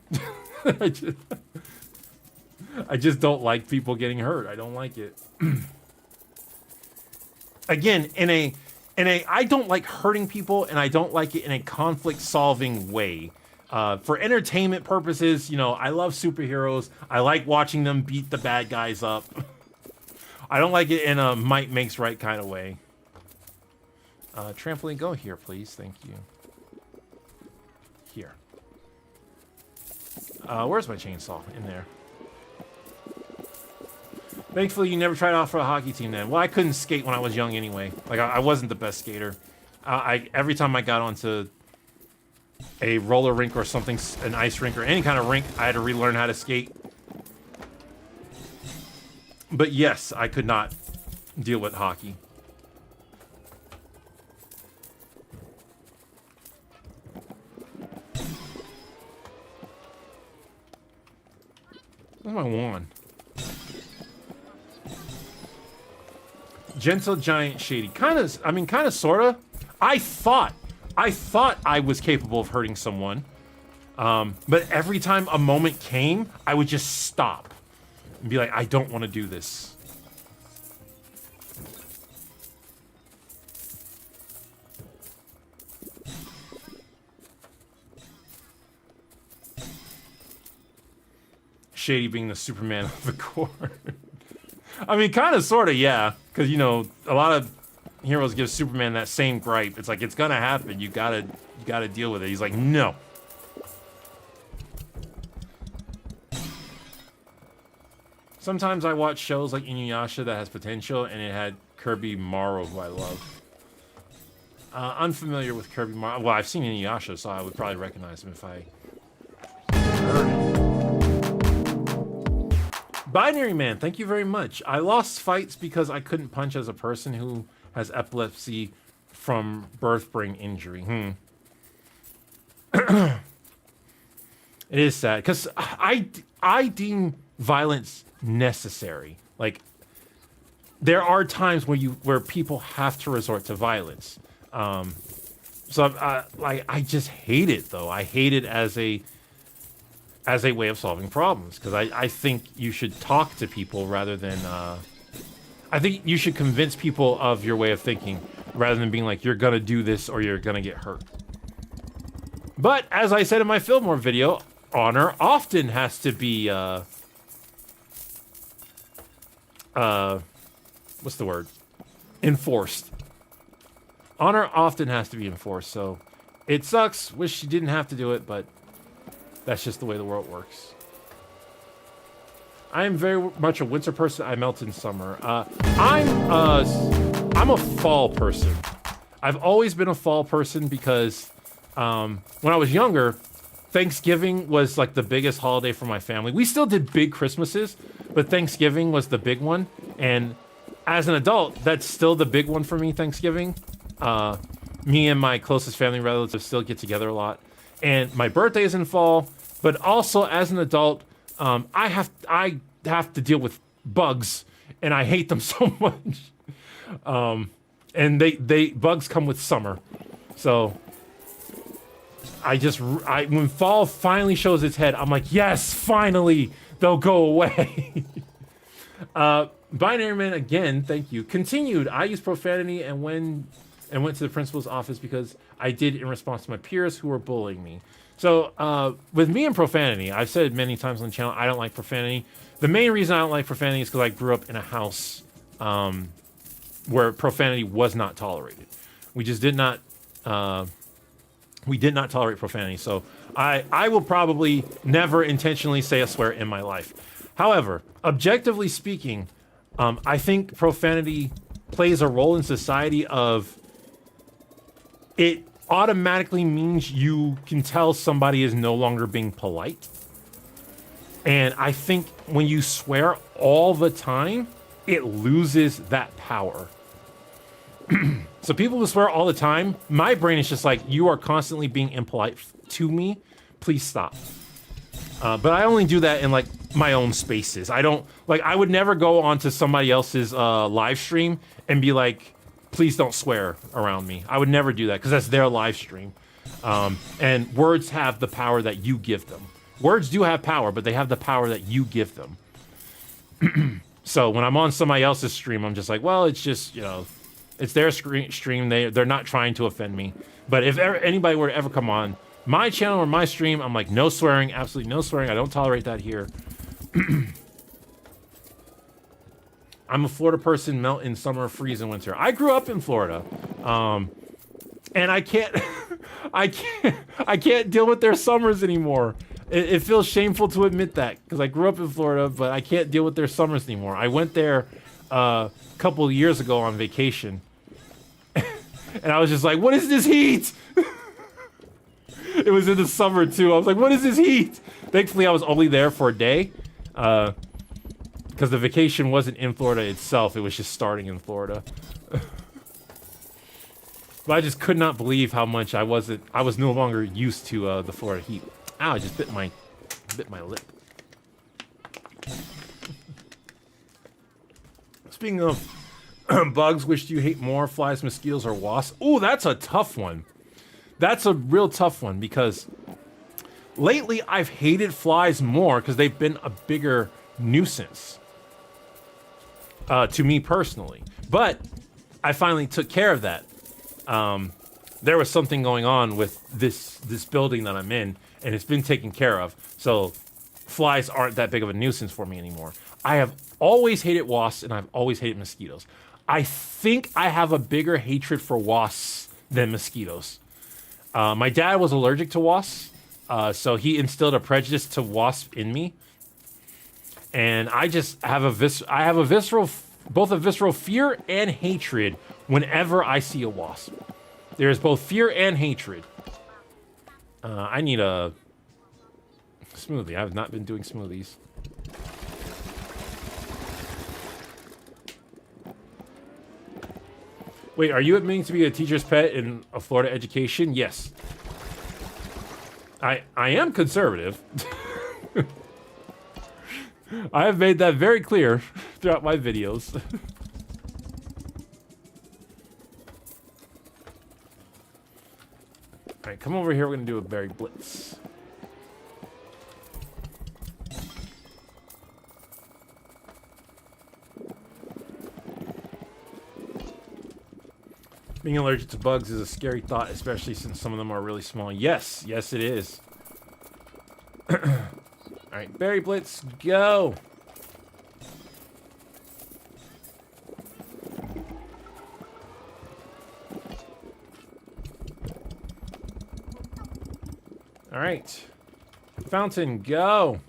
[SPEAKER 1] I just don't like people getting hurt. I don't like it. again, I don't like hurting people, and I don't like it in a conflict-solving way. For entertainment purposes, you know, I love superheroes. I like watching them beat the bad guys up. I don't like it in a might makes right kind of way. Trampoline, go here, please. Thank you. Here. Where's my chainsaw? In there. Thankfully, you never tried out for a hockey team then. Well, I couldn't skate when I was young anyway. Like, I wasn't the best skater. Every time I got onto a roller rink or something, an ice rink or any kind of rink, I had to relearn how to skate. But yes, I could not deal with hockey. Where's my wand? Gentle Giant Shady. Kind of, I mean, kind of, sort of. I thought I was capable of hurting someone. But every time a moment came, I would just stop and be like, I don't want to do this. Shady being the Superman of the court. I mean, kind of, sort of, yeah. Because, you know, a lot of heroes give Superman that same gripe. It's like, it's gonna happen. You gotta deal with it. He's like, no. Sometimes I watch shows like Inuyasha that has potential, and it had Kirby Morrow, who I love. Unfamiliar with Kirby Morrow. Well, I've seen Inuyasha, so I would probably recognize him if I heard it. Binary Man, thank you very much. I lost fights because I couldn't punch as a person who has epilepsy from birth brain injury. It is sad because I deem violence necessary. Like, there are times where people have to resort to violence. So like, I just hate it though. I hate it as a way of solving problems, because I think you should talk to people rather than I think you should convince people of your way of thinking rather than being like, you're gonna do this or you're gonna get hurt. But as I said in my Fillmore video, honor often has to be what's the word? Enforced. Honor often has to be enforced, so it sucks. Wish you didn't have to do it, but that's just the way the world works. I am very much a winter person. I melt in summer. I'm a fall person. I've always been a fall person because when I was younger, Thanksgiving was like the biggest holiday for my family. We still did big Christmases, but Thanksgiving was the big one. And as an adult, that's still the big one for me, Thanksgiving. Me and my closest family relatives still get together a lot. And my birthday is in fall, but also as an adult, I have to deal with bugs, and I hate them so much. And bugs come with summer, so when fall finally shows its head, I'm like, yes, finally they'll go away. Binary Man again, thank you. Continued. I used profanity and went to the principal's office because I did in response to my peers who were bullying me. So with me and profanity, I've said many times on the channel, I don't like profanity. The main reason I don't like profanity is because I grew up in a house where profanity was not tolerated. We just did not tolerate profanity. So I will probably never intentionally say a swear in my life. However, objectively speaking, I think profanity plays a role in society of it automatically means you can tell somebody is no longer being polite. And I think when you swear all the time, it loses that power. So people who swear all the time, my brain is just like, you are constantly being impolite to me. Please stop. But I only do that in like my own spaces. I don't like, I would never go onto somebody else's live stream and be like, please don't swear around me. I would never do that because that's their live stream. And words have the power that you give them. Words do have power, but they have the power that you give them. So when I'm on somebody else's stream, I'm just like, well, it's just, you know, It's their stream. They're not trying to offend me. But if anybody were to ever come on my channel or my stream, I'm like, no swearing, absolutely no swearing. I don't tolerate that here. I'm a Florida person, melt in summer, freeze in winter. I grew up in Florida. And I can't, I can't deal with their summers anymore. It feels shameful to admit that because I grew up in Florida, but I can't deal with their summers anymore. I went there a couple of years ago on vacation, and I was just like, "What is this heat?" It was in the summer too. I was like, "What is this heat?" Thankfully, I was only there for a day, because the vacation wasn't in Florida itself. It was just starting in Florida. But I just could not believe how much I was no longer used to the Florida heat. Ow, I just bit my lip. Speaking of bugs, which do you hate more, flies, mosquitoes, or wasps? Oh, that's a tough one. That's a real tough one because lately I've hated flies more because they've been a bigger nuisance to me personally. But I finally took care of that. There was something going on with this building that I'm in, and it's been taken care of. So flies aren't that big of a nuisance for me anymore. I have always hated wasps, and I've always hated mosquitoes. I think I have a bigger hatred for wasps than mosquitoes. My dad was allergic to wasps, so he instilled a prejudice to wasps in me. And I just have both a visceral fear and hatred whenever I see a wasp. There is both fear and hatred. I need a smoothie. I have not been doing smoothies. Wait, are you admitting to be a teacher's pet in a Florida education? Yes. I am conservative. I have made that very clear throughout my videos. Alright, come over here. We're going to do a berry blitz. Being allergic to bugs is a scary thought, especially since some of them are really small. Yes, yes it is. Alright, berry blitz, go! Alright. Fountain, go!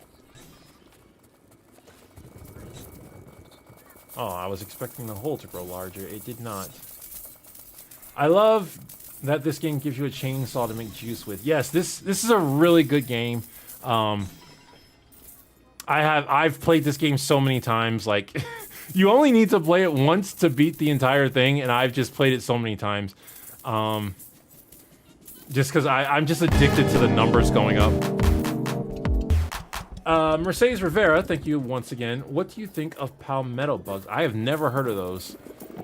[SPEAKER 1] Oh, I was expecting the hole to grow larger. It did not. I love that this game gives you a chainsaw to make juice with. Yes, this is a really good game. I've played this game so many times. Like, you only need to play it once to beat the entire thing, and I've just played it so many times. Just because I'm just addicted to the numbers going up. Mercedes Rivera, thank you once again. What do you think of palmetto bugs? I have never heard of those,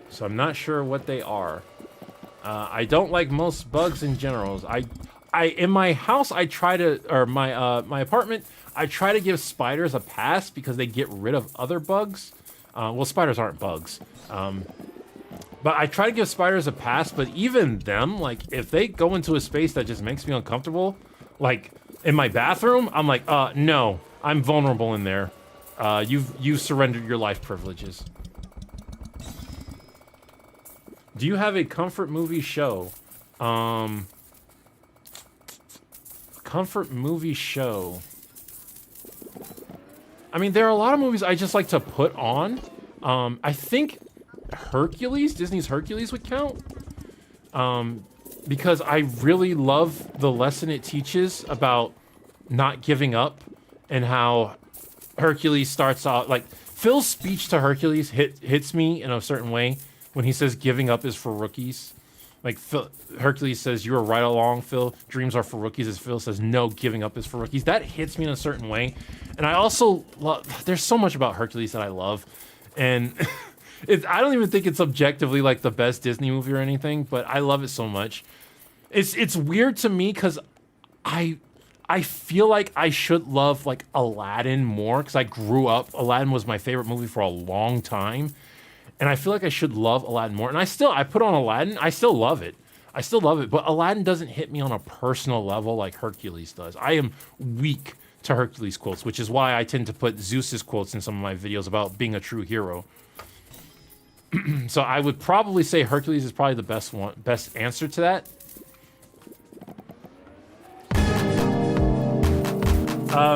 [SPEAKER 1] so I'm not sure what they are. I don't like most bugs in general. In my house, I try to, or my apartment, I try to give spiders a pass because they get rid of other bugs. Well, spiders aren't bugs. But I try to give spiders a pass, but even them, like, if they go into a space that just makes me uncomfortable, like, in my bathroom, I'm like, no, I'm vulnerable in there. You've surrendered your life privileges. Do you have a comfort movie show? Comfort movie show. I mean, there are a lot of movies I just like to put on. I think Hercules, Disney's Hercules would count. Because I really love the lesson it teaches about not giving up and how Hercules starts out, like, Phil's speech to Hercules hits me in a certain way when he says giving up is for rookies. Like, Hercules says, you were right along, Phil. Dreams are for rookies. As Phil says, no, giving up is for rookies. That hits me in a certain way. And I also love, there's so much about Hercules that I love. And I don't even think it's objectively, like, the best Disney movie or anything, but I love it so much. It's weird to me because I feel like I should love, like, Aladdin more because I grew up. Aladdin was my favorite movie for a long time. And I feel like I should love Aladdin more. And I put on Aladdin. I still love it. But Aladdin doesn't hit me on a personal level like Hercules does. I am weak to Hercules quotes, which is why I tend to put Zeus's quotes in some of my videos about being a true hero. So I would probably say Hercules is probably the best answer to that.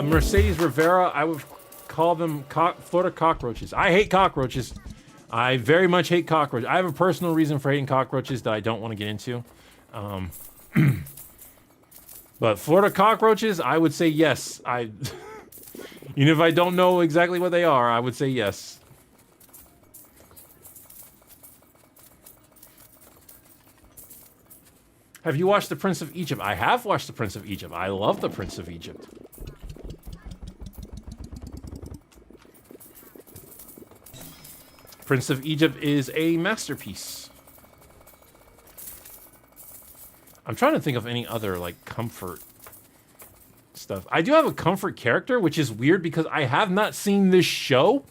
[SPEAKER 1] Mercedes Rivera, I would call them Florida cockroaches. I hate cockroaches. I very much hate cockroaches. I have a personal reason for hating cockroaches that I don't want to get into. But Florida cockroaches, I would say yes. Even if I don't know exactly what they are, I would say yes. Have you watched The Prince of Egypt? I have watched The Prince of Egypt. I love The Prince of Egypt. Prince of Egypt is a masterpiece. I'm trying to think of any other, like, comfort stuff. I do have a comfort character, which is weird because I have not seen this show,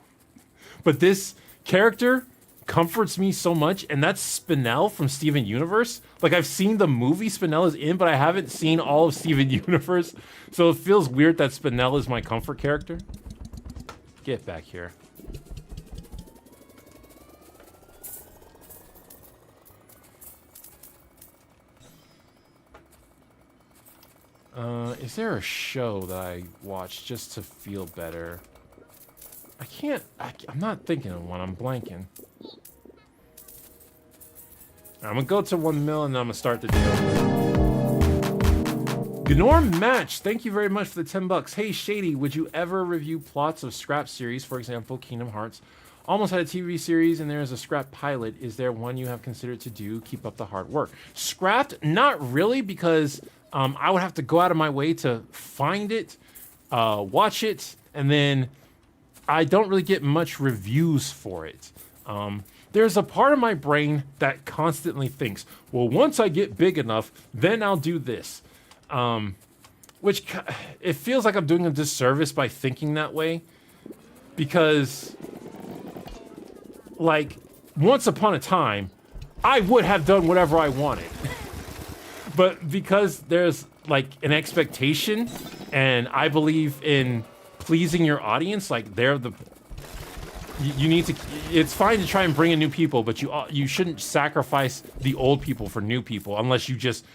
[SPEAKER 1] but this character comforts me so much, and that's Spinell from Steven Universe. Like, I've seen the movie Spinell is in, but I haven't seen all of Steven Universe, so it feels weird that Spinell is my comfort character. Get back here. Is there a show that I watch just to feel better? I'm not thinking of one. I'm blanking. I'm gonna go to 1 mil and then I'm gonna start the deal. Gnorm Match, thank you very much for the 10 bucks. Hey Shady, would you ever review plots of Scrap series, for example, Kingdom Hearts? Almost had a TV series and there is a Scrap pilot. Is there one you have considered to do? Keep up the hard work. Scrapped? Not really, because I would have to go out of my way to find it, watch it, and then I don't really get much reviews for it. There's a part of my brain that constantly thinks, well, once I get big enough, then I'll do this. Which it feels like I'm doing a disservice by thinking that way. Because, like, once upon a time, I would have done whatever I wanted. But because there's, like, an expectation, and I believe in pleasing your audience, like, they're the... You need to... It's fine to try and bring in new people, but you shouldn't sacrifice the old people for new people, unless you just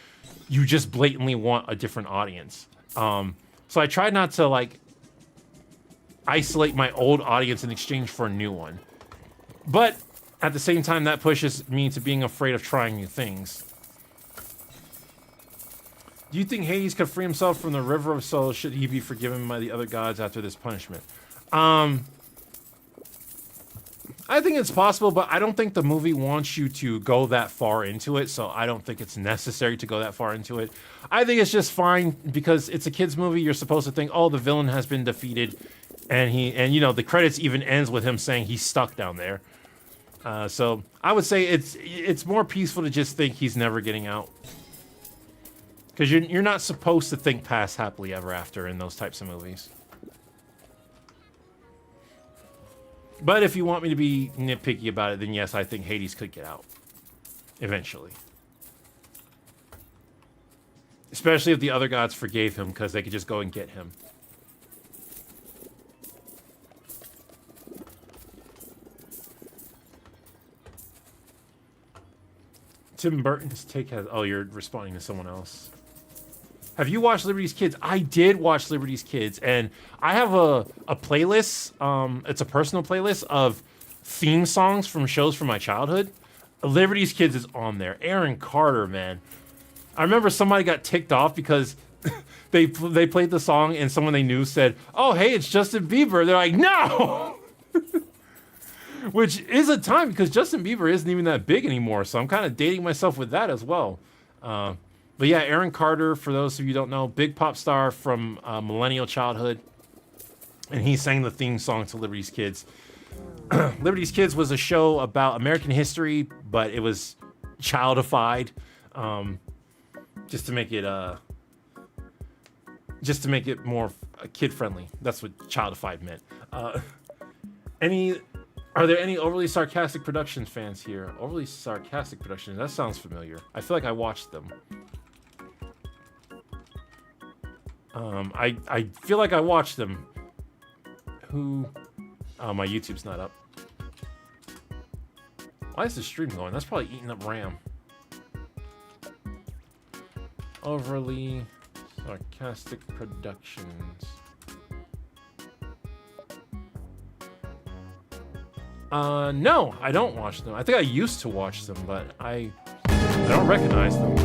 [SPEAKER 1] blatantly want a different audience. So I try not to, like, isolate my old audience in exchange for a new one. But, at the same time, that pushes me to being afraid of trying new things. Do you think Hades could free himself from the River of Souls? Should he be forgiven by the other gods after this punishment? I think it's possible, but I don't think the movie wants you to go that far into it, so I don't think it's necessary to go that far into it. I think it's just fine because it's a kid's movie. You're supposed to think, oh, the villain has been defeated, and you know, the credits even ends with him saying he's stuck down there. So I would say it's more peaceful to just think he's never getting out. Because you're not supposed to think past happily ever after in those types of movies. But if you want me to be nitpicky about it, then yes, I think Hades could get out. Eventually. Especially if the other gods forgave him, because they could just go and get him. Tim Burton's take has... Oh, you're responding to someone else. Have you watched Liberty's Kids? I did watch Liberty's Kids, and I have a playlist. It's a personal playlist of theme songs from shows from my childhood. Liberty's Kids is on there. Aaron Carter, man. I remember somebody got ticked off because they played the song and someone they knew said, "Oh, hey, it's Justin Bieber." They're like, "No!" Which is a time because Justin Bieber isn't even that big anymore, so I'm kind of dating myself with that as well. But yeah, Aaron Carter, for those of you who don't know, big pop star from millennial childhood. And he sang the theme song to Liberty's Kids. Liberty's Kids was a show about American history, but it was childified. Just to make it more kid-friendly. That's what childified meant. Are there any Overly Sarcastic Productions fans here? Overly Sarcastic Productions, that sounds familiar. I feel like I watched them. I feel like I watched them. Who? Oh, my YouTube's not up. Why is the stream going? That's probably eating up RAM. Overly Sarcastic Productions. No, I don't watch them. I think I used to watch them, but I don't recognize them.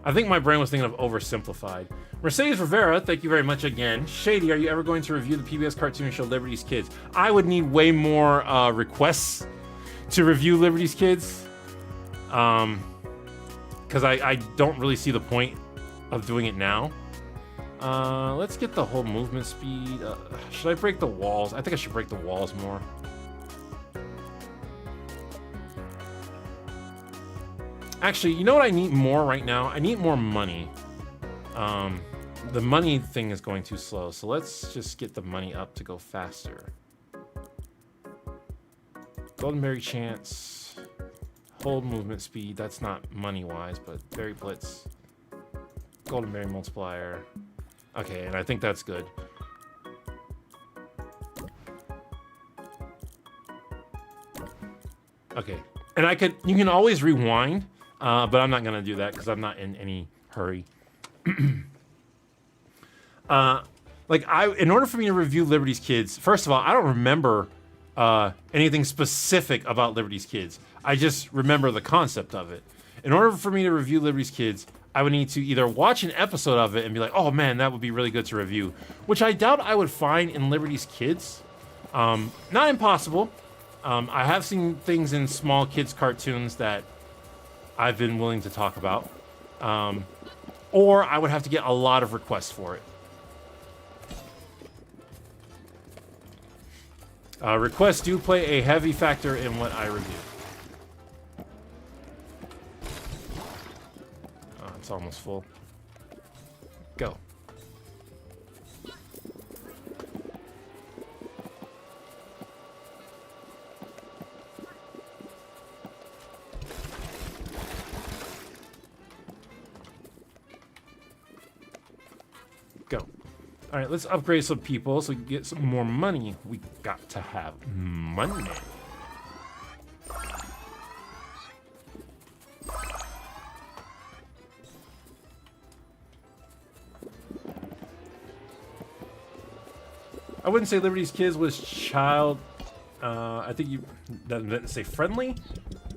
[SPEAKER 1] I think my brain was thinking of Oversimplified. Mercedes Rivera, thank you very much again. Shady, are you ever going to review the PBS cartoon show Liberty's Kids? I would need way more requests to review Liberty's Kids. Because I don't really see the point of doing it now. Let's get the whole movement speed. Should I break the walls? I think I should break the walls more. Actually, you know what I need more right now? I need more money. The money thing is going too slow, so let's just get the money up to go faster. Golden Berry Chance. Hold movement speed. That's not money-wise, but Berry Blitz. Golden Berry Multiplier. Okay, and I think that's good. Okay, and you can always rewind, but I'm not gonna do that because I'm not in any hurry. In order for me to review Liberty's Kids, first of all, I don't remember anything specific about Liberty's Kids. I just remember the concept of it. In order for me to review Liberty's Kids, I would need to either watch an episode of it and be like, oh man, that would be really good to review, which I doubt I would find in Liberty's Kids. Not impossible. I have seen things in small kids cartoons that I've been willing to talk about. Or I would have to get a lot of requests for it. Requests do play a heavy factor in what I review. Oh, it's almost full. Go. Go. All right, let's upgrade some people so we can get some more money. We got to have money. I wouldn't say Liberty's Kids was child. I think you didn't say friendly.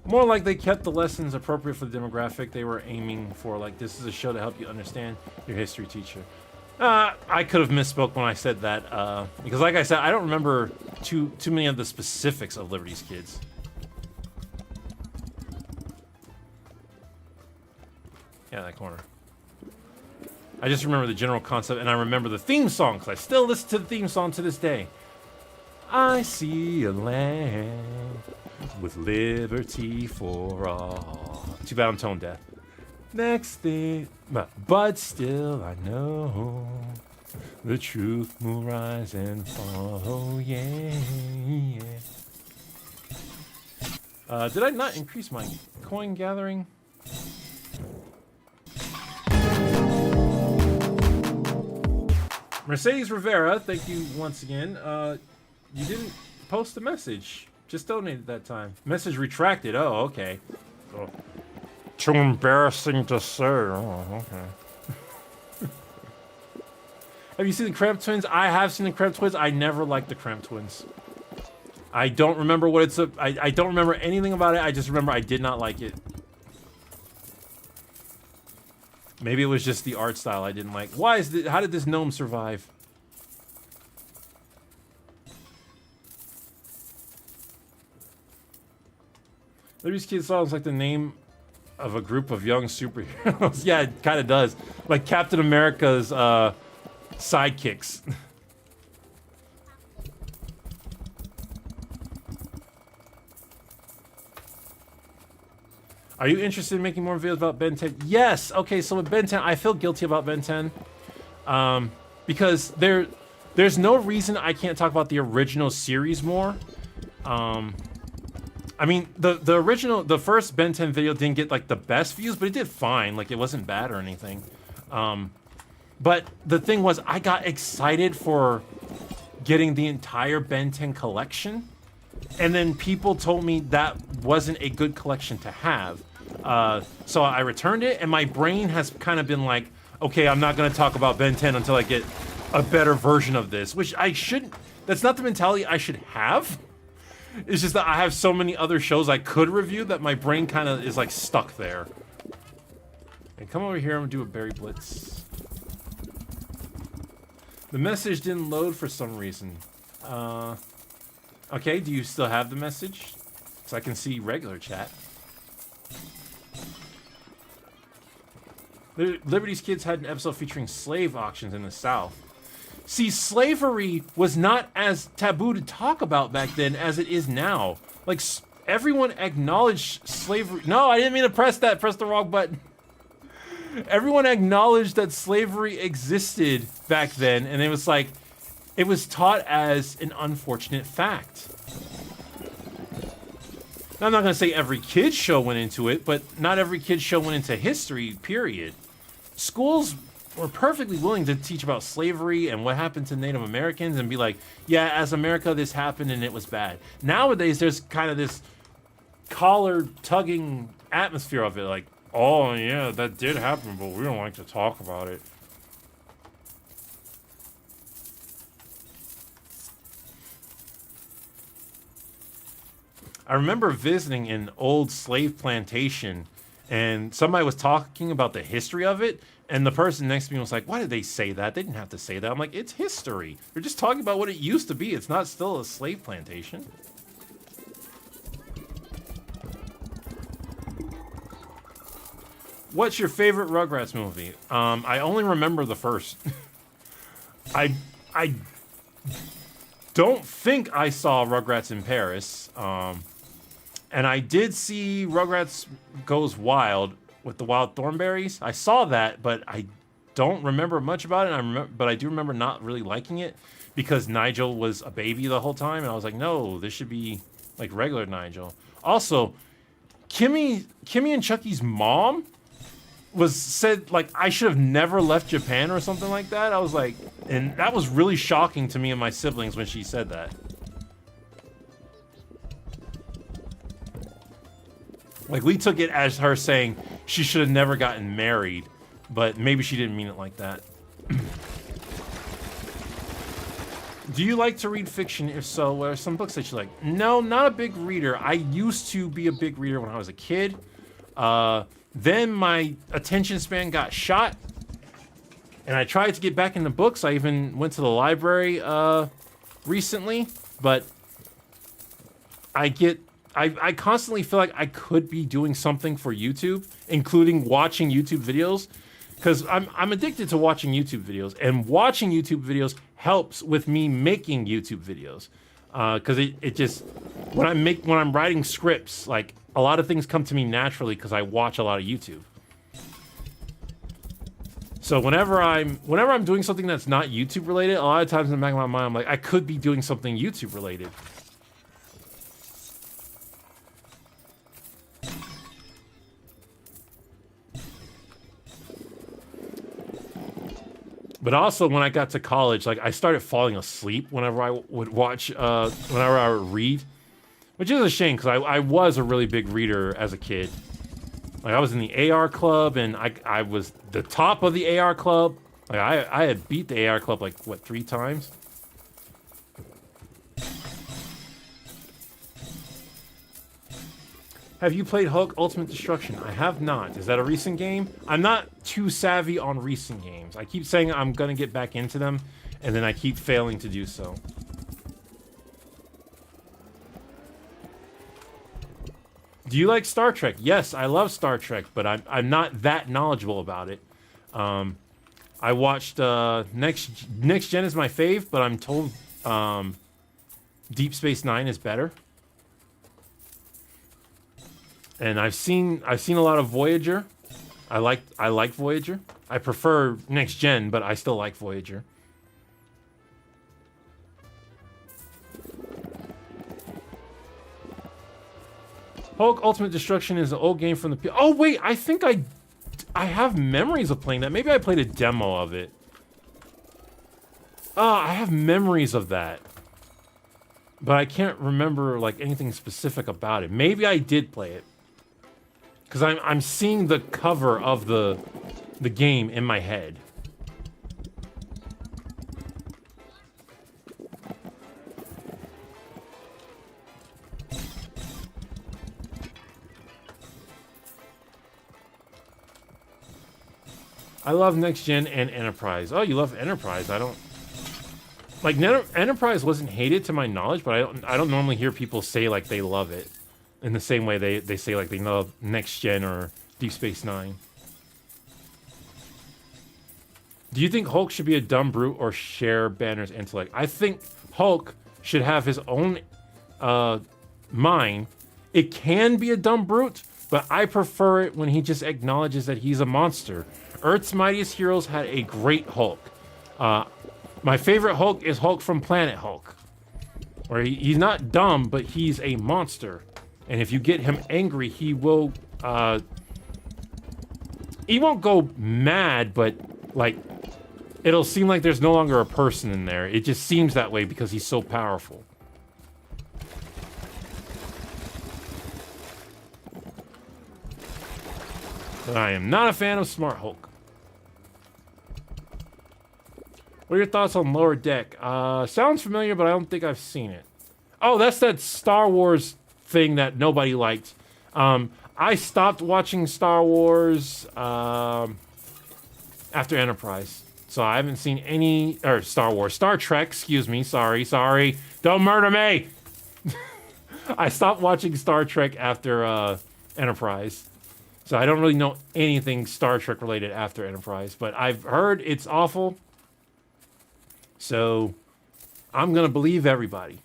[SPEAKER 1] More like they kept the lessons appropriate for the demographic they were aiming for. Like, this is a show to help you understand your history teacher. I could have misspoke when I said that, because like I said, I don't remember too many of the specifics of Liberty's Kids. Yeah, that corner. I just remember the general concept, and I remember the theme song, because I still listen to the theme song to this day. I see a land with liberty for all. Too bad I'm tone deaf. Next thing, but still I know the truth will rise and fall. Oh yeah, yeah. Did I not increase my coin gathering? Mercedes Rivera, thank you once again. You didn't post a message. Just donated that time. Message retracted. Oh, okay. Oh. Too embarrassing to say. Oh, okay. Have you seen the Cramp Twins? I have seen the Cramp Twins. I never liked the Cramp Twins. I don't remember what it's. I don't remember anything about it. I just remember I did not like it. Maybe it was just the art style I didn't like. Why is this? How did this gnome survive? Liberty's Kids sounds like the name of a group of young superheroes. Yeah, it kind of does. Like Captain America's sidekicks. Are you interested in making more videos about Ben 10? Yes. Okay, so with Ben 10, I feel guilty about Ben 10. Because there's no reason I can't talk about the original series more. I mean, the first Ben 10 video didn't get like the best views, but it did fine. Like, it wasn't bad or anything. But the thing was, I got excited for getting the entire Ben 10 collection, and then people told me that wasn't a good collection to have. So I returned it, and my brain has kind of been like, okay, I'm not going to talk about Ben 10 until I get a better version of this, which I shouldn't. That's not the mentality I should have. It's just that I have so many other shows I could review that my brain kind of is like stuck there. Hey, come over here, I'm gonna do a Berry Blitz. The message didn't load for some reason. Okay, do you still have the message? So I can see regular chat. Liberty's Kids had an episode featuring slave auctions in the South. See, slavery was not as taboo to talk about back then as it is now. Like, everyone acknowledged slavery. No, I didn't mean to press that. Press the wrong button. Everyone acknowledged that slavery existed back then, and it was like, it was taught as an unfortunate fact. Now, I'm not going to say every kid's show went into it, but not every kid's show went into history, period. Schools were perfectly willing to teach about slavery and what happened to Native Americans and be like, yeah, as America, this happened and it was bad. Nowadays, there's kind of this collar-tugging atmosphere of it, like, oh, yeah, that did happen, but we don't like to talk about it. I remember visiting an old slave plantation, and somebody was talking about the history of it, and the person next to me was like, why did they say that? They didn't have to say that. I'm like, it's history. They're just talking about what it used to be. It's not still a slave plantation. What's your favorite Rugrats movie? I only remember the first. I don't think I saw Rugrats in Paris. And I did see Rugrats Goes Wild with the Wild Thornberries. I saw that, but I don't remember much about it. But I do remember not really liking it because Nigel was a baby the whole time, and I was like, no, this should be like regular Nigel. Also, Kimmy and Chucky's mom said like I should have never left Japan or something like that. I was like, and that was really shocking to me and my siblings when she said that. Like, we took it as her saying she should have never gotten married, but maybe she didn't mean it like that. Do you like to read fiction? If so, what are some books that you like? No, not a big reader. I used to be a big reader when I was a kid. Then my attention span got shot, and I tried to get back into books. I even went to the library recently, but I constantly feel like I could be doing something for YouTube, including watching YouTube videos, because I'm addicted to watching YouTube videos, and watching YouTube videos helps with me making YouTube videos, because it just when I'm writing scripts, like a lot of things come to me naturally because I watch a lot of YouTube. So whenever I'm doing something that's not YouTube related, a lot of times in the back of my mind, I'm like, I could be doing something YouTube related. But also, when I got to college, like, I started falling asleep whenever I would watch, whenever I would read. Which is a shame, because I was a really big reader as a kid. Like, I was in the AR club, and I was the top of the AR club. Like, I had beat the AR club, like, what, 3 times? Have you played Hulk Ultimate Destruction? I have not. Is that a recent game? I'm not too savvy on recent games. I keep saying I'm going to get back into them, and then I keep failing to do so. Do you like Star Trek? Yes, I love Star Trek, but I'm not that knowledgeable about it. I watched Next Gen is my fave, but I'm told Deep Space Nine is better. And I've seen a lot of Voyager. I like Voyager. I prefer Next Gen, but I still like Voyager. Hulk Ultimate Destruction is an old game from the Oh wait, I think I have memories of playing that. Maybe I played a demo of it. Oh, I have memories of that. But I can't remember like anything specific about it. Maybe I did play it. Cuz I'm seeing the cover of the game in my head. I love Next Gen and Enterprise. Oh, you love Enterprise. I don't... Like, Enterprise wasn't hated to my knowledge, but I don't normally hear people say, like, they love it. In the same way they say, like, they love Next Gen or Deep Space Nine. Do you think Hulk should be a dumb brute or share Banner's intellect? I think Hulk should have his own mind. It can be a dumb brute, but I prefer it when he just acknowledges that he's a monster. Earth's Mightiest Heroes had a great Hulk. My favorite Hulk is Hulk from Planet Hulk. Where he's not dumb, but he's a monster. And if you get him angry, he will... he won't go mad, but, like... It'll seem like there's no longer a person in there. It just seems that way because he's so powerful. But I am not a fan of Smart Hulk. What are your thoughts on Lower Deck? Sounds familiar, but I don't think I've seen it. Oh, that's that Star Wars thing that nobody liked. I stopped watching Star Wars after Enterprise. So I haven't seen any... Or Star Trek, excuse me. Sorry. Don't murder me! I stopped watching Star Trek after Enterprise. So I don't really know anything Star Trek related after Enterprise. But I've heard it's awful. So I'm going to believe everybody.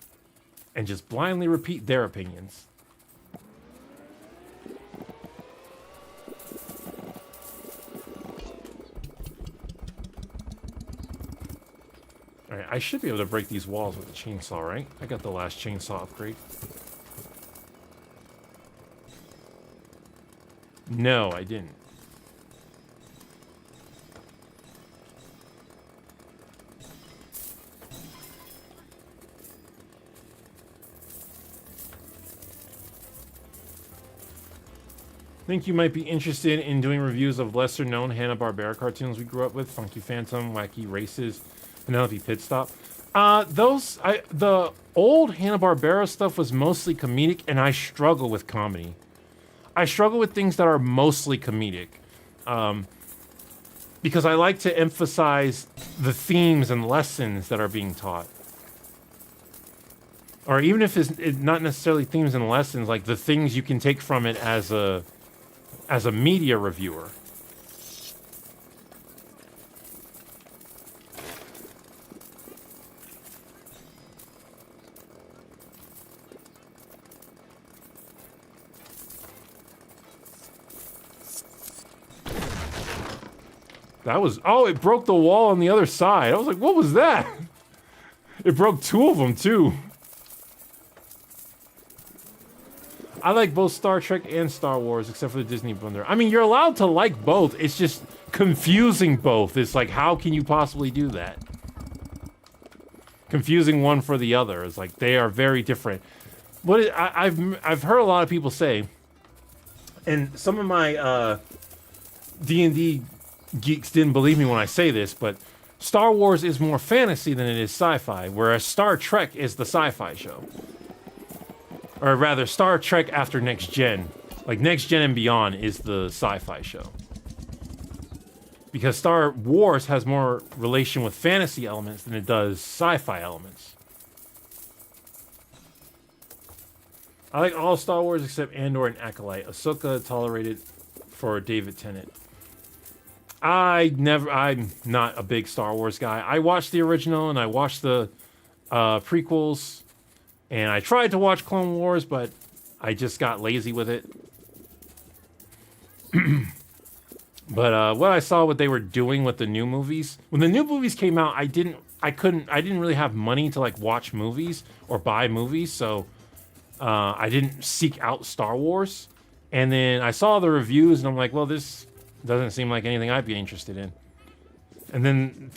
[SPEAKER 1] And just blindly repeat their opinions. Alright, I should be able to break these walls with the chainsaw, right? I got the last chainsaw upgrade. No, I didn't. Think you might be interested in doing reviews of lesser-known Hanna-Barbera cartoons we grew up with. Funky Phantom, Wacky Races, Penelope Pitstop. The old Hanna-Barbera stuff was mostly comedic, and I struggle with comedy. I struggle with things that are mostly comedic. Because I like to emphasize the themes and lessons that are being taught. Or even if it's not necessarily themes and lessons, like the things you can take from it as a media reviewer. That was... Oh, it broke the wall on the other side. I was like, what was that? It broke two of them, too. I like both Star Trek and Star Wars, except for the Disney bundle. I mean, you're allowed to like both. It's just confusing both. It's like, how can you possibly do that? Confusing one for the other. It's like, they are very different. I've heard a lot of people say, and some of my D&D geeks didn't believe me when I say this, but Star Wars is more fantasy than it is sci-fi, whereas Star Trek is the sci-fi show. Or rather, Star Trek after Next Gen. Like, Next Gen and beyond is the sci-fi show. Because Star Wars has more relation with fantasy elements than it does sci-fi elements. I like all Star Wars except Andor and Acolyte. Ahsoka tolerated for David Tennant. I'm not a big Star Wars guy. I watched the original and I watched the prequels. And I tried to watch Clone Wars, but I just got lazy with it. But what I saw what they were doing with the new movies, when the new movies came out, I didn't really have money to like watch movies or buy movies, so I didn't seek out Star Wars. And then I saw the reviews and I'm like, well, this doesn't seem like anything I'd be interested in. And then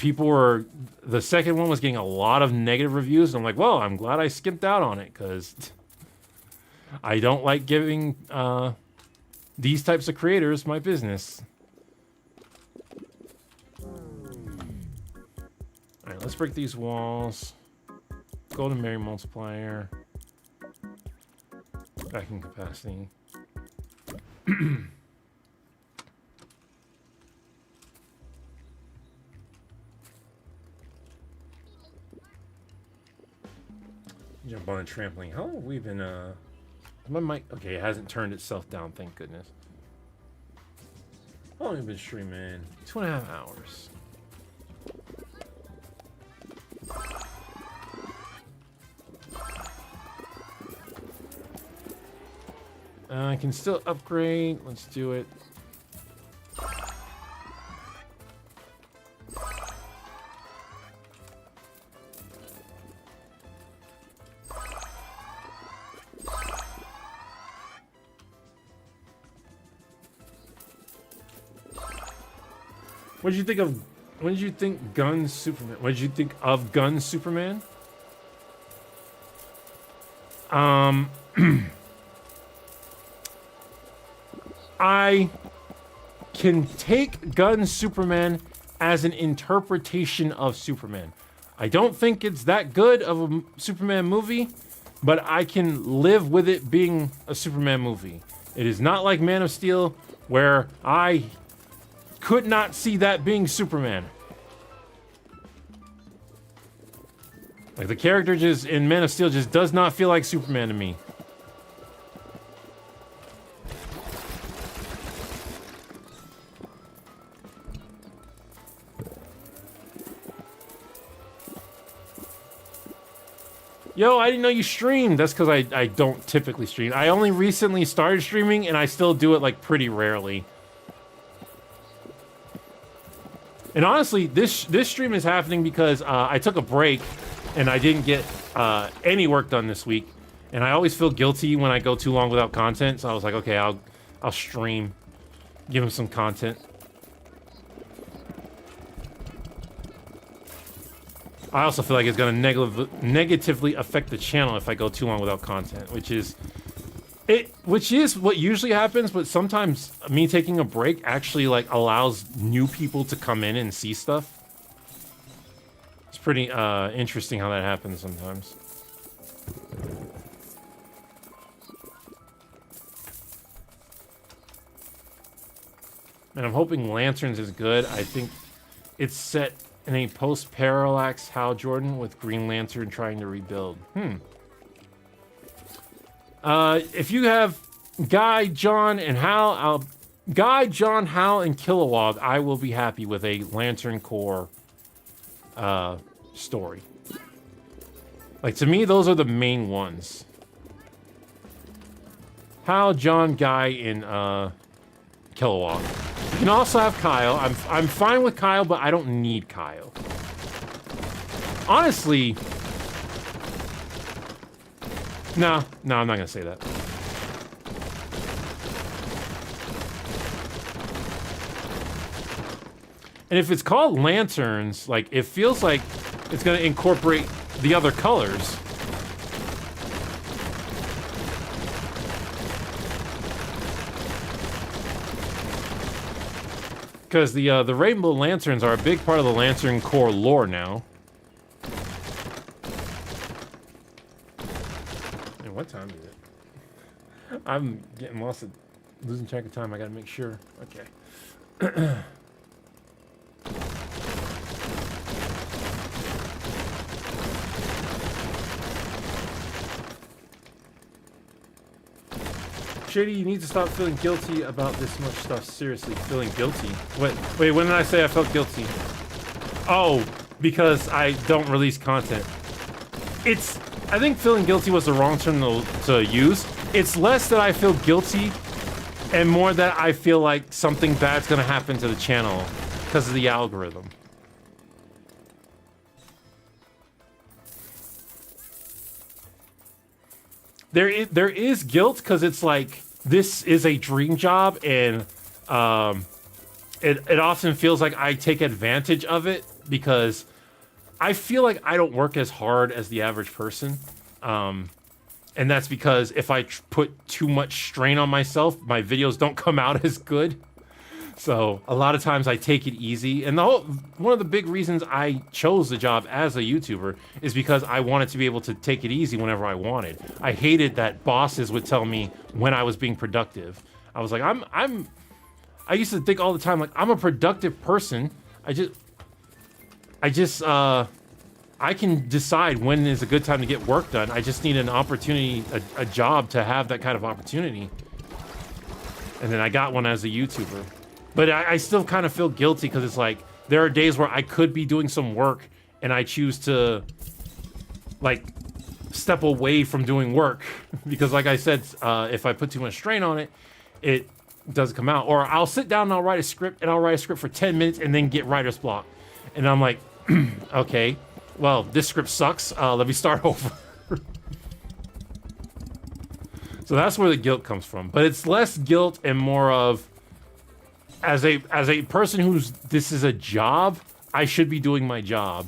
[SPEAKER 1] the second one was getting a lot of negative reviews. And I'm like, well, I'm glad I skipped out on it because I don't like giving these types of creators my business. All right, let's break these walls. Golden Berry multiplier. Vacuum capacity. Jump on a trampoline. How long have we been, my mic, okay, it hasn't turned itself down, thank goodness. How long have we been streaming? 2.5 hours. I can still upgrade. Let's do it. What did you think of? When did you think Gun Superman? What did you think of Gun Superman? I can take Gun Superman as an interpretation of Superman. I don't think it's that good of a Superman movie, but I can live with it being a Superman movie. It is not like Man of Steel, where I could not see that being Superman. Like, the character just in Man of Steel just does not feel like Superman to me. Yo, I didn't know you streamed. That's because I don't typically stream. I only recently started streaming, and I still do it, like, pretty rarely. And honestly, this stream is happening because I took a break, and I didn't get any work done this week. And I always feel guilty when I go too long without content, so I was like, okay, I'll stream. Give him some content. I also feel like it's going to negatively affect the channel if I go too long without content, which is what usually happens, but sometimes me taking a break actually like allows new people to come in and see stuff. It's pretty interesting how that happens sometimes. And I'm hoping Lanterns is good. I think it's set in a post-parallax Hal Jordan with Green Lantern trying to rebuild. If you have Guy, John, and Hal, Guy, John, Hal, and Kilowog, I will be happy with a Lantern Corps story. Like, to me, those are the main ones. Hal, John, Guy, and Kilowog. You can also have Kyle. I'm fine with Kyle, but I don't need Kyle. Honestly, no, I'm not gonna say that. And if it's called Lanterns, like, it feels like it's gonna incorporate the other colors. Because the Rainbow Lanterns are a big part of the Lantern Corps lore now. And what time is it? I'm getting lost at losing track of time. I gotta make sure. Okay. Shady, you need to stop feeling guilty about this much stuff. Seriously, feeling guilty? Wait, when did I say I felt guilty? Oh, because I don't release content. I think feeling guilty was the wrong term to use. It's less that I feel guilty and more that I feel like something bad's gonna happen to the channel because of the algorithm. there is guilt because it's like this is a dream job, and it often feels like I take advantage of it because I feel like I don't work as hard as the average person. And that's because if I put too much strain on myself, my videos don't come out as good. So a lot of times I take it easy. And one of the big reasons I chose the job as a YouTuber is because I wanted to be able to take it easy whenever I wanted. I hated that bosses would tell me when I was being productive. I was like, I used to think all the time, like, I'm a productive person. I can decide when is a good time to get work done. I just need an opportunity, a job to have that kind of opportunity. And then I got one as a YouTuber. But I still kind of feel guilty because it's like, there are days where I could be doing some work and I choose to, like, step away from doing work. Because like I said, if I put too much strain on it, it doesn't come out. Or I'll sit down and I'll write a script, and I'll write a script for 10 minutes and then get writer's block. And I'm like, okay, well, this script sucks. Let me start over. So that's where the guilt comes from. But it's less guilt and more of, as a person who's, this is a job, I should be doing my job.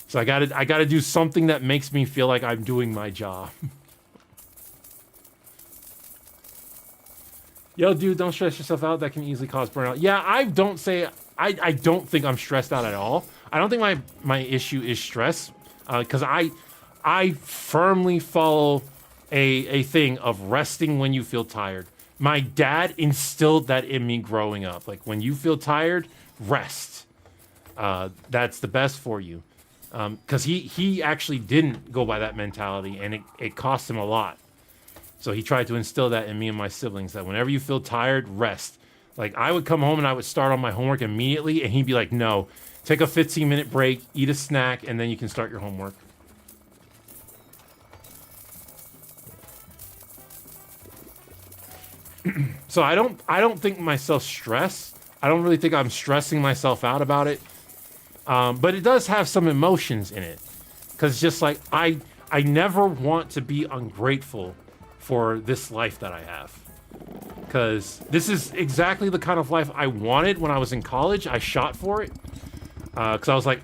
[SPEAKER 1] So I gotta do something that makes me feel like I'm doing my job. Yo, dude, don't stress yourself out. That can easily cause burnout. Yeah, I don't think I'm stressed out at all. I don't think my issue is stress, because I firmly follow a thing of resting when you feel tired. My dad instilled that in me growing up. Like, when you feel tired, rest. That's the best for you. Because he actually didn't go by that mentality, and it cost him a lot. So he tried to instill that in me and my siblings, that whenever you feel tired, rest. Like, I would come home and I would start on my homework immediately, and he'd be like, no, take a 15-minute break, eat a snack, and then you can start your homework. So I don't think myself stressed. I don't really think I'm stressing myself out about it. But it does have some emotions in it. Because just like, I never want to be ungrateful for this life that I have. Because this is exactly the kind of life I wanted when I was in college. I shot for it. Because I was like,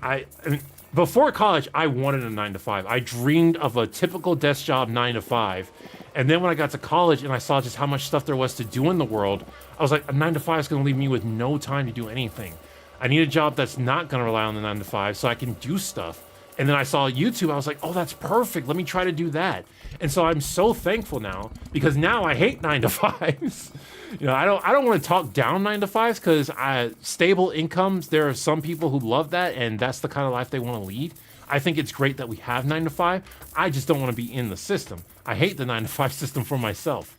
[SPEAKER 1] before college, I wanted a 9-to-5. I dreamed of a typical desk job 9-to-5. And then when I got to college and I saw just how much stuff there was to do in the world, I was like, a 9-to-5 is going to leave me with no time to do anything. I need a job that's not going to rely on the 9-to-5 so I can do stuff. And then I saw YouTube. I was like, oh, that's perfect. Let me try to do that. And so I'm so thankful now, because now I hate 9-to-5s. You know, I don't want to talk down 9-to-5s, because stable incomes, there are some people who love that, and that's the kind of life they want to lead. I think it's great that we have 9-to-5. I just don't want to be in the system. I hate the 9-to-5 system for myself.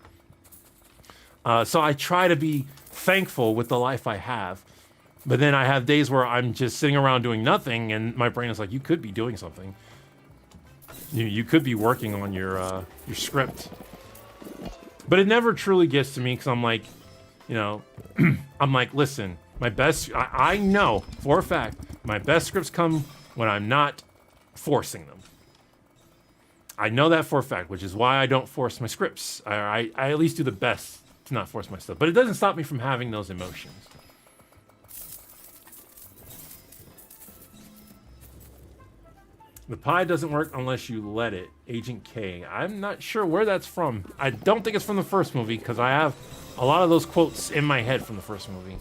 [SPEAKER 1] So I try to be thankful with the life I have. But then I have days where I'm just sitting around doing nothing, and my brain is like, you could be doing something. You could be working on your script. But it never truly gets to me, because I'm like, you know, I'm like, listen, I know for a fact, my best scripts come when I'm not forcing them. I know that for a fact, which is why I don't force my scripts. I at least do the best to not force my stuff. But it doesn't stop me from having those emotions. The pie doesn't work unless you let it. Agent K. I'm not sure where that's from. I don't think it's from the first movie, because I have a lot of those quotes in my head from the first movie.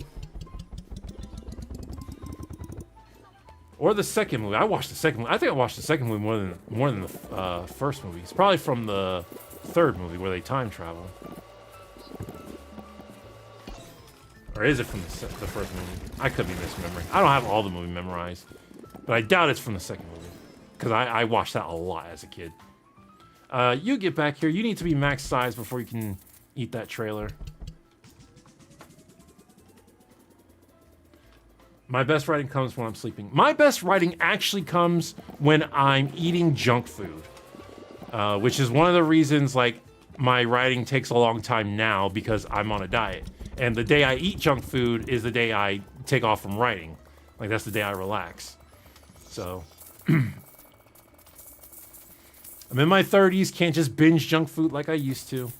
[SPEAKER 1] Or the second movie. I watched the second movie. I think I watched the second movie more than the first movie. It's probably from the third movie where they time travel. Or is it from the first movie? I could be misremembering. I don't have all the movie memorized. But I doubt it's from the second movie. Because I watched that a lot as a kid. You get back here. You need to be max size before you can eat that trailer. My best writing comes when I'm sleeping. My best writing actually comes when I'm eating junk food. Which is one of the reasons, like, my writing takes a long time now, because I'm on a diet. And the day I eat junk food is the day I take off from writing. Like, that's the day I relax. So... I'm in my 30s, can't just binge junk food like I used to.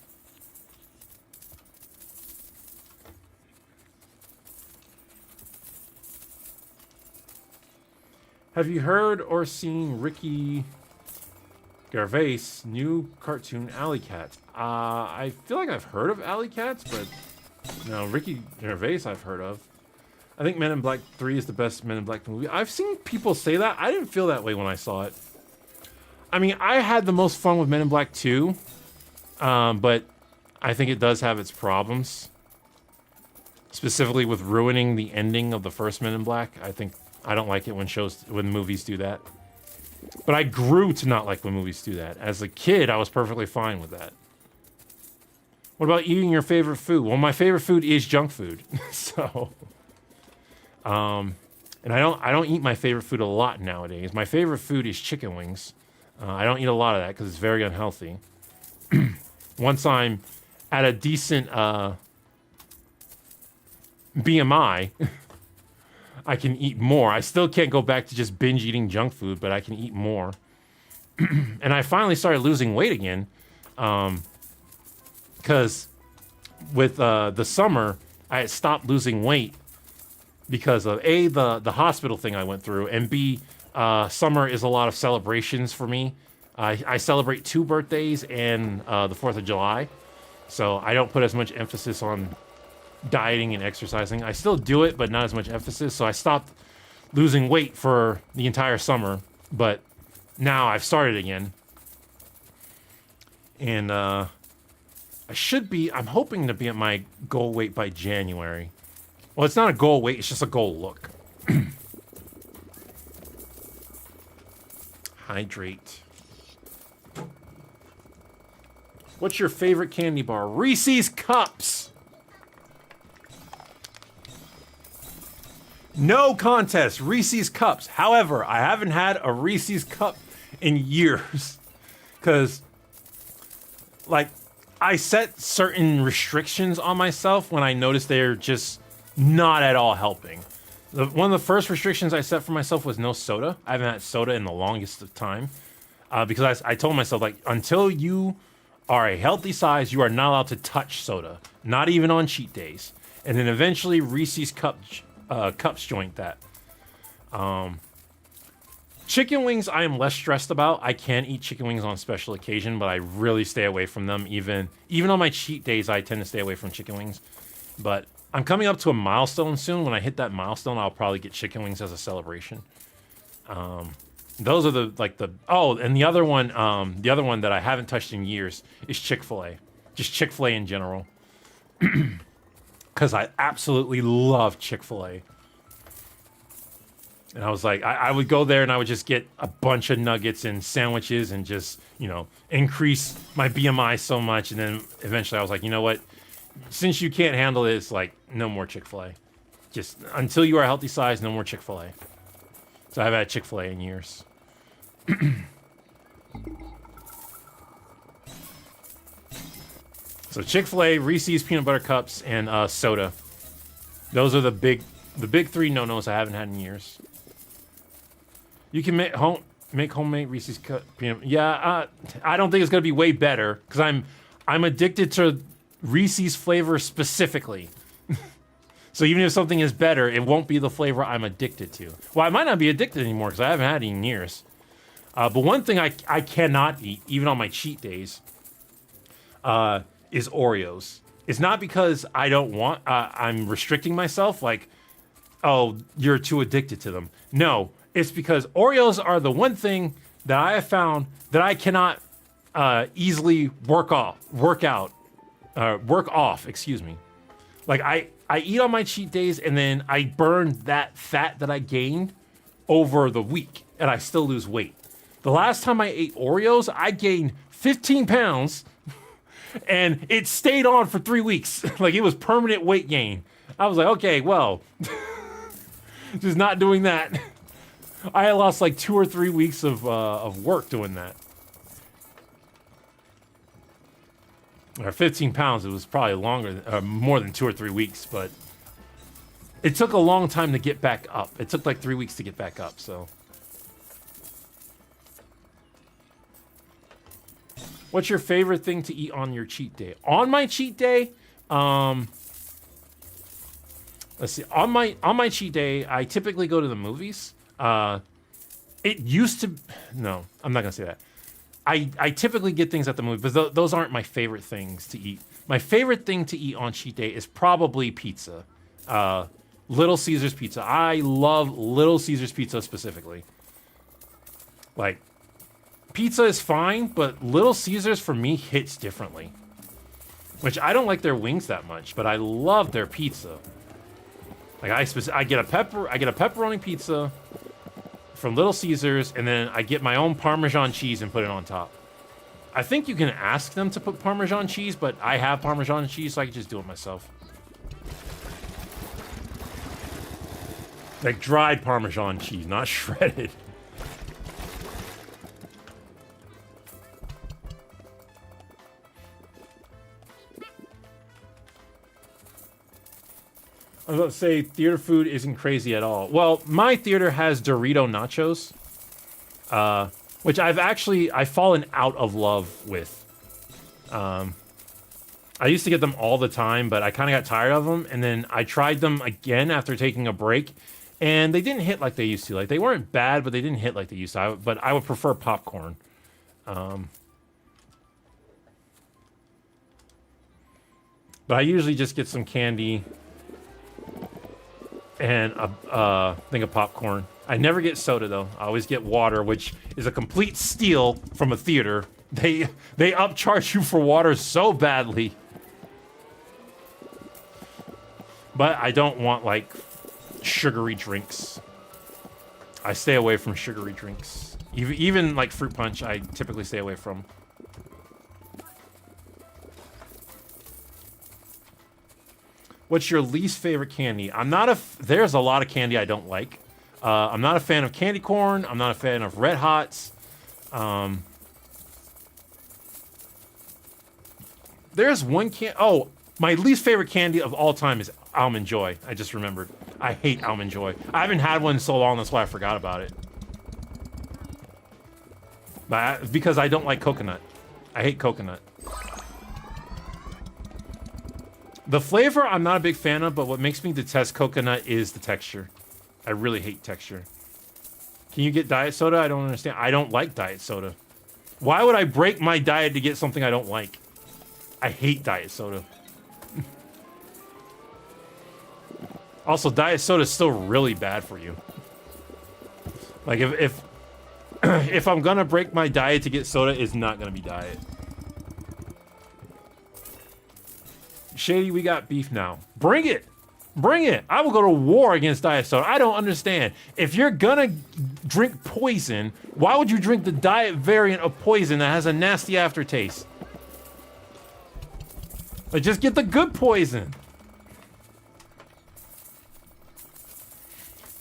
[SPEAKER 1] Have you heard or seen Ricky Gervais' new cartoon Alley Cats? I feel like I've heard of Alley Cats, but no, Ricky Gervais I've heard of. I think Men in Black 3 is the best Men in Black movie. I've seen people say that. I didn't feel that way when I saw it. I mean, I had the most fun with Men in Black 2, but I think it does have its problems. Specifically with ruining the ending of the first Men in Black. I don't like it when movies do that. But I grew to not like when movies do that. As a kid, I was perfectly fine with that. What about eating your favorite food? Well, my favorite food is junk food. So, and I don't eat my favorite food a lot nowadays. My favorite food is chicken wings. I don't eat a lot of that because it's very unhealthy. Once I'm at a decent BMI, I can eat more. I still can't go back to just binge eating junk food, but I can eat more. And I finally started losing weight again. Because with the summer, I had stopped losing weight because of A, the hospital thing I went through, and B, summer is a lot of celebrations for me. I celebrate 2 birthdays and the 4th of July. So I don't put as much emphasis on dieting and exercising. I still do it, but not as much emphasis. So I stopped losing weight for the entire summer, but now I've started again. And I'm hoping to be at my goal weight by January. Well, it's not a goal weight, it's just a goal look. Hydrate. What's your favorite candy bar? Reese's Cups. No contest, Reese's Cups. However, I haven't had a Reese's Cup in years. Because, like, I set certain restrictions on myself when I noticed they're just not at all helping. One of the first restrictions I set for myself was no soda. I haven't had soda in the longest of time. Because I told myself, like, until you are a healthy size, you are not allowed to touch soda. Not even on cheat days. And then eventually Reese's Cups joint that. Chicken wings I am less stressed about. I can eat chicken wings on special occasion, but I really stay away from them. Even on my cheat days, I tend to stay away from chicken wings. But I'm coming up to a milestone soon. When I hit that milestone, I'll probably get chicken wings as a celebration. Those are and the other one that I haven't touched in years is Chick-fil-A. Just Chick-fil-A in general. Because I absolutely love Chick-fil-A. And I was like, I would go there and I would just get a bunch of nuggets and sandwiches and just, increase my BMI so much. And then eventually I was like, you know what? Since you can't handle this, like, no more Chick-fil-A. Just until you are a healthy size, no more Chick-fil-A. So I haven't had Chick-fil-A in years. So Chick-fil-A, Reese's Peanut Butter Cups, and soda. Those are the big 3 no-nos I haven't had in years. You can make homemade Reese's peanut. Yeah, I don't think it's gonna be way better because I'm addicted to Reese's flavor specifically. So even if something is better, it won't be the flavor I'm addicted to. Well, I might not be addicted anymore because I haven't had it in years. But one thing I cannot eat, even on my cheat days, is Oreos. It's not because I don't want, I'm restricting myself, like, oh, you're too addicted to them. No, it's because Oreos are the one thing that I have found that I cannot easily work off, excuse me. Like, I eat on my cheat days and then I burn that fat that I gained over the week and I still lose weight. The last time I ate Oreos, I gained 15 pounds and it stayed on for 3 weeks. Like, it was permanent weight gain. I was like, okay, well, just not doing that. I had lost like 2 or 3 weeks of work doing that. Or 15 pounds, it was probably longer, more than 2 or 3 weeks, but it took a long time to get back up. It took like 3 weeks to get back up, so. What's your favorite thing to eat on your cheat day? On my cheat day, let's see. On my cheat day, I typically go to the movies. It used to. No, I'm not gonna say that. I typically get things at the movie, but those aren't my favorite things to eat. My favorite thing to eat on cheat day is probably pizza. Little Caesars pizza. I love Little Caesars pizza specifically. Like, pizza is fine, but Little Caesars for me hits differently. Which I don't like their wings that much, but I love their pizza. Like I get a pepperoni pizza from Little Caesars, and then I get my own Parmesan cheese and put it on top. I think you can ask them to put Parmesan cheese, but I have Parmesan cheese, so I can just do it myself. Like dried Parmesan cheese, not shredded. I was about to say, theater food isn't crazy at all. Well, my theater has Dorito nachos, which I've fallen out of love with. I used to get them all the time, but I kind of got tired of them, and then I tried them again after taking a break, and they didn't hit like they used to. Like, they weren't bad, but they didn't hit like they used to. But I would prefer popcorn. But I usually just get some candy and a thing of popcorn. I never get soda though. I always get water, which is a complete steal from a theater. They upcharge you for water so badly. But I don't want like sugary drinks. I stay away from sugary drinks. Even like fruit punch, I typically stay away from. What's your least favorite candy? There's a lot of candy I don't like. I'm not a fan of candy corn. I'm not a fan of Red Hots. There's one my least favorite candy of all time is Almond Joy. I just remembered. I hate Almond Joy. I haven't had one in so long, that's why I forgot about it. Because I don't like coconut. I hate coconut. The flavor I'm not a big fan of, but what makes me detest coconut is the texture. I really hate texture. Can you get diet soda? I don't understand. I don't like diet soda. Why would I break my diet to get something I don't like? I hate diet soda. Also, diet soda is still really bad for you. Like, if if I'm gonna break my diet to get soda, it's not gonna be diet. Shady, we got beef now. Bring it! Bring it! I will go to war against diet soda. I don't understand. If you're gonna drink poison, why would you drink the diet variant of poison that has a nasty aftertaste? Like, just get the good poison.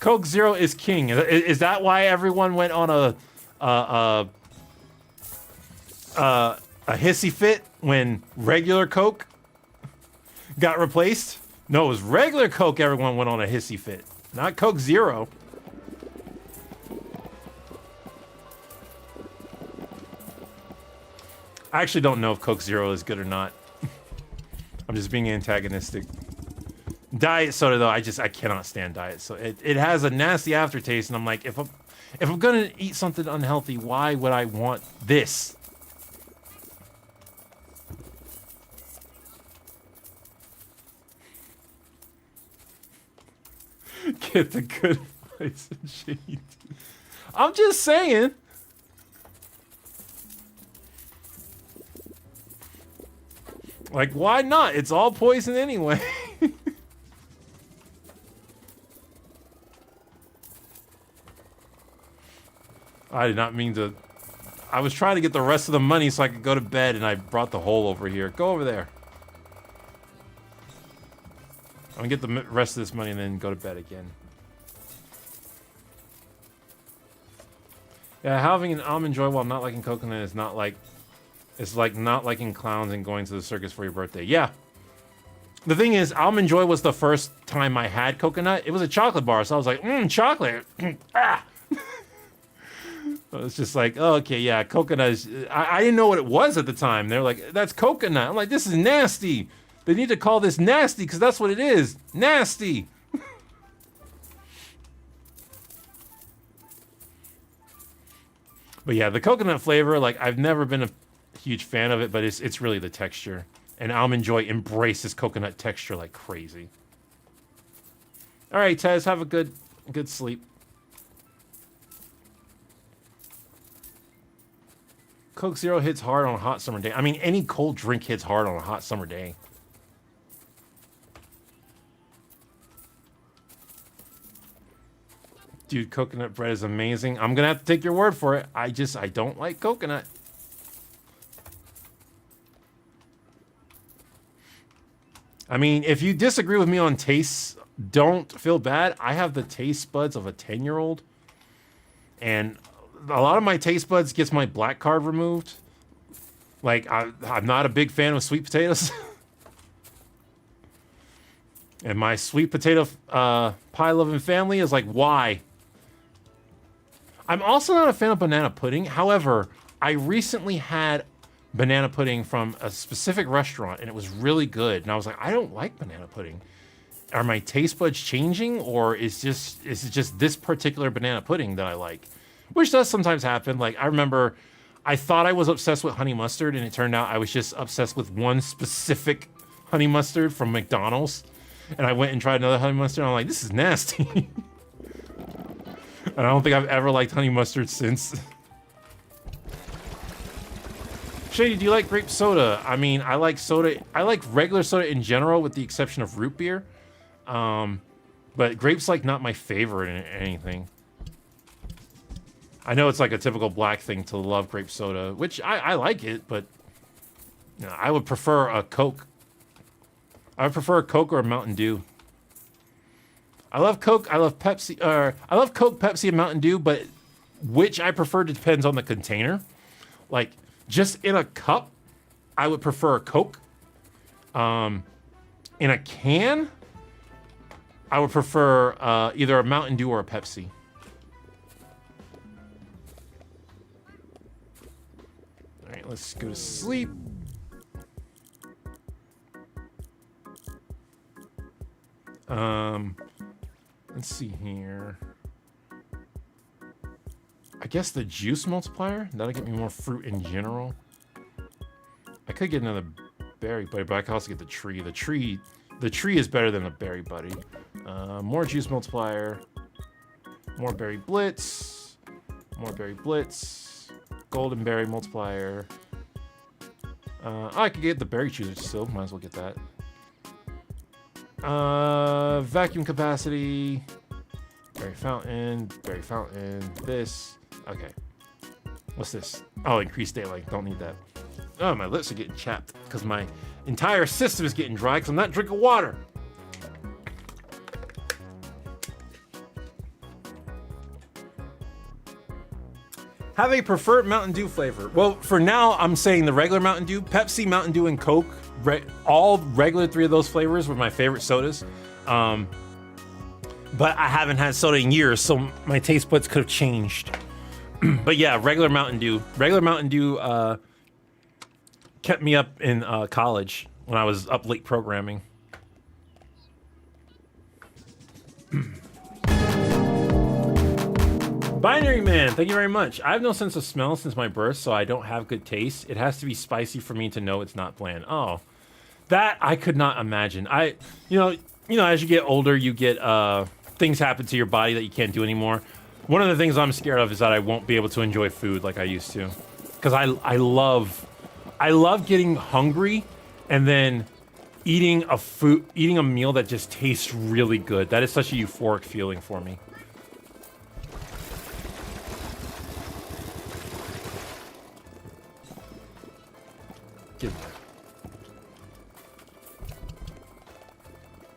[SPEAKER 1] Coke Zero is king. Is that why everyone went on a hissy fit when regular Coke got replaced? No, it was regular Coke everyone went on a hissy fit, not Coke Zero. I actually don't know if Coke Zero is good or not. I'm just being antagonistic. Diet soda though, I cannot stand diet soda. It has a nasty aftertaste, and I'm like, if I'm gonna eat something unhealthy, why would I want this? Get the good poison sheet. I'm just saying. Like, why not? It's all poison anyway. I did not mean to. I was trying to get the rest of the money so I could go to bed, and I brought the hole over here. Go over there. I'm gonna get the rest of this money and then go to bed again. Yeah, having an Almond Joy while not liking coconut is not like... It's like not liking clowns and going to the circus for your birthday. Yeah. The thing is, Almond Joy was the first time I had coconut. It was a chocolate bar, so I was like, chocolate. Ah. It's just like, oh, okay, yeah, coconut is... I didn't know what it was at the time. They're like, that's coconut. I'm like, this is nasty. They need to call this nasty because that's what it is. Nasty. But yeah, the coconut flavor, like, I've never been a huge fan of it, but it's really the texture. And Almond Joy embraces coconut texture like crazy. All right, Tez, have a good sleep. Coke Zero hits hard on a hot summer day. I mean, any cold drink hits hard on a hot summer day. Dude, coconut bread is amazing. I'm gonna have to take your word for it. I don't like coconut. I mean, if you disagree with me on tastes, don't feel bad. I have the taste buds of a 10-year-old. And a lot of my taste buds gets my black card removed. Like, I'm not a big fan of sweet potatoes. And my sweet potato pie-loving family is like, why? I'm also not a fan of banana pudding. However, I recently had banana pudding from a specific restaurant, and it was really good. And I was like, I don't like banana pudding. Are my taste buds changing, or is it just this particular banana pudding that I like? Which does sometimes happen. Like, I remember I thought I was obsessed with honey mustard, and it turned out I was just obsessed with one specific honey mustard from McDonald's. And I went and tried another honey mustard, and I'm like, this is nasty. And I don't think I've ever liked honey mustard since. Shady, do you like grape soda? I mean, I like soda. I like regular soda in general, with the exception of root beer. But grape's like not my favorite in anything. I know it's like a typical black thing to love grape soda, which I like it, but you know, I would prefer a Coke. I would prefer a Coke or a Mountain Dew. I love Coke. I love Pepsi. I love Coke, Pepsi, and Mountain Dew, but which I prefer depends on the container. Like, just in a cup, I would prefer a Coke. In a can, I would prefer either a Mountain Dew or a Pepsi. All right, let's go to sleep. Let's see here. I guess the juice multiplier, that'll get me more fruit in general. I could get another berry buddy, but I could also get the tree. The tree is better than a berry buddy. More juice multiplier, more berry blitz, golden berry multiplier. I could get the berry chooser still, might as well get that. Vacuum capacity, berry fountain, this. Okay. What's this? Oh, increased daylight. Don't need that. Oh, my lips are getting chapped because my entire system is getting dry because I'm not drinking water. Have a preferred Mountain Dew flavor. Well, for now, I'm saying the regular Mountain Dew, Pepsi, Mountain Dew, and Coke. All regular 3 of those flavors were my favorite sodas. But I haven't had soda in years, so my taste buds could have changed. But yeah, regular Mountain Dew. Regular Mountain Dew kept me up in college when I was up late programming. Binary Man, thank you very much. I have no sense of smell since my birth, so I don't have good taste. It has to be spicy for me to know it's not bland. Oh, that I could not imagine. You know, as you get older, you get things happen to your body that you can't do anymore. One of the things I'm scared of is that I won't be able to enjoy food like I used to, because I love getting hungry and then eating a meal that just tastes really good. That is such a euphoric feeling for me. Give me that.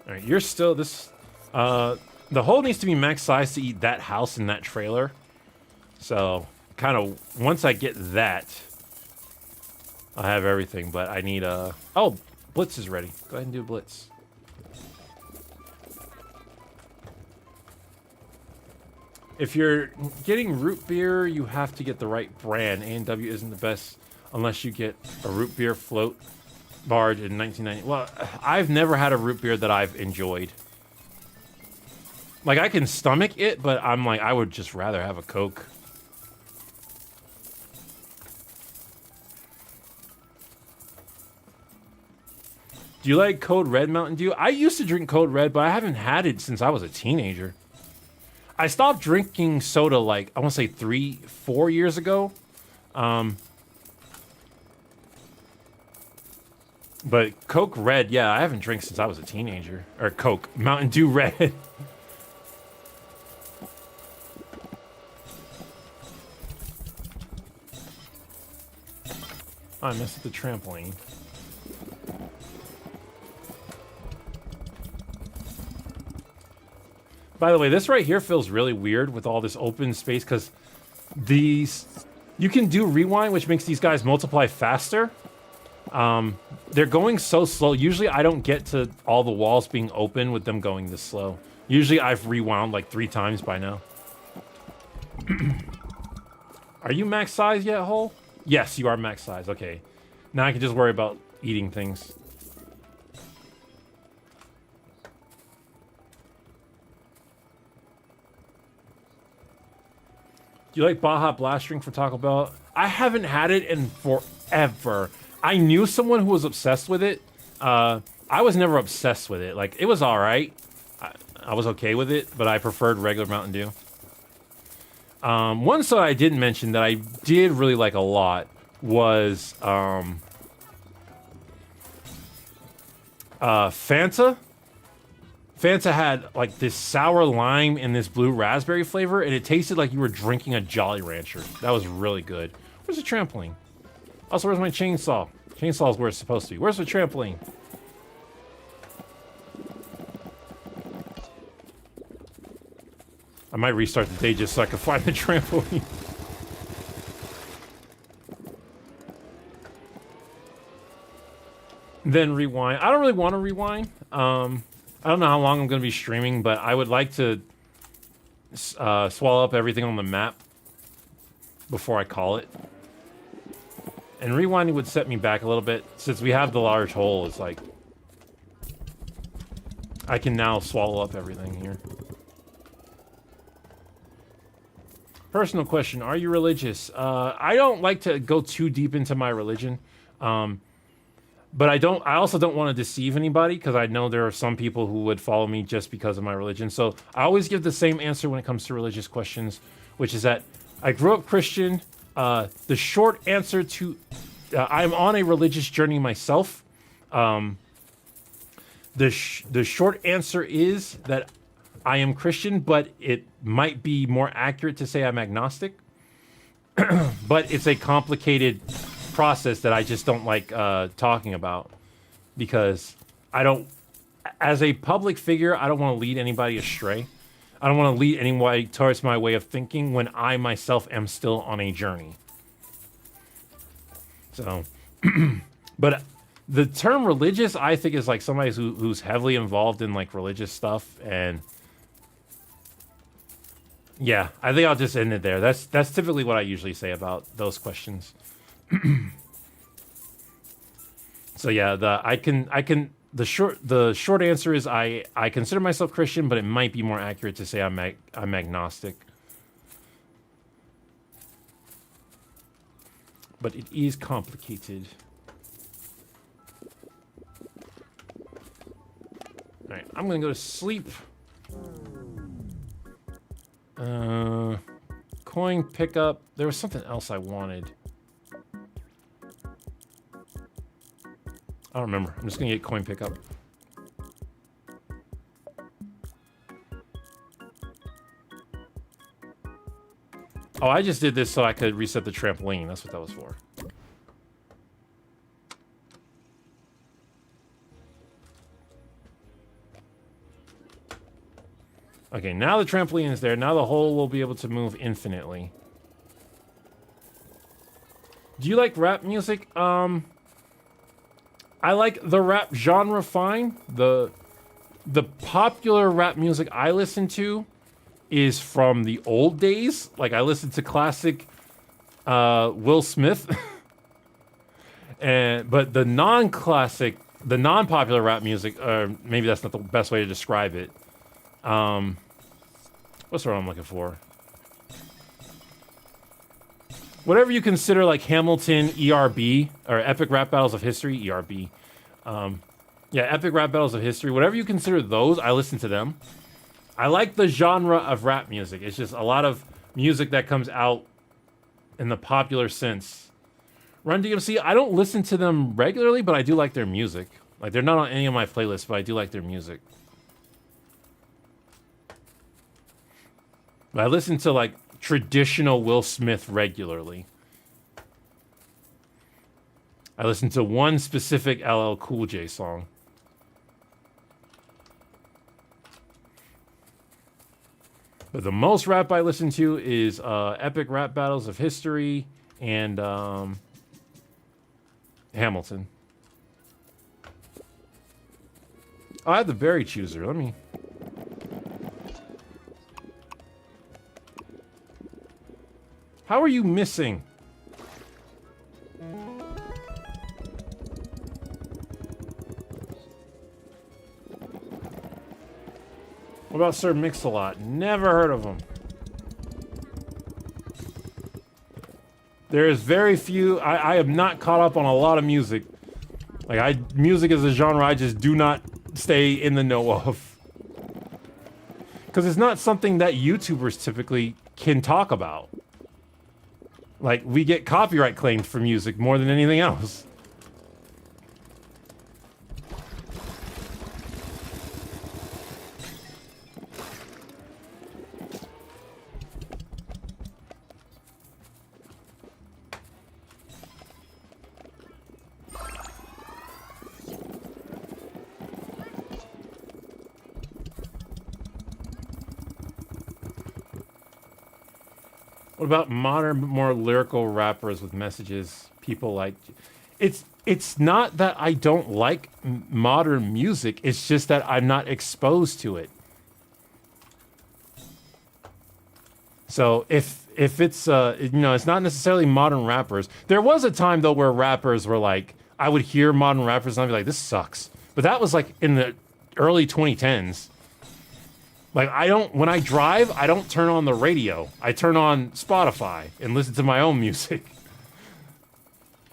[SPEAKER 1] All right, you're still this. The hole needs to be max size to eat that house and that trailer. So, kind of once I get that, I have everything. But I need a. Oh, Blitz is ready. Go ahead and do Blitz. If you're getting root beer, you have to get the right brand. A&W isn't the best unless you get a root beer float barge in 1990. Well, I've never had a root beer that I've enjoyed. Like, I can stomach it, but I'm like, I would just rather have a Coke. Do you like Code Red Mountain Dew? I used to drink Code Red, but I haven't had it since I was a teenager. I stopped drinking soda like, I want to say 3-4 years ago. But Coke Red, yeah, I haven't drank since I was a teenager. Or Coke, Mountain Dew Red. Oh, I missed the trampoline. By the way, this right here feels really weird with all this open space because these... You can do rewind, which makes these guys multiply faster. They're going so slow. Usually I don't get to all the walls being open with them going this slow. Usually I've rewound like 3 times by now. Are you max size yet, Hole? Yes, you are max size. Okay. Now I can just worry about eating things. Do you like Baja Blast drink for Taco Bell? I haven't had it in forever. I knew someone who was obsessed with it. I was never obsessed with it. Like, it was alright. I was okay with it, but I preferred regular Mountain Dew. One soda I didn't mention that I did really like a lot was Fanta. Fanta had like this sour lime and this blue raspberry flavor, and it tasted like you were drinking a Jolly Rancher. That was really good. Where's the trampoline? Also, where's my chainsaw? Chainsaw is where it's supposed to be. Where's the trampoline? I might restart the day just so I can find the trampoline. Then rewind. I don't really want to rewind. I don't know how long I'm going to be streaming, but I would like to swallow up everything on the map before I call it. And rewinding would set me back a little bit. Since we have the large hole, it's like... I can now swallow up everything here. Personal question, are you religious? I don't like to go too deep into my religion. But I also don't want to deceive anybody because I know there are some people who would follow me just because of my religion. So I always give the same answer when it comes to religious questions, which is that I grew up Christian. The short answer to I'm on a religious journey myself. The short answer is that I am Christian, but it might be more accurate to say I'm agnostic. But it's a complicated process that I just don't like talking about because I don't, as a public figure, I don't want to lead anybody astray. I don't want to lead anybody towards my way of thinking when I myself am still on a journey. So, but the term religious, I think, is like somebody who's heavily involved in like religious stuff, and yeah, I think I'll just end it there. That's typically what I usually say about those questions. So yeah, the short answer is I consider myself Christian, but it might be more accurate to say I'm agnostic. But it is complicated. All right, I'm gonna go to sleep. Coin pickup. There was something else I wanted. I don't remember. I'm just gonna get coin pickup. Oh, I just did this so I could reset the trampoline. That's what that was for. Okay, now the trampoline is there. Now the hole will be able to move infinitely. Do you like rap music? I like the rap genre fine. The popular rap music I listen to is from the old days. Like, I listen to classic Will Smith. But the non-classic, the non-popular rap music, maybe that's not the best way to describe it. What's the word I'm looking for? Whatever you consider like Hamilton, ERB, or Epic Rap Battles of History, ERB. Yeah, Epic Rap Battles of History. Whatever you consider those, I listen to them. I like the genre of rap music. It's just a lot of music that comes out in the popular sense. Run DMC, I don't listen to them regularly, but I do like their music. Like, they're not on any of my playlists, but I do like their music. But I listen to, like, traditional Will Smith regularly. I listen to one specific LL Cool J song. But the most rap I listen to is Epic Rap Battles of History and Hamilton. Oh, I have the Berry Chooser. Let me... How are you missing? What about Sir Mix-a-Lot? Never heard of him. There is very few... I am not caught up on a lot of music. Like, music is a genre I just do not stay in the know of. Because it's not something that YouTubers typically can talk about. Like, we get copyright claims for music more than anything else. What about modern, more lyrical rappers with messages people like? It's not that I don't like modern music. It's just that I'm not exposed to it. So if it's you know, it's not necessarily modern rappers. There was a time though where rappers were like, I would hear modern rappers and I'd be like, this sucks. But that was like in the early 2010s. Like, when I drive, I don't turn on the radio. I turn on Spotify and listen to my own music.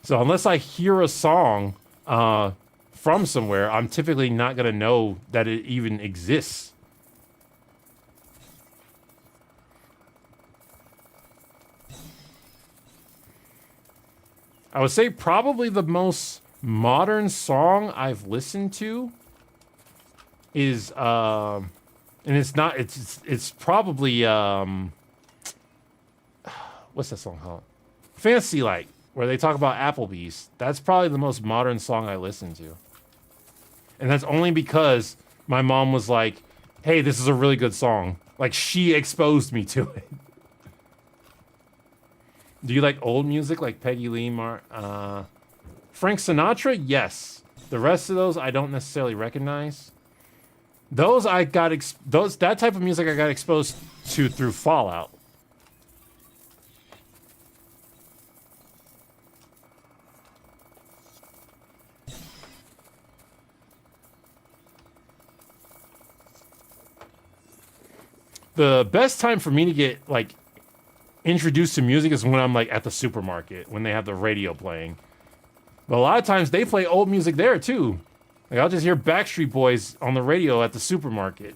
[SPEAKER 1] So unless I hear a song from somewhere, I'm typically not going to know that it even exists. I would say probably the most modern song I've listened to is... and it's not, it's probably, what's that song called? Fantasy Light, where they talk about Applebee's. That's probably the most modern song I listen to. And that's only because my mom was like, hey, this is a really good song. Like, she exposed me to it. Do you like old music, like Peggy Lee, Frank Sinatra? Yes. The rest of those I don't necessarily recognize. Those I got that type of music I got exposed to through Fallout. The best time for me to get like introduced to music is when I'm like at the supermarket when they have the radio playing. But a lot of times they play old music there too. Like, I'll just hear Backstreet Boys on the radio at the supermarket.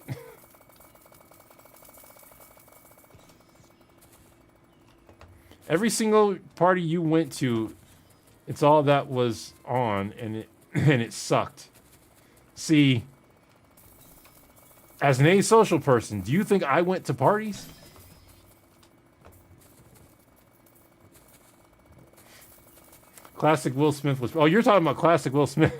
[SPEAKER 1] Every single party you went to, it's all that was on, and it sucked. See, as an asocial person, do you think I went to parties? Classic Will Smith was... Oh, you're talking about classic Will Smith.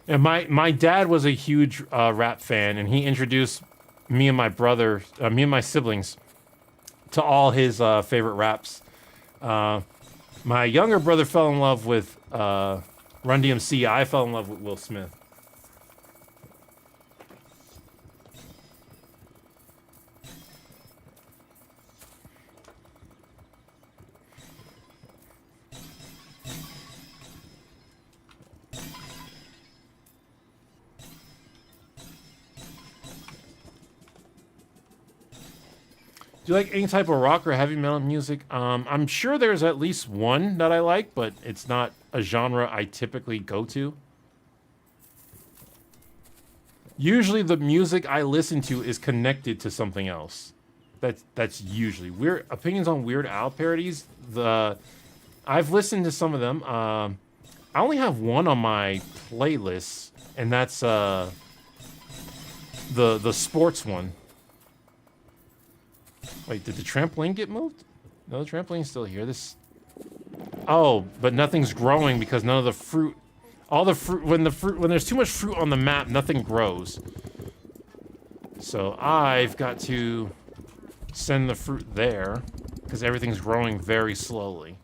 [SPEAKER 1] And my dad was a huge rap fan, and he introduced me and my brother, me and my siblings, to all his favorite raps. My younger brother fell in love with Run DMC. I fell in love with Will Smith. Do you like any type of rock or heavy metal music? I'm sure there's at least one that I like, but it's not a genre I typically go to. Usually the music I listen to is connected to something else. That's usually weird opinions on Weird Al parodies. I've listened to some of them. I only have one on my playlist, and that's the sports one. Wait, did the trampoline get moved? No, the trampoline's still here. Oh, but nothing's growing because none of the fruit. All the fruit when there's too much fruit on the map, nothing grows. So I've got to send the fruit there because everything's growing very slowly.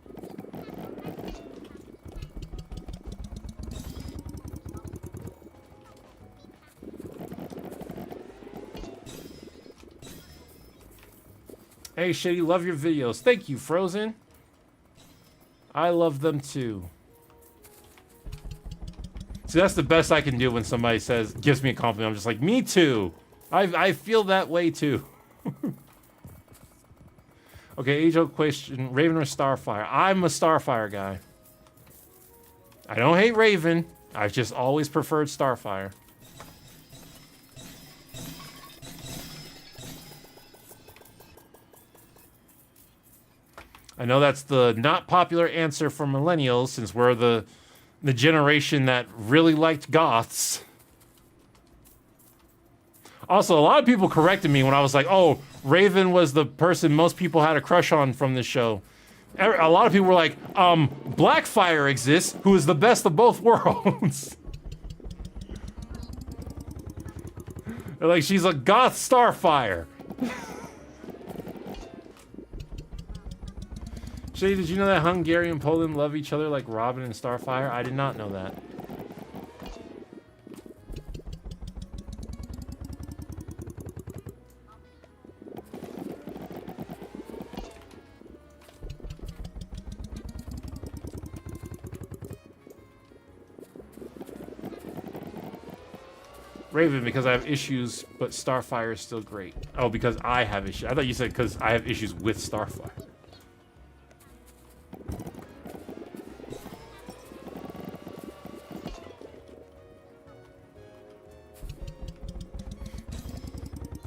[SPEAKER 1] Hey, Shady, love your videos. Thank you, Frozen. I love them too. See, that's the best I can do when somebody gives me a compliment. I'm just like, me too. I feel that way too. Okay, age-old question, Raven or Starfire? I'm a Starfire guy. I don't hate Raven. I've just always preferred Starfire. I know that's the not popular answer for millennials since we're the generation that really liked goths. Also, a lot of people corrected me when I was like, oh, Raven was the person most people had a crush on from this show. A lot of people were like, Blackfire exists, who is the best of both worlds. They're like, she's a goth Starfire. Shady, did you know that Hungary and Poland love each other like Robin and Starfire? I did not know that. Raven, because I have issues, but Starfire is still great. Oh, because I have issues. I thought you said because I have issues with Starfire.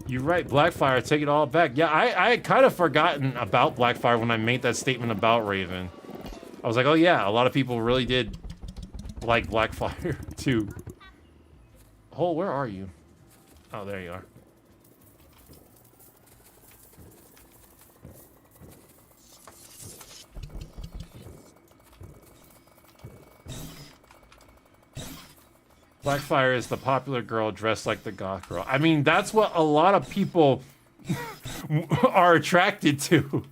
[SPEAKER 1] You're right, Blackfire, take it all back. Yeah, I had kind of forgotten about Blackfire when I made that statement about Raven. I was like, oh yeah, a lot of people really did like Blackfire, too. Hole, where are you? Oh, there you are. Blackfire is the popular girl dressed like the goth girl. I mean, that's what a lot of people are attracted to.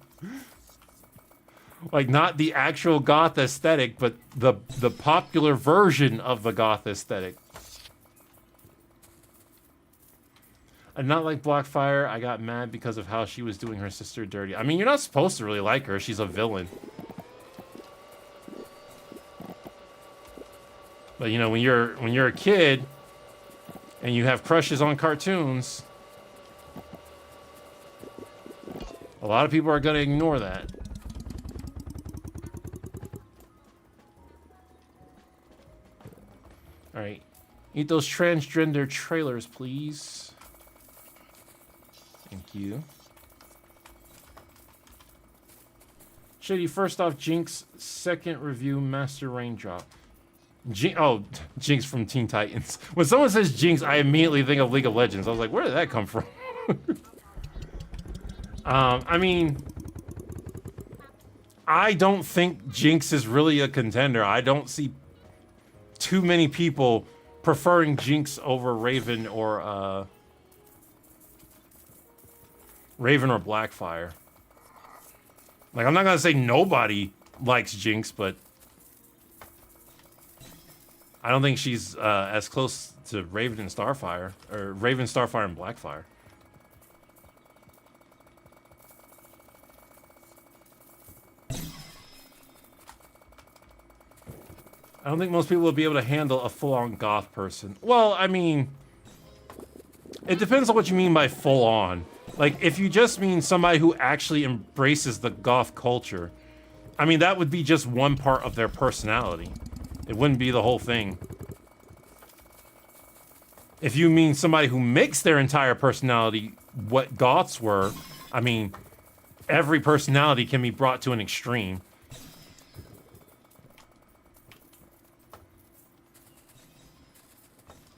[SPEAKER 1] Like, not the actual goth aesthetic, but the popular version of the goth aesthetic. And not like Blackfire, I got mad because of how she was doing her sister dirty. I mean, you're not supposed to really like her. She's a villain. But you know, when you're a kid and you have crushes on cartoons, a lot of people are going to ignore that. All right. Eat those transgender trailers, please. Thank you. Shady, first off, Jinx, second review, Master Raindrop. Jinx from Teen Titans. When someone says Jinx, I immediately think of League of Legends. I was like, where did that come from? I mean, I don't think Jinx is really a contender. I don't see too many people preferring Jinx over Raven or Blackfire. Like, I'm not gonna say nobody likes Jinx, but I don't think she's as close to Raven and Starfire, or Raven, Starfire, and Blackfire. I don't think most people will be able to handle a full-on goth person. Well, I mean, it depends on what you mean by full-on. Like, if you just mean somebody who actually embraces the goth culture, I mean, that would be just one part of their personality. It wouldn't be the whole thing. If you mean somebody who makes their entire personality what goths were, I mean, every personality can be brought to an extreme.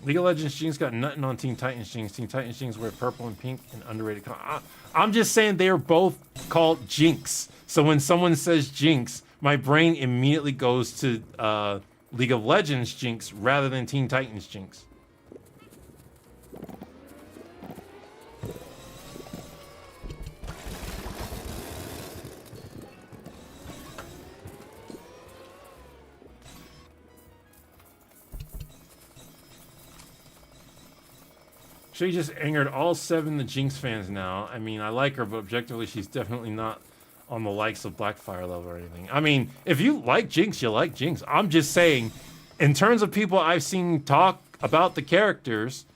[SPEAKER 1] League of Legends Jinx got nothing on Teen Titans Jinx. Teen Titans Jinx wear purple and pink and underrated. I'm just saying they are both called Jinx. So when someone says Jinx, my brain immediately goes to League of Legends Jinx rather than Teen Titans Jinx. She just angered all 7 of the Jinx fans now. I mean, I like her, but objectively, she's definitely not on the likes of Blackfire level or anything. I mean, if you like Jinx, you like Jinx. I'm just saying, in terms of people I've seen talk about the characters,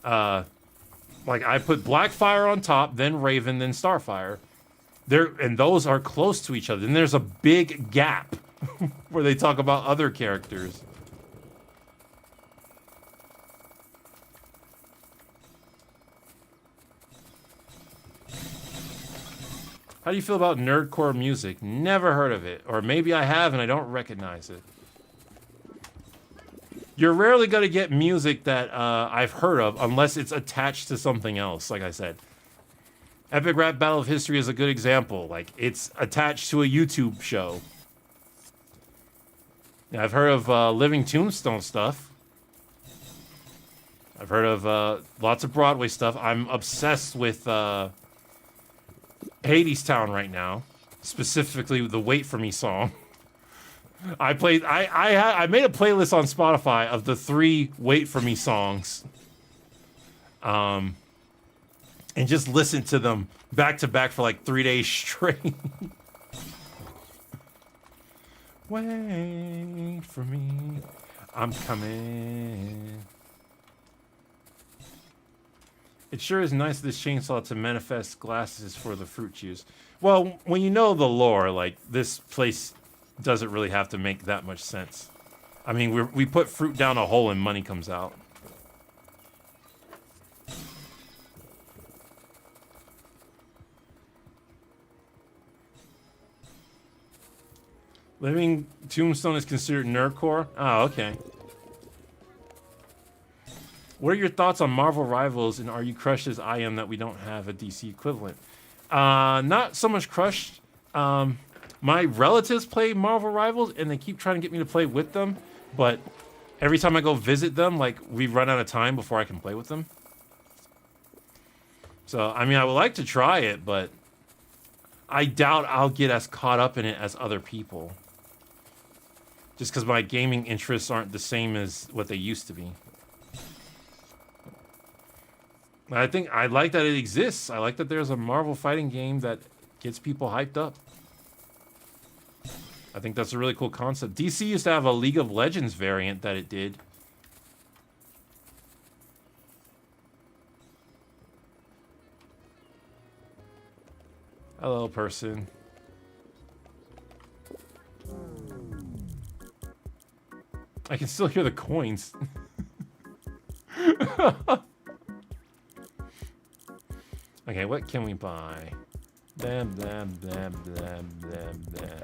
[SPEAKER 1] like I put Blackfire on top, then Raven, then Starfire. And those are close to each other. And there's a big gap where they talk about other characters. How do you feel about nerdcore music? Never heard of it. Or maybe I have and I don't recognize it. You're rarely going to get music that I've heard of unless it's attached to something else, like I said. Epic Rap Battle of History is a good example. Like, it's attached to a YouTube show. Now, I've heard of Living Tombstone stuff. I've heard of lots of Broadway stuff. I'm obsessed with Hades Town right now, specifically the "Wait for Me" song. I made a playlist on Spotify of the 3 "Wait for Me" songs, and just listened to them back to back for like 3 days straight. Wait for me, I'm coming. It sure is nice of this chainsaw to manifest glasses for the fruit juice. Well, when you know the lore, like, this place doesn't really have to make that much sense. I mean, we put fruit down a hole and money comes out. Living Tombstone is considered nerdcore? Oh, okay. What are your thoughts on Marvel Rivals, and are you crushed as I am that we don't have a DC equivalent? Not so much crushed. My relatives play Marvel Rivals, and they keep trying to get me to play with them, but every time I go visit them, like, we run out of time before I can play with them. So, I mean, I would like to try it, but I doubt I'll get as caught up in it as other people. Just because my gaming interests aren't the same as what they used to be. I think I like that it exists. I like that there's a Marvel fighting game that gets people hyped up. I think that's a really cool concept. DC used to have a League of Legends variant that it did. Hello, person. I can still hear the coins. Okay, what can we buy? Blam, blam, blam, blam, blam, blam.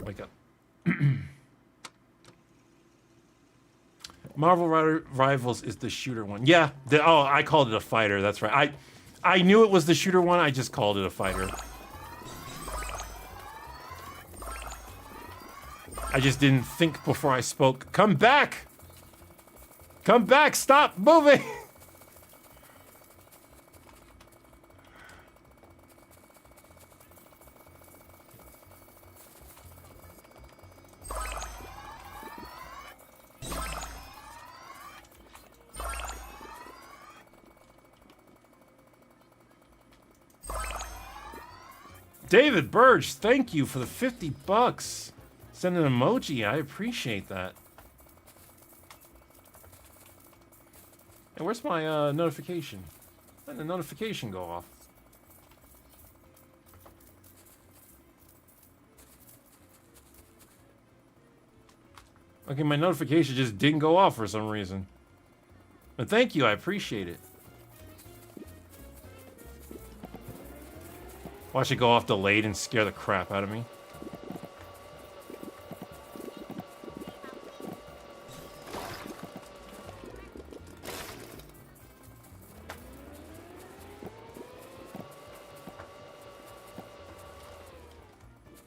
[SPEAKER 1] Wake up. Marvel Rivals is the shooter one. Yeah, oh, I called it a fighter. That's right. I knew it was the shooter one. I just called it a fighter. I just didn't think before I spoke. Come back! Come back! Stop moving! David Burge, thank you for the 50 bucks. Send an emoji. I appreciate that. Hey, where's my notification? And the notification go off. Okay, my notification just didn't go off for some reason. But thank you, I appreciate it. Watch it go off delayed and scare the crap out of me.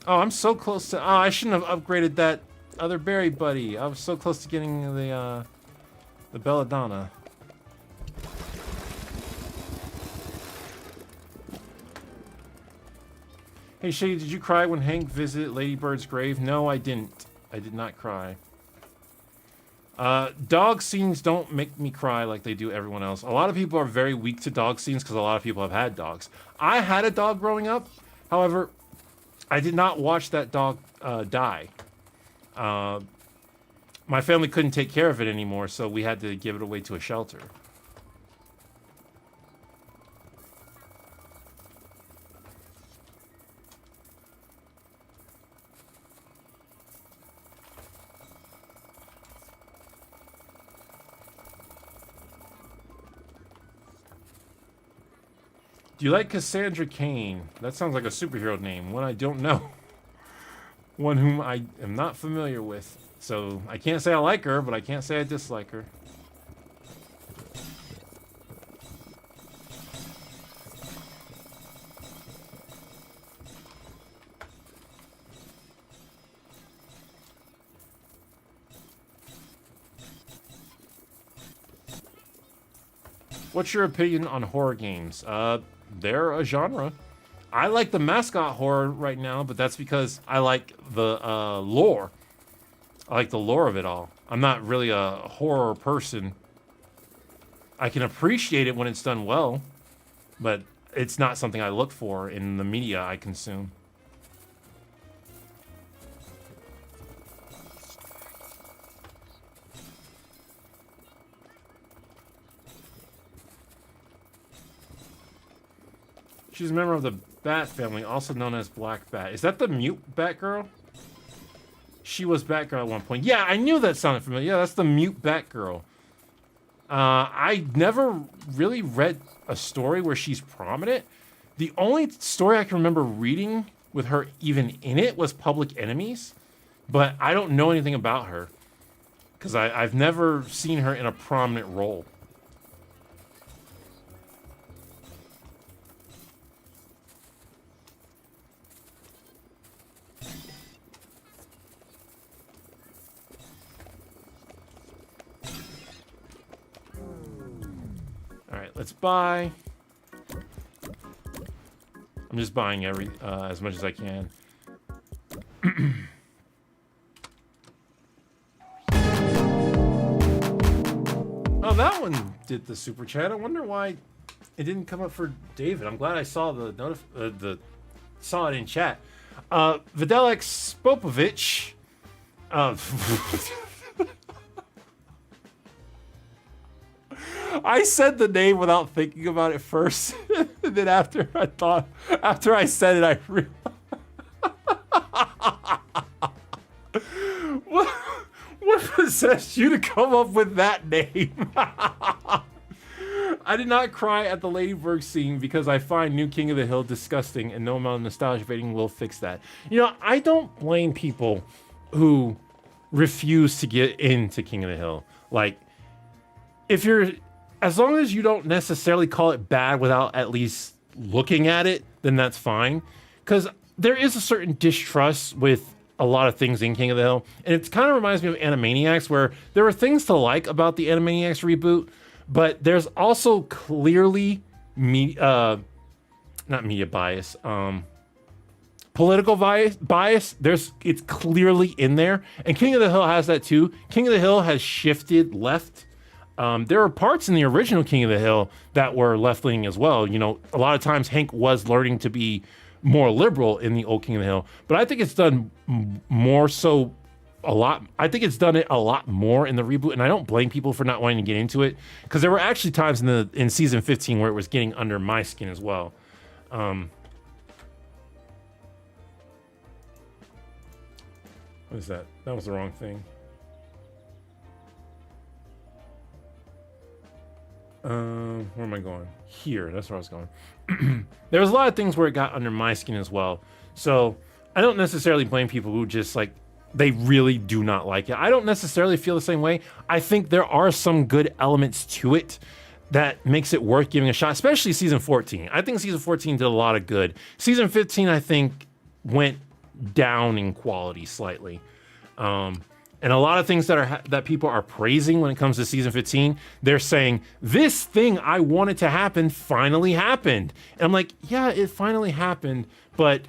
[SPEAKER 1] Oh, I'm so close to... Oh, I shouldn't have upgraded that other berry buddy. I was so close to getting the belladonna. Hey, Shady, did you cry when Hank visited Lady Bird's grave? No, I didn't. I did not cry. Dog scenes don't make me cry like they do everyone else. A lot of people are very weak to dog scenes because a lot of people have had dogs. I had a dog growing up. However, I did not watch that dog die. My family couldn't take care of it anymore, so we had to give it away to a shelter. Do you like Cassandra Cain? That sounds like a superhero name, one I don't know. One whom I am not familiar with. So, I can't say I like her, but I can't say I dislike her. What's your opinion on horror games? They're a genre. I like the mascot horror right now, but that's because I like the lore. I like the lore of it all. I'm not really a horror person. I can appreciate it when it's done well, but it's not something I look for in the media I consume. She's a member of the Bat family, also known as Black Bat. Is that the mute Batgirl? She was Batgirl at one point. Yeah, I knew that sounded familiar. Yeah, that's the mute Batgirl. I never really read a story where she's prominent. The only story I can remember reading with her even in it was Public Enemies, but I don't know anything about her because I've never seen her in a prominent role. Let's buy. I'm just buying as much as I can. Oh, that one did the super chat. I wonder why it didn't come up for David. I'm glad I saw saw it in chat. Videlex Spopovich. I said the name without thinking about it first. And then after I said it, I realized. What possessed you to come up with that name? I did not cry at the Lady Bird scene because I find New King of the Hill disgusting and no amount of nostalgia baiting will fix that. You know, I don't blame people who refuse to get into King of the Hill. Like, as long as you don't necessarily call it bad without at least looking at it, then that's fine. Because there is a certain distrust with a lot of things in King of the Hill. And it kind of reminds me of Animaniacs, where there were things to like about the Animaniacs reboot, but there's also clearly not media bias, political bias. It's clearly in there. And King of the Hill has that too. King of the Hill has shifted left. There are parts in the original King of the Hill that were left-leaning as well. You know, a lot of times Hank was learning to be more liberal in the old King of the Hill, but I think it's done more so a lot. I think it's done it a lot more in the reboot, and I don't blame people for not wanting to get into it because there were actually times in season 15 where it was getting under my skin as well. What is that? That was the wrong thing. Where am I going? Here. That's where I was going. There was a lot of things where it got under my skin as well. So I don't necessarily blame people who just like, they really do not like it. I don't necessarily feel the same way. I think there are some good elements to it that makes it worth giving a shot, especially season 14. I think season 14 did a lot of good. Season 15, I think, went down in quality slightly. And a lot of things that people are praising when it comes to season 15, they're saying, this thing I wanted to happen finally happened. And I'm like, yeah, it finally happened, but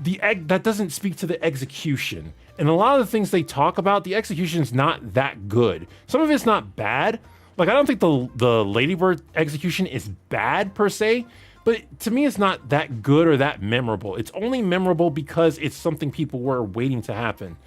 [SPEAKER 1] that doesn't speak to the execution. And a lot of the things they talk about, the execution's not that good. Some of it's not bad. Like, I don't think the Ladybird execution is bad per se, but to me, it's not that good or that memorable. It's only memorable because it's something people were waiting to happen.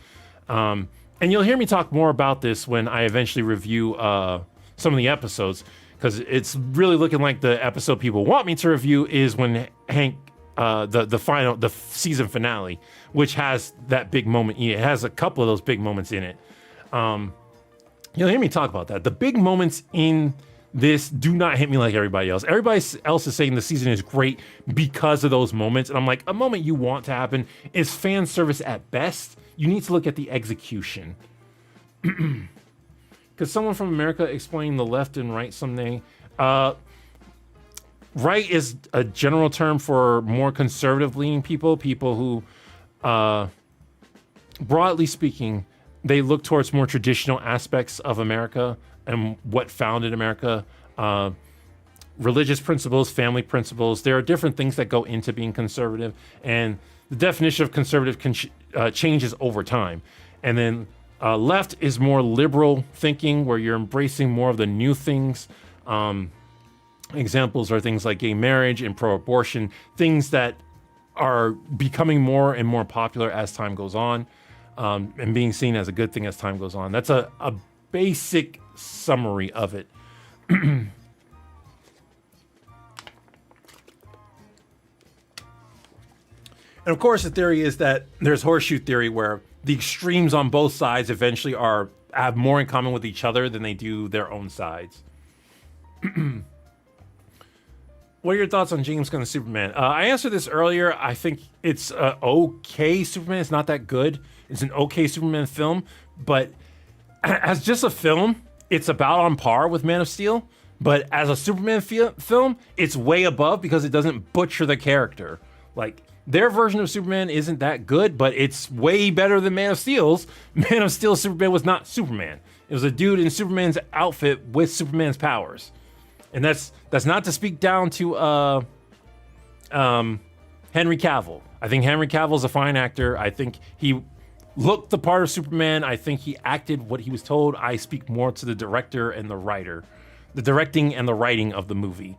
[SPEAKER 1] And you'll hear me talk more about this when I eventually review some of the episodes, because it's really looking like the episode people want me to review is when Hank, the season finale, which has that big moment. It has a couple of those big moments in it. You'll hear me talk about that. The big moments in this do not hit me like everybody else. Everybody else is saying the season is great because of those moments. And I'm like, a moment you want to happen is fan service at best. You need to look at the execution. Could someone from America explain the left and right someday? Right is a general term for more conservative leaning people who, broadly speaking, they look towards more traditional aspects of America and what founded America. Religious principles, family principles. There are different things that go into being conservative, and the definition of conservative changes over time. And then left is more liberal thinking, where you're embracing more of the new things. Examples are things like gay marriage and pro-abortion, things that are becoming more and more popular as time goes on, and being seen as a good thing as time goes on. That's a basic summary of it. And of course, the theory is that there's horseshoe theory, where the extremes on both sides eventually have more in common with each other than they do their own sides. What are your thoughts on James Gunn's Superman? I answered this earlier. I think it's okay Superman. It's not that good. It's an okay Superman film, but as just a film, it's about on par with Man of Steel. But as a Superman film, it's way above because it doesn't butcher the character. Like, their version of Superman isn't that good, but it's way better than Man of Steel's. Man of Steel's Superman was not Superman. It was a dude in Superman's outfit with Superman's powers. And that's not to speak down to Henry Cavill. I think Henry Cavill's a fine actor. I think he looked the part of Superman. I think he acted what he was told. I speak more to the director and the writer. The directing and the writing of the movie.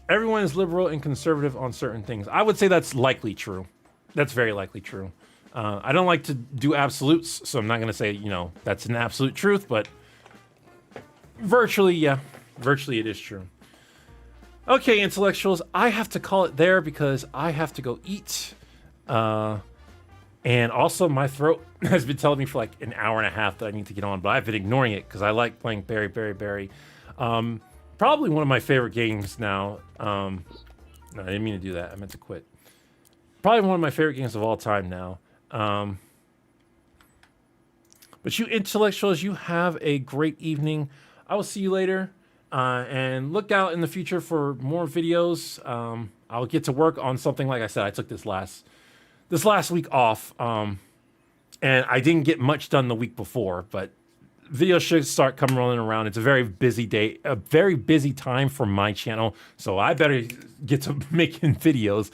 [SPEAKER 1] Everyone is liberal and conservative on certain things. I would say that's likely true. That's very likely true. I don't like to do absolutes, so I'm not going to say, that's an absolute truth, but virtually, yeah. Virtually it is true. Okay, intellectuals, I have to call it there because I have to go eat. And also my throat has been telling me for like an hour and a half that I need to get on, but I've been ignoring it because I like playing Berry, Berry, Berry. Probably one of my favorite games now. No, I didn't mean to do that. I meant to quit. Probably one of my favorite games of all time now. But you intellectuals, you have a great evening. I will see you later. And look out in the future for more videos. I'll get to work on something. Like I said, I took this last week off. And I didn't get much done the week before, but videos should start coming rolling around. It's a very busy day, a very busy time for my channel. So I better get to making videos.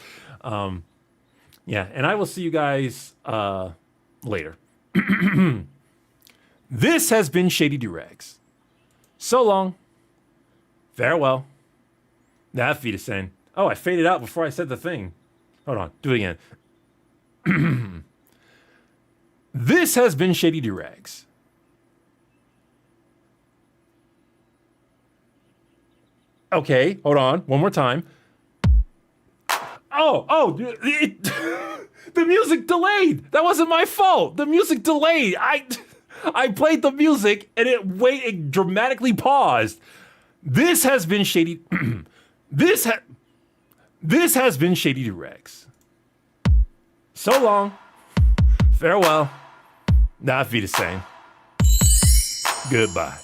[SPEAKER 1] Yeah, and I will see you guys later. This has been Shady Doorags. So long. Farewell. That feed is saying, oh, I faded out before I said the thing. Hold on, do it again. This has been Shady Doorags. Okay, hold on, one more time. The music delayed. That wasn't my fault. The music delayed. I played the music and it dramatically paused. This has been Shady. This has been Shady Doorags. So long. Farewell. Not be the same. Goodbye.